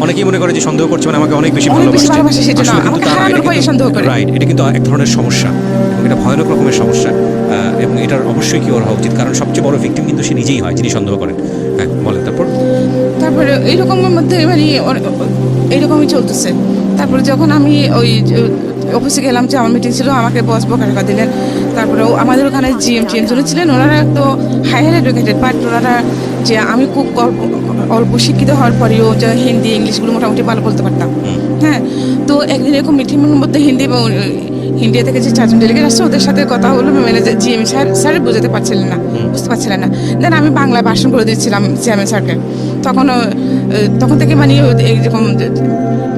অনেকেই মনে করে যে সন্দেহ করছে মানে আমাকে অনেক বেশি ভালোবাসে, সেটা না, আমাকে হারানোর ভয়ে সন্দেহ করে। রাইট, এটা কিন্তু এক ধরনের সমস্যা এবং এটা ভয়ানক রকমের সমস্যা, এবং এটার অবশ্যই কি ওর হওয়া উচিত, কারণ সবচেয়ে বড় ভিকটিম কিন্তু সে নিজেই হয় যিনি সন্দেহ করেন। হ্যাঁ বলেন। তারপরে এইরকমের মধ্যে মানে এইরকমই চলতেছে। তারপরে যখন আমি ওই অফিসে গেলাম, যে আমার মিটিং ছিল, আমাকে বস বকা দিলেন। তারপরে আমাদের ওখানে জিএম ছিলেন, ওনারা তো হায়ার এডুকেটেড, বাট ওনারা যে আমি খুব অল্প শিক্ষিত হওয়ার পরেও যে হিন্দি ইংলিশগুলো মোটামুটি ভালো বলতে পারতাম। হ্যাঁ তো একদিন এরকম মিটিংয়ের মধ্যে ইন্ডিয়া থেকে যে 4জন ডেলিগেট আসছে, ওদের সাথে কথা হলো, ম্যানেজার জিএম স্যার বুঝতে পারছিলেন না। দেন আমি বাংলায় ভাষণ করে দিচ্ছিলাম চেয়ারম্যান স্যারকে। তখন থেকে মানে এইরকম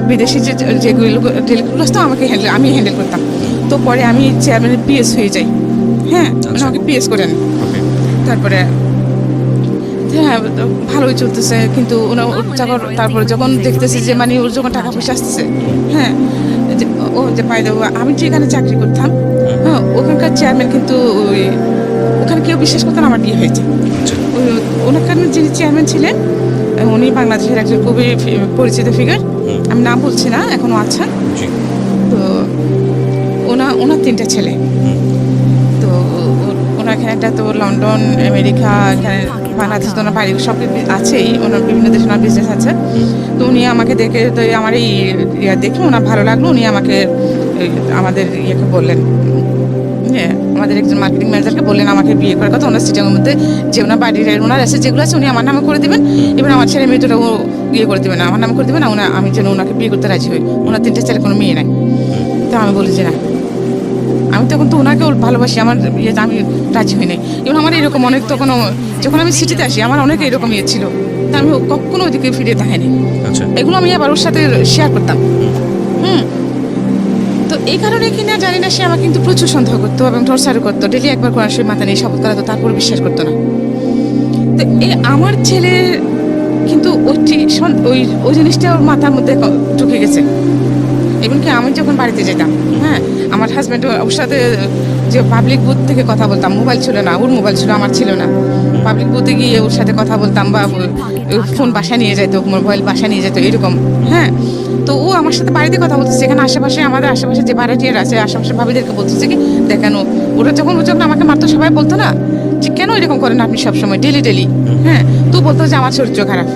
বিদেশি যেগুলো ডেলিগেটগুলো আসতো আমি হ্যান্ডেল করতাম। তো পরে আমি চেয়ারম্যানের পিএস হয়ে যাই। হ্যাঁ আমাকে পিএস করে নেন। তারপরে হ্যাঁ ভালোই চলতেছে, কিন্তু তারপরে যখন দেখতেছি যে মানে ওর যখন টাকা পয়সা আসতেছে, হ্যাঁ ও যে পাই দেবো, আমি যেখানে চাকরি করতাম, হ্যাঁ ওখানকার চেয়ারম্যান কিন্তু ওখানে কেউ বিশ্বাস করতেন আমার বিয়ে হয়েছে। ওখানে যিনি চেয়ারম্যান ছিলেন উনি বাংলাদেশের একজন খুবই পরিচিত ফিগার, আমি নাম বলছি না, এখনো আছেন। তো ওনার 3টা ছেলে, তো ওনার এখানে একটা তো লন্ডন আমেরিকা এখানে বাংলাদেশ তো ওনার বাড়ি সব আছেই, ওনার বিভিন্ন দেশে ওনার বিজনেস আছে। তো উনি আমাকে দেখে, তো আমার এই দেখে ওনার ভালো লাগলো, উনি আমাকে আমাদের ইয়েকে বললেন, আমাদের একজন মার্কেটিং ম্যানেজারকে বললেন আমাকে বিয়ে করার কথা, ওনার সিটিংয়ের মধ্যে যে ওনার বাড়ির ওনার আছে যেগুলো আছে উনি আমার নামে করে দেবেন, এবার আমার ছেলে মেয়ে ও বিয়ে করে দেবেন, আমার নামে করে দেবেন, আমি যেন ওনাকে বিয়ে করতে রাজি হই। ওনার 3টে ছেলে কোনো মেয়ে নাই। তো আমি বলি যে না, আমি তখন তো ওনাকে ভালোবাসি, আমার আমি রাজি হই নাই। এবং আমার এরকম অনেক, তখন যখন আমি সিটিতে আসি আমার অনেক এরকম ইয়ে ছিল, তা আমি কখনো ওইদিকে ফিরে দেখাইনি। এগুলো আমি আবার ওর সাথে শেয়ার করতাম। তো এই কারণে কিনা জানি না সে আমাকে কিন্তু প্রচুর সন্দেহ করতো এবং টর্চারও করতো, ডেলি একবার করে আসলে মাথা নিয়ে শপথ করাতো, তারপর বিশ্বাস করতো না। তো এই আমার ছেলে কিন্তু ওই ওই জিনিসটা ওর মাথার মধ্যে ঢুকে গেছে। এমনকি আমি যখন বাড়িতে যেতাম, হ্যাঁ, আমার হাজব্যান্ড ওর সাথে যে পাবলিক বুথ থেকে কথা বলতাম, মোবাইল ছিল না, ওর মোবাইল ছিল, আমার ছিল না, পাবলিক বুথে গিয়ে ওর সাথে কথা বলতাম, বা ফোন বাসায় নিয়ে যেত, মোবাইল বাসায় নিয়ে যেত, এরকম। হ্যাঁ, তো ও আমার সাথে বাড়িতে কথা বলতেছে, এখানে আশেপাশে আমাদের আশেপাশে যে ভাড়াটিয়ার আছে, আশেপাশে ভাবিদেরকে বলতেছে কি দেখেন ওরা যখন আমাকে মারতো সবাই বলতো না যে কেন এরকম করেন আপনি সবসময় ডেলি ডেলি। হ্যাঁ, তো বলতো যে আমার চরিত্র খারাপ।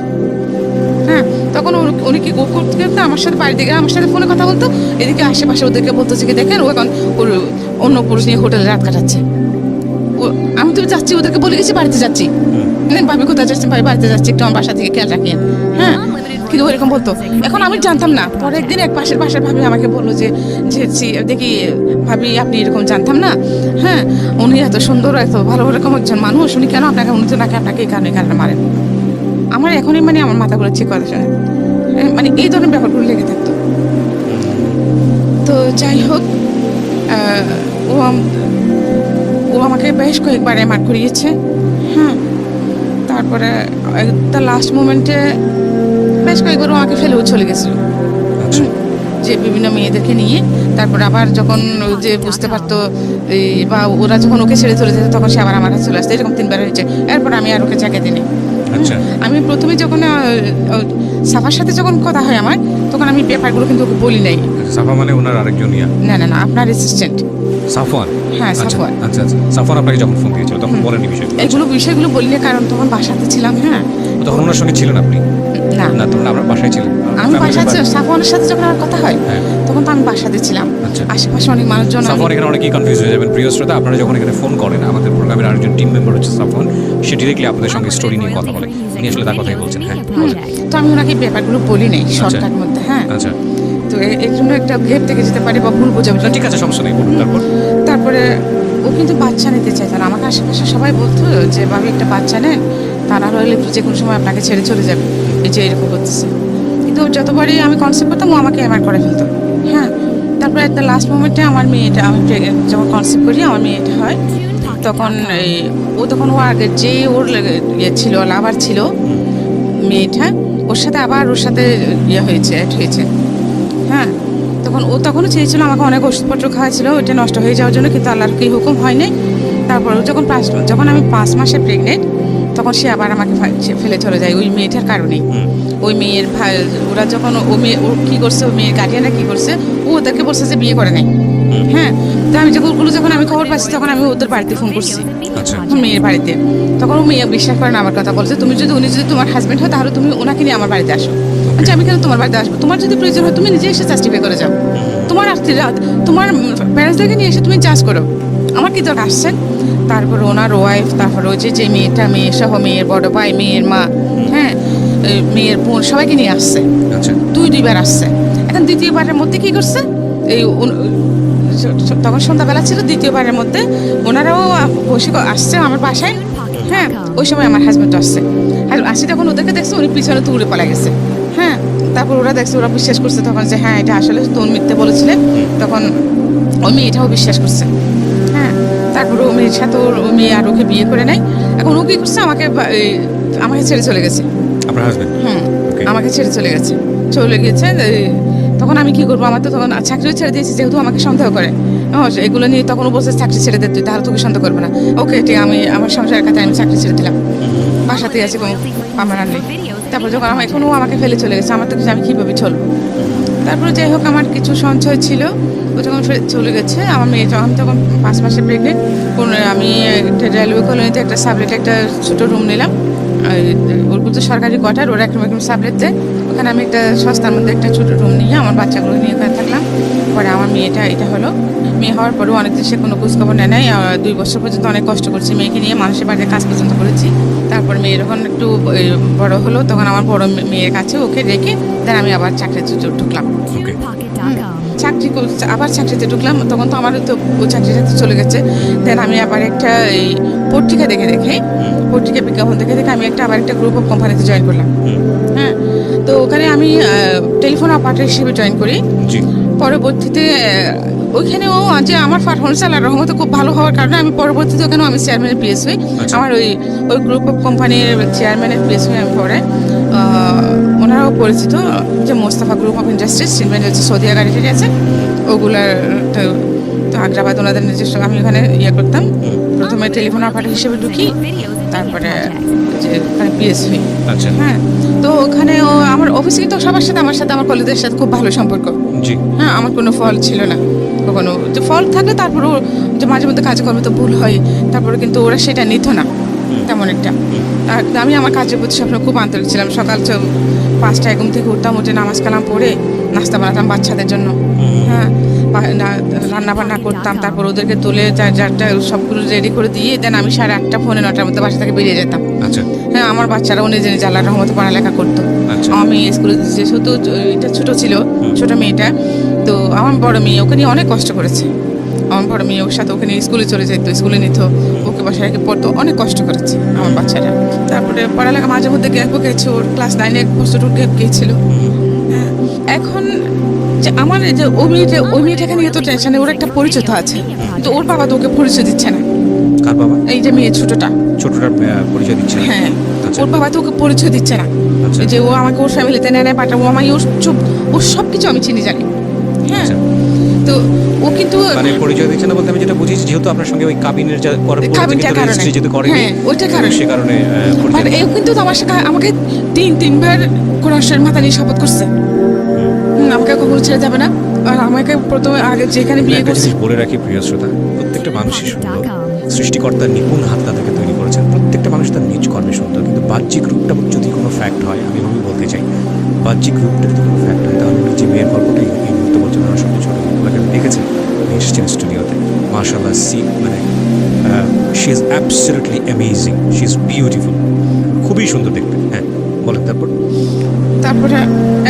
হ্যাঁ, তখন উনি কি করতে করতে আমার সাথে বাড়িতে গিয়ে আমার সাথে ফোনে কথা বলতো, এদিকে আশেপাশে ওদেরকে বলতেছে কি দেখেন ও এখন ওর অন্য পুরুষ নিয়ে হোটেলে রাত কাটাচ্ছে। আমি তো যাচ্ছি, ওদেরকে বলে গেছি বাড়িতে যাচ্ছি, ভাবি কোথায় যাচ্ছেন, ভাই বাড়িতে যাচ্ছি, একটু আমার বাসা থেকে খেয়াল রাখিয়েন। হ্যাঁ, কিন্তু ওইরকম বলতো। এখন আমি জানতাম না, পরে একদিন এক পাশের বাসার ভাবি আমাকে বললো যে দেখি ভাবি আপনি এরকম জানতাম না। হ্যাঁ, উনি এত সুন্দর, এত ভালো রকম একজন মানুষ, উনি কেন আপনাকে আপনাকে এই কারণে মারেন। আমার এখনই মানে আমার মাথাগুলো চেক করা যায়, মানে এই ধরনের ব্যাপারগুলো লেগে থাকতো। তো যাই হোক, ও আমাকে বেশ কয়েকবার মার করিয়েছে। হ্যাঁ, তারপরে একটা লাস্ট মোমেন্টে বেশ কয়েকবার ও আমাকে ফেলেও চলে গেছিল, যে বিভিন্ন মেয়েদেরকে নিয়ে। তারপর আবার যখন যে বুঝতে পারতো বা ওরা যখন ওকে ছেড়ে চলে যেত, তখন সে আবার আমার কাছে চলে আসতো। এরকম 3বার হয়েছে। এরপর আমি আর ওকে জায়গা দিই। আমি প্রথমে যখন সাফার সাথে যখন কথা হয় আমার, তখন আমি ব্যাপারগুলো কিন্তু ওকে বলি নাই। সাফা মানে ওনার আরেকজন? না না, আপনার অ্যাসিস্ট্যান্ট সাফওয়ান। হ্যাঁ, সাফওয়ান। আচ্ছা, সাফওয়ান আপনাকে যখন ফোন দিয়েছিল তখন বলেনি বিষয়গুলো বলিনি, কারণ তখন বাসাতে ছিলাম। হ্যাঁ, তখন ওনার সঙ্গে ছিলেন আপনি? না, তখন আমরা বাসায় ছিলেন। আমি বাসায় ছিলাম, সাফওয়ানের সাথে যখন আমার কথা হয় তখন তো আমি বাসাতে ছিলাম। আশেপাশে অনেক মানুষজন। সাফওয়ান এখানে অনেকেই কনফিউজ হয়ে যাবেন প্রিয় শ্রোতা। আপনারা যখন এখানে ফোন করেন, আমাদের প্রোগ্রামের আরেকজন টিম মেম্বার হচ্ছে সাফওয়ান, সে ডিরেক্টলি আপনাদের সঙ্গে স্টোরি নিয়ে কথা বলে। উনি আসলে তার কথাই বলছেন। হ্যাঁ, তো আমি ওনাকে ব্যাপারগুলো বলি নাই শর্টকাট মধ্যে। হ্যাঁ, আচ্ছা, তো এর জন্য একটা ঘের থেকে যেতে পারে বা ভুল বোঝাবুঝি। ঠিক আছে, সমস্যা নেই। তারপরে ও কিন্তু বাচ্চা নিতে চাইতো না। আমাকে আশেপাশে সবাই বলতো যে ভাবি একটা বাচ্চা নেন, তা না হলে যে কোনো সময় আপনাকে ছেড়ে চলে যাবে, এই যে এরকম করতেছে। কিন্তু যতবারই আমি কনসেপ্ট করতাম, ও আমাকে এমআর করে ফেলতো। হ্যাঁ, তারপরে একটা লাস্ট মোমেন্টে আমার মেয়েটা, আমি যখন কনসেপ্ট করি আমার মেয়েটা হয়, তখন ও আগে যে ওর ছিল, লাভার ছিল মেয়েটা, ওর সাথে হয়েছে, অ্যাড হয়েছে। হ্যাঁ, তখনও চেয়েছিল আমাকে, অনেক ওষুধপত্র খাওয়াছিল ওইটা নষ্ট হয়ে যাওয়ার জন্য, কিন্তু আল্লাহর কি হুকুম হয় নাই। তারপর যখন আমি 5 মাসে প্রেগনেন্ট, তখন সে আবার আমাকে ফেলে চলে যায় ওই মেয়েটার কারণেই। ওই মেয়ের ভাই ওরা যখন ও কী করছে, ওই মেয়ের গার্ডিয়ানরা কী করছে, ও ওদেরকে বলছে যে বিয়ে করে নাই। হ্যাঁ, তো আমি যখন আমি খবর পাচ্ছি, তখন আমি ওদের বাড়িতে ফোন করছি, মেয়ের বাড়িতে। তখন ও মেয়ে বিশ্বাস করে না আমার কথা, বলছে উনি যদি তোমার হাজবেন্ড হয়, তাহলে তুমি ওনাকে নিয়ে আমার বাড়িতে আসো। আচ্ছা, আমি কেন তোমার বাড়িতে আসবো? তোমার যদি প্রয়োজন হয় তুমি নিজে এসে জাস্টিফাই করে যাও, তোমার প্যারেন্টসদেরকে নিয়ে এসে তুমি চাষ করো, আমার কি দরকার আসছেন। তারপর ওনার ওয়াইফ, তারপর ওই যে মেয়েটা, মেয়ে সহ মেয়ের বড় ভাই, মেয়ের মা, হ্যাঁ, মেয়ের বোন, সবাইকে নিয়ে আসছে। 2বার আসছে। এখন দ্বিতীয়বারের মধ্যে কি করছে, তখন সন্ধ্যাবেলা ছিল, দ্বিতীয়বারের মধ্যে ওনারাও বসে আসছে আমার বাসায়। হ্যাঁ, ওই সময় আমার হাজব্যান্ড আসছে, আর আসি তখন ওদেরকে দেখছে, উনি পিছনে দৌড়ে পালা গেছে। হ্যাঁ, তারপর ওরা দেখছে, ওরা বিশ্বাস করছে তখন যে হ্যাঁ এটা আসলে তুমি মিথ্যে বলেছিলে। তখন ওই মেয়েটাও বিশ্বাস করছে। হ্যাঁ, তারপর ও মেয়ের সাথে ওর মেয়ে আর ওকে বিয়ে করে নেয়। এখন ও কি করছে, আমাকে ছেড়ে চলে গেছে। আপনার হাজবেন্ড? আমাকে ছেড়ে চলে গেছে। তখন আমি কি করবো? আমার তো তখন চাকরিও ছেড়ে দিয়েছি, যেহেতু আমাকে সন্দেহ করে এগুলো নিয়ে। তখন ও বলছে চাকরি ছেড়ে দে তুই, তাহলে তোকে সন্দেহ করবে না। ওকে, ঠিক, আমি আমার সংসারের কাছে আমি চাকরি ছেড়ে দিলাম, বাসাতেই আছি, কোনো পার্মানেন্ট নেই। তারপর যখন এখনও আমাকে ফেলে চলে গেছে, আমার তো কিছু, আমি কীভাবে চলবো? তারপরে যাই হোক, আমার কিছু সঞ্চয় ছিল, ও যখন চলে গেছে, আমার মেয়ে আমি তখন 5 মাসে প্রেগনেন্ট। আমি একটা রেলওয়ে কলোনিতে একটা সাবলেটে একটা ছোটো রুম নিলাম। ওর তো সরকারি কোয়ার্টার, ওরা একরকম সাবলেট দেয়। ওখানে আমি একটা সস্তার মধ্যে একটা ছোটো রুম নিয়ে আমার বাচ্চাগুলো নিয়ে ওখানে থাকলাম। পরে আমার এটা হলো। মেয়ে হওয়ার পরেও অনেক দেশে কোনো খোঁজখবর নেয় নাই। 2 বছর পর্যন্ত অনেক কষ্ট করছি মেয়েকে নিয়ে, মানুষের বাড়িতে কাজ পর্যন্ত করেছি। তারপর মেয়ে যখন একটু বড় হলো, তখন আমার বড় মেয়ের কাছে ওকে রেখে দেন আমি আবার চাকরিতে ঢুকলাম। আবার চাকরিতে ঢুকলাম, তখন তো আমারও তো ও চাকরিটাতে চলে গেছে। দেন আমি আবার একটা এই পত্রিকা পত্রিকা বিজ্ঞাপন দেখে আমি আবার একটা গ্রুপ অফ কোম্পানিতে জয়েন করলাম। হ্যাঁ, তো ওখানে আমি টেলিফোন অপারেটর হিসেবে জয়েন করি। পরবর্তীতে ওইখানেও যে আমার পারফরমেন্স আল্লাহর রহমতে খুব ভালো হওয়ার কারণে আমি পরবর্তীতে ওখানেও আমি চেয়ারম্যানের পিএস হই। আচ্ছা। আমার ওই গ্রুপ অফ কোম্পানির চেয়ারম্যানের পিএস হই আমি পরে। ওনারাও পরিচিত, যে মোস্তফা গ্রুপ অফ ইন্ডাস্ট্রিজ, চিনবেন, হচ্ছে সৌদি গাড়ি আছে ওগুলার। তো আগ্রাবাদ ওনাদের নিজস্ব, আমি ওখানে করতাম। প্রথমে টেলিফোন অপারেটর হিসেবে ঢুকি, তারপরে যে ওখানে পিএস হই। আচ্ছা। হ্যাঁ, তো ওখানে আমার অফিসে কিন্তু সবার সাথে আমার কলিগদের সাথে খুব ভালো সম্পর্ক। জি। হ্যাঁ, আমার কোনো ফল ছিল না কখনো, যে ফল থাকলে তারপরেও যে মাঝে মধ্যে কাজকর্মে তো ভুল হয়, তারপরে কিন্তু ওরা সেটা নিত না তেমন একটা। আর আমি আমার কাজের প্রতি সবসময় খুব আন্তরিক ছিলাম। সকাল 5টায় ঘুম থেকে উঠতাম, উঠে নামাজ কালাম পড়ে নাস্তা বানাতাম বাচ্চাদের জন্য। হ্যাঁ, রান্না বান্না করতাম, তারপর ওদেরকে তুলে যারটা সবগুলো রেডি করে দিয়ে দেন আমি 8:30 পৌনে 9টার মধ্যে বাসা থেকে বেরিয়ে যেতাম। আচ্ছা। হ্যাঁ, আমার বাচ্চারাও নিজে নিজে আল্লাহর রহমতে পড়ালেখা করতো। আচ্ছা। আমার মেয়ে স্কুলে যেহেতু এটা ছোট ছিল, ছোট মেয়েটা, তো আমার বড় মেয়ে ওকে নিয়ে অনেক কষ্ট করেছে। আমার বড় মেয়ে ওর সাথে ওখানে স্কুলে চলে যেত, স্কুলে নিত, ওকে বাসায় রেখে পড়তো, অনেক কষ্ট করেছে আমার বাচ্চারা। তারপরে পড়ালেখা মাঝে মধ্যে গ্যাপও গেছে, ওর ক্লাস 9-এ এক বছর গ্যাপ গিয়েছিল। হ্যাঁ, এখন যে আমার যে ওই মেয়েটাকে নিয়ে তো টেনশনে, ওর একটা পরিচয় তো আছে, তো ওর বাবা তো ওকে পরিচয় দিচ্ছে না। কার বাবা? এই যে মেয়ে ছোটটার পরিচয় দিচ্ছে না? হ্যাঁ, আচ্ছা। ওর বাবা তো ওকে পরিচয় দিচ্ছে না। আচ্ছা। যে ও আমাকে ওর ফ্যামিলিতে নেয় পাঠাবো, আমি ওর সব কিছু আমি চিনি জানি। হ্যাঁ, আচ্ছা। তো ও কিন্তু মানে পরিচয় দিচ্ছে না বলতে আমি যেটা বুঝেছি, যেহেতু আপনার সঙ্গে ওই কাবিনের কাবিনটার কারণে, রেজিস্ট্রি যেতে করে, হ্যাঁ, ওইটার কারণে, সে কারণে বাট এও কিন্তু আমার সাথে আমাকে 3-3বার কোরআনের মাথা নিয়ে শপথ করছে, আমাকে কখনো ছেড়ে যাবে না। আর আমাকে প্রথমে আগে যেখানে বিয়ে একটা করছে, জিনিস বলে রাখি প্রিয় শ্রোতা, প্রত্যেকটা মানুষই সুন্দর, সৃষ্টিকর্তার নিপুণ হাত তাদেরকে তৈরি করেছেন। প্রত্যেকটা মানুষ তার নিজ কর্মে সুন্দর, কিন্তু বাহ্যিক রূপটা যদি কোনো ফ্যাক্ট হয়, আমি বলতে চাই, বাহ্যিক রূপটা যদি কোনো ফ্যাক্ট হয়, তাহলে যে মেয়ের গল্পটাই এই মুহূর্তে পর্যন্ত আমার সঙ্গে ছোটো মেয়েগুলোকে দেখেছেন এসেছেন স্টুডিওতে, মাশাআল্লাহ, মানে she is absolutely amazing, she is beautiful, খুবই সুন্দর দেখতে। হ্যাঁ, বলেন। তারপরে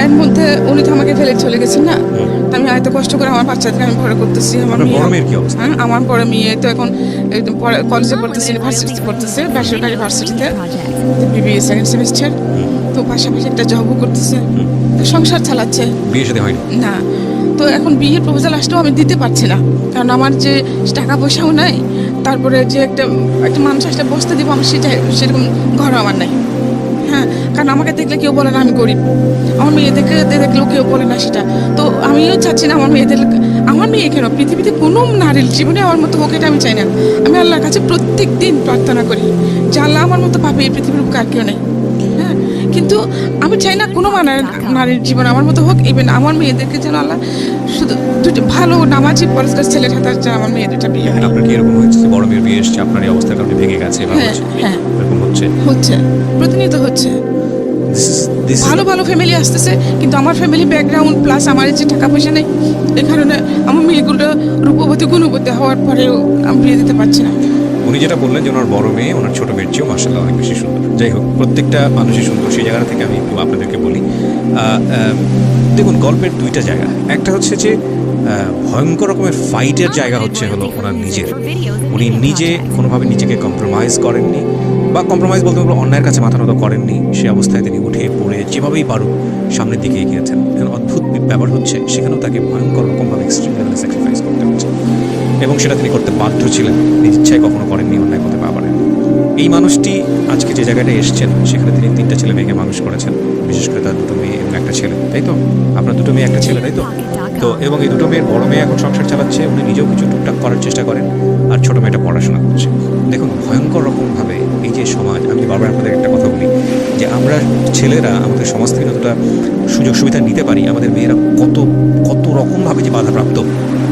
এর মধ্যে উনি তো আমাকে ফেলে চলে গেছেন না, আমি এত কষ্ট করে আমার বাচ্চাদেরকে আমি ভরে করতেছি। আমার বড় মেয়ের কি অবস্থা? আমার বড় মেয়ে তো এখন কলেজে পড়তেছে, ইউনিভার্সিটিতে পড়তেছে, বেসরকারি ইউনিভার্সিটিতে, বিবিএ সেকেন্ড সেমিস্টার। তো পাশাপাশি একটা জবও করতেছে, তো সংসার চালাচ্ছে। বিয়ে সাথে হয়নি না, তো এখন বিয়ের প্রপোজাল আসলেও আমি দিতে পারছি না, কারণ আমার যে টাকা পয়সাও নাই, তারপরে যে একটা মানুষ আসলে বসতে দিব আমি সেরকম ঘরও আমার নাই। হ্যাঁ, কারণ আমাকে দেখলে কেউ বলে না আমি গরিব, আমার মেয়েদেরকে দেখলেও কেউ বলে না সেটা। তো আমিও চাচ্ছি না আমার মেয়ে কেন, পৃথিবীতে কোনো নারীর জীবনে আমার মতো হোক এটা আমি চাই না। আমি আল্লাহর কাছে প্রত্যেক দিন প্রার্থনা করি যে আল্লাহ আমার মতো পাবে এই পৃথিবীর বুকে আর কেউ নেই। হ্যাঁ, কিন্তু আমি চাই না কোনো নারীর জীবন আমার মতো হোক। ইভেন আমার মেয়েদেরকে যেন আল্লাহ শুধু দুটো ভালো নামাজি পরিষ্কার ছেলের হাতে যেন আমার মেয়ে দুটা বিয়ে হয়। আপনার কি এরকম হয়েছে যে বড় মেয়ের বিয়ে এসছে, আপনার এই অবস্থার কারণে ভেঙে গেছে? হ্যাঁ, এরকম হচ্ছে প্রতিনিয়ত হচ্ছে। ভালো ভালো ফ্যামিলি আসতেছে, কিন্তু আমার ফ্যামিলি ব্যাকগ্রাউন্ড প্লাস আমার যে টাকা পয়সা নেই, এই কারণে আমার মেয়েগুলো রূপবতী গুণবতী হওয়ার পরেও আমি বিয়ে দিতে পারছি না। উনি যেটা বললেন যে ওনার বড় মেয়ে ওনার ছোট মেয়ের চেয়েও মাশাআল্লাহ অনেক বেশি সুন্দর। যাই হোক, প্রত্যেকটা মানুষই সুন্দর, সেই জায়গা থেকে আমি একটু আপনাদেরকে বলি। দেখুন, গল্পের দুইটা জায়গা, একটা হচ্ছে যে ভয়ঙ্কর রকমের ফাইটের জায়গা হচ্ছে হলো ওনার নিজের। উনি নিজে কোনোভাবে নিজেকে কম্প্রোমাইজ করেননি, বা কম্প্রোমাইজ বলতে অন্যায়ের কাছে মাথা নত করেননি। সে অবস্থায় তিনি উঠে পড়ে যেভাবেই পারুক সামনের দিকে এগিয়েছেন। এখন অদ্ভুত ব্যাপার হচ্ছে, সেখানেও তাকে ভয়ঙ্কর রকমভাবে এক্সট্রিম লেভেলে স্যাক্রিফাইস করতে হচ্ছে, এবং সেটা তিনি করতে বাধ্য ছিলেন, নিজ ইচ্ছায় কখনো করেননি, অন্যায় করতে পারেন। এই মানুষটি আজকে যে জায়গাটায় এসছেন, সেখানে তিনি 3টা ছেলে মেয়েকে মানুষ করেছেন, বিশেষ করে তার 2 মেয়ে এবং একটা ছেলে, তাই তো? আপনার 2 মেয়ে একটা ছেলে, তাই তো? এবং এই 2 মেয়ের বড় মেয়ে এখন সংসার চালাচ্ছে, উনি নিজেও কিছু টুকটাক করার চেষ্টা করেন, আর ছোট মেয়েটা পড়াশোনা করছে। দেখুন, ভয়ঙ্কর রকমভাবে এই যে সমাজ, আমি বারবার আপনাদের একটা কথা বলি যে আমরা ছেলেরা আমাদের সমাজ থেকে যতটা সুযোগ সুবিধা নিতে পারি, আমাদের মেয়েরা কত রকমভাবে যে বাধাপ্রাপ্ত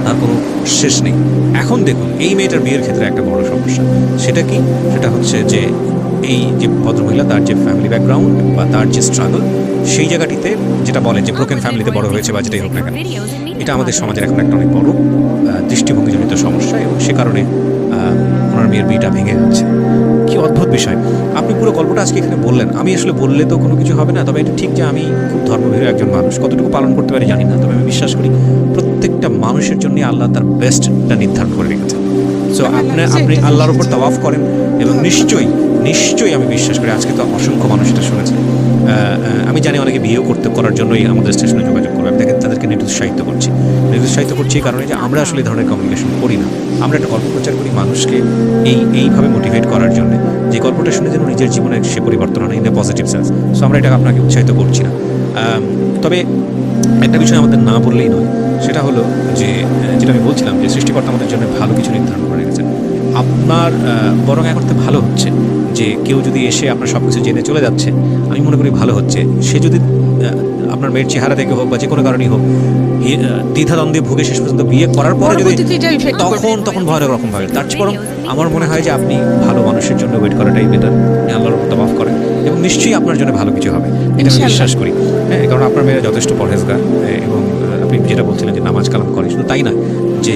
তার কোনো শেষ নেই। এখন দেখুন, এই মেয়েটার বিয়ের ক্ষেত্রে একটা বড় সমস্যা, সেটা কি? সেটা হচ্ছে যে এই যে ভদ্রমহিলা, তার যে ফ্যামিলি ব্যাকগ্রাউন্ড বা তার যে স্ট্রাগল, সেই জায়গাটিতে যেটা বলে যে ব্রোকেন ফ্যামিলিতে বড় হয়েছে বা যেটাই হোক না কেন, এটা আমাদের সমাজের এখন একটা অনেক বড় দৃষ্টিভঙ্গিজনিত সমস্যা, এবং সে কারণে ওনার মেয়ের বিয়েটা ভেঙে যাচ্ছে। কি অদ্ভুত বিষয়! আপনি পুরো গল্পটা আজকে এখানে বললেন, আমি আসলে বললে তো কোনো কিছু হবে না, তবে এটা ঠিক যে আমি খুব ধর্মভীরু একজন মানুষ, কতটুকু পালন করতে পারি জানি না, তবে আমি বিশ্বাস করি প্রত্যেকটা মানুষের জন্য আল্লাহ তার বেস্টটা নির্ধারণ করে রেখেছেন। সো আপনি আল্লাহর উপর তাওয়াফ করেন, এবং নিশ্চয়ই আমি বিশ্বাস করি, আজকে তো অসংখ্য মানুষ এটা শুনেছে। আমি জানি অনেকে বিয়েও করার জন্যই আমাদের স্টেশনে যোগাযোগ করবে। দেখেন, তাদের আপনাদেরকে নিরুৎসাহিত করছি। নিরুৎসাহিত করছি এই কারণে যে আমরা আসলে এই ধরনের কমিউনিকেশন করি না। আমরা একটা গল্প প্রচার করি মানুষকে এইভাবে মোটিভেট করার জন্য, যে গল্পটা শুনে যেন নিজের জীবনে সে পরিবর্তন হয় in a positive sense. So আমরা এটা আপনাকে উৎসাহিত করছি না। তবে একটা বিষয় আমাদের না বললেই নয়, সেটা হলো যে যেটা আমি বলছিলাম যে সৃষ্টিকর্তা আমাদের জন্য ভালো কিছু নির্ধারণ করে গেছেন। আপনার বরং এখন তো ভালো হচ্ছে যে কেউ যদি এসে আপনার সব কিছু জেনে চলে যাচ্ছে, আমি মনে করি ভালো হচ্ছে। সে যদি আপনার মেয়ের চেহারা থেকে হোক বা যে কোনো কারণেই হোক দ্বিধাদ্বন্দ্বে ভুগে শেষ পর্যন্ত বিয়ে করার পরে যদি তখন ভয় রকম ভাবে, তার চেয়ে বরং আমার মনে হয় যে আপনি ভালো মানুষের জন্য ওয়েট করাটাই বেটার। আল্লাহর উপর মাফ করেন এবং নিশ্চয়ই আপনার জন্য ভালো কিছু হবে, এটা আমি বিশ্বাস করি। হ্যাঁ, কারণ আপনার মেয়েরা যথেষ্ট পরহেজগার এবং আপনি যেটা বলছিলেন যে নামাজ কালাম করে, শুধু তাই নয় যে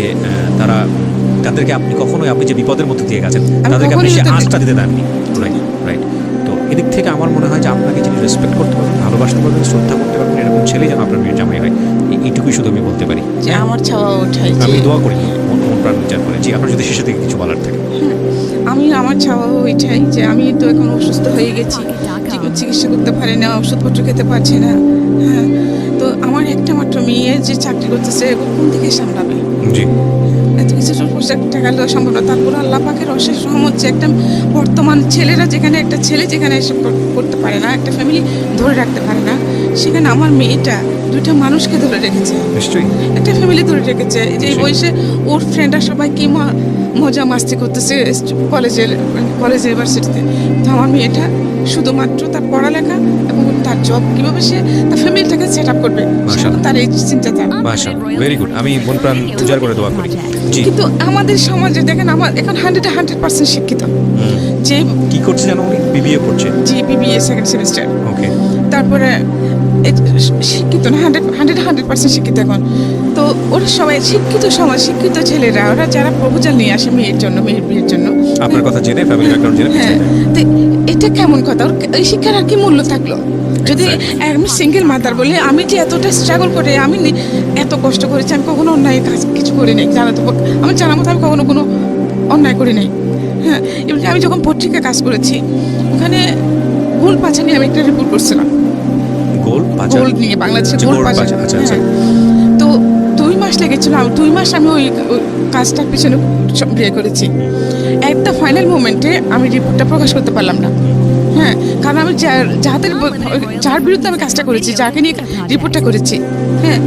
তাদেরকে আপনি কখনোই আপনি যে বিপদের মধ্যে দিয়ে গেছেন তাদেরকে আপনি সে আঁচটা দিতে দেননি। রাইট। তো এদিক থেকে আমার মনে হয় যে আপনাকে যিনি রেসপেক্ট করতে পারবেন, ভালোবাসতে পারবেন, শ্রদ্ধা করতে পারবেন, এরকম ছেলে যেন আপনার মেয়ের জামাই হয়, এইটুকুই শুধু আমি বলতে পারি। আমার চাওয়া ওঠাই, আমি দোয়া করি মন প্রাণ বিচার করে। জি, আপনার যদি শেষে থেকে কিছু বলার থাকে। আমার চাওয়া ওইটাই যে আমি তো এখন অসুস্থ হয়ে গেছি, চিকিৎসা করতে পারি না, ওষুধপত্র খেতে পারছি না। হ্যাঁ, তো আমার একটা মাত্র মেয়ে যে চাকরি করতেছে, কোন দিকে সামলাবে? জি, এত কিছু টাকা দেওয়া সম্ভব না। তারপর আল্লাহ পাকের অশেষ রহমত যে একটা বর্তমান ছেলেরা যেখানে একটা ছেলে যেখানে এসব করতে পারে না, একটা ফ্যামিলি ধরে রাখতে পারে না, সেখানে আমার মেয়েটা দুইটা মানুষকে ধরে রেখেছে, নিশ্চয়ই একটা ফ্যামিলি ধরে রেখেছে। যে এই বয়সে ওর ফ্রেন্ডরা সবাই কি মজা মাস্তি করতেছে কলেজ ইউনিভার্সিটিতে, তো আমার মেয়েটা শুধুমাত্র তার পড়ালেখা এবং তার জব কিভাবে সে তার ফ্যামিলিটাকে সেট আপ করবে, তার এই চিন্তাটা। মাশাআল্লাহ, ভেরি গুড। আমি মন প্রাণ উজাড় করে দোয়া করি। জি, কিন্তু আমাদের সমাজে দেখেন, আমার এখন 100% শিক্ষিত। যে কি করছে জানো, উনি বিবিএ করছে। জি, বিবিএ সেকেন্ড সেমিস্টার। ওকে। তারপরে শিক্ষিত না, 100% শিক্ষিত এখন। তো ওরা সবাই শিক্ষিত সমাজ, শিক্ষিত ছেলেরা, ওরা যারা প্রপোজাল নিয়ে আসে মেয়ের বিয়ের জন্য, আপনার কথা জেনে, ফ্যামিলি ব্যাকগ্রাউন্ড জেনে। হ্যাঁ, তো এটা কেমন কথা? এই শিক্ষার আর কি মূল্য থাকলো যদি আমি সিঙ্গেল মাদার বলে, আমি যে এতটা স্ট্রাগল করে আমি এত কষ্ট করেছি, আমি কখনো অন্যায় কাজ কিছু করি নাই, জানাতো আমার জানার মতো আমি কখনো কোনো অন্যায় করি নাই। হ্যাঁ, এবং আমি যখন পত্রিকায় কাজ করেছি, ওখানে গোল পাচা নিয়ে আমি একটা রিপোর্ট করছিলাম। গোল নিয়ে, বাংলাদেশের গোল পাচা। তো 2 মাস লেগেছিল, 2 মাস আমি ওই কাজটার পিছনে বিয়ে করেছি। এট দ্য ফাইনাল মোমেন্টে আমি রিপোর্টটা প্রকাশ করতে পারলাম না। হ্যাঁ, কারণ আমি যার বিরুদ্ধে আমি কাজটা করেছি, যাকে নিয়ে রিপোর্টটা করেছি, হ্যাঁ,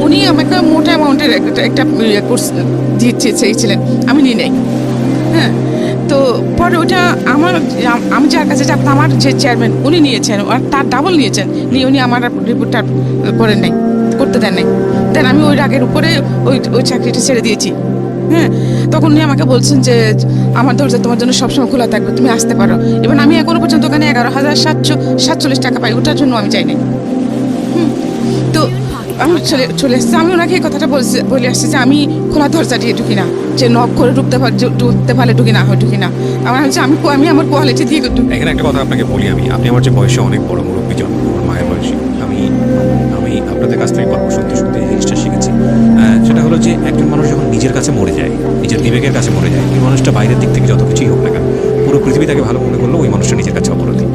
উনি আমাকে মোটা অ্যামাউন্টের একটা কোর্স দিতে চেয়েছিলেন, আমি নিয়ে নেই। হ্যাঁ, তো পরে ওটা আমি যার কাছে যাব, আমার যে চেয়ারম্যান উনি নিয়েছেন, আর তার ডাবল নিয়েছেন, নিয়ে উনি আমার রিপোর্টটা করতে দেন নাই। দেন আমি ওই রাগের উপরে ওই চাকরিটা ছেড়ে দিয়েছি। হ্যাঁ, তখন উনি আমাকে বলছেন যে আমার দরজা তোমার জন্য সবসময় খোলা থাকবে, তুমি আসতে পারো। এবং আমি এখনো পর্যন্ত ওখানে 11,747 টাকা পাই, ওটার জন্য আমি যাইনি। তো আমি চলে এসেছি। আমি ওনাকে এই কথাটা বলে আসছি যে আমি খোলা দরজা দিয়ে ঢুকি না, যে নক করে ঢুকতে পারলে ঢুকি না, ঢুকি না। আমার হচ্ছে আমি আমার কোয়ালিটি দিয়ে ঢুকি। এখানে একটা কথা আপনাকে বলি, আপনি আমার যে বয়সে অনেক বড় মুরব্বী জন, আমার মায়ের বয়সী, আমি আপনাদের কাছ থেকে গল্প শুনতে এই জিনিসটা শিখেছি। সেটা হলো যে একজন মানুষ যখন নিজের কাছে মরে যায়, নিজের বিবেকের কাছে মরে যায়, ওই মানুষটা বাইরের দিক থেকে যত কিছুই হোক না কেন, পুরো পৃথিবী তাকে ভালো মনে করলেও ওই মানুষটা নিজের কাছে অপরাধী।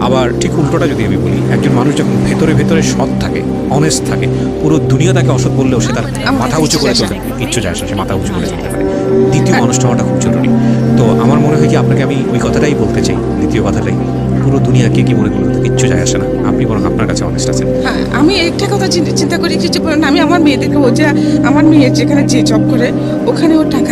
আবার ঠিক উল্টোটা যদি আমি বলি, একজন মানুষ যখন ভেতরে সৎ থাকে, অনেস্ট থাকে, পুরো দুনিয়া তাকে অসৎ বললেও সে তার মাথা উঁচু করে চলতে পারে, কিচ্ছু যায় না, সে মাথা উঁচু করে চলতে পারে। দ্বিতীয় মানুষটা হওয়াটা খুব জরুরি। তো আমার মনে হয় কি আপনাকে আমি ওই কথাটাই বলতে চাই, দ্বিতীয় কথাটাই, পুরো দুনিয়া কে কি মনে করলো কিচ্ছু যায় আসে না, আপনি বরং আপনার কাছে অনেস্ট আছেন। হ্যাঁ, আমি একটা কথা চিন্তা করি, কিছু আমি আমার মেয়েদেরকে বলছি, আমার মেয়ে যেখানে যে জব করে ওখানে ওর টাকা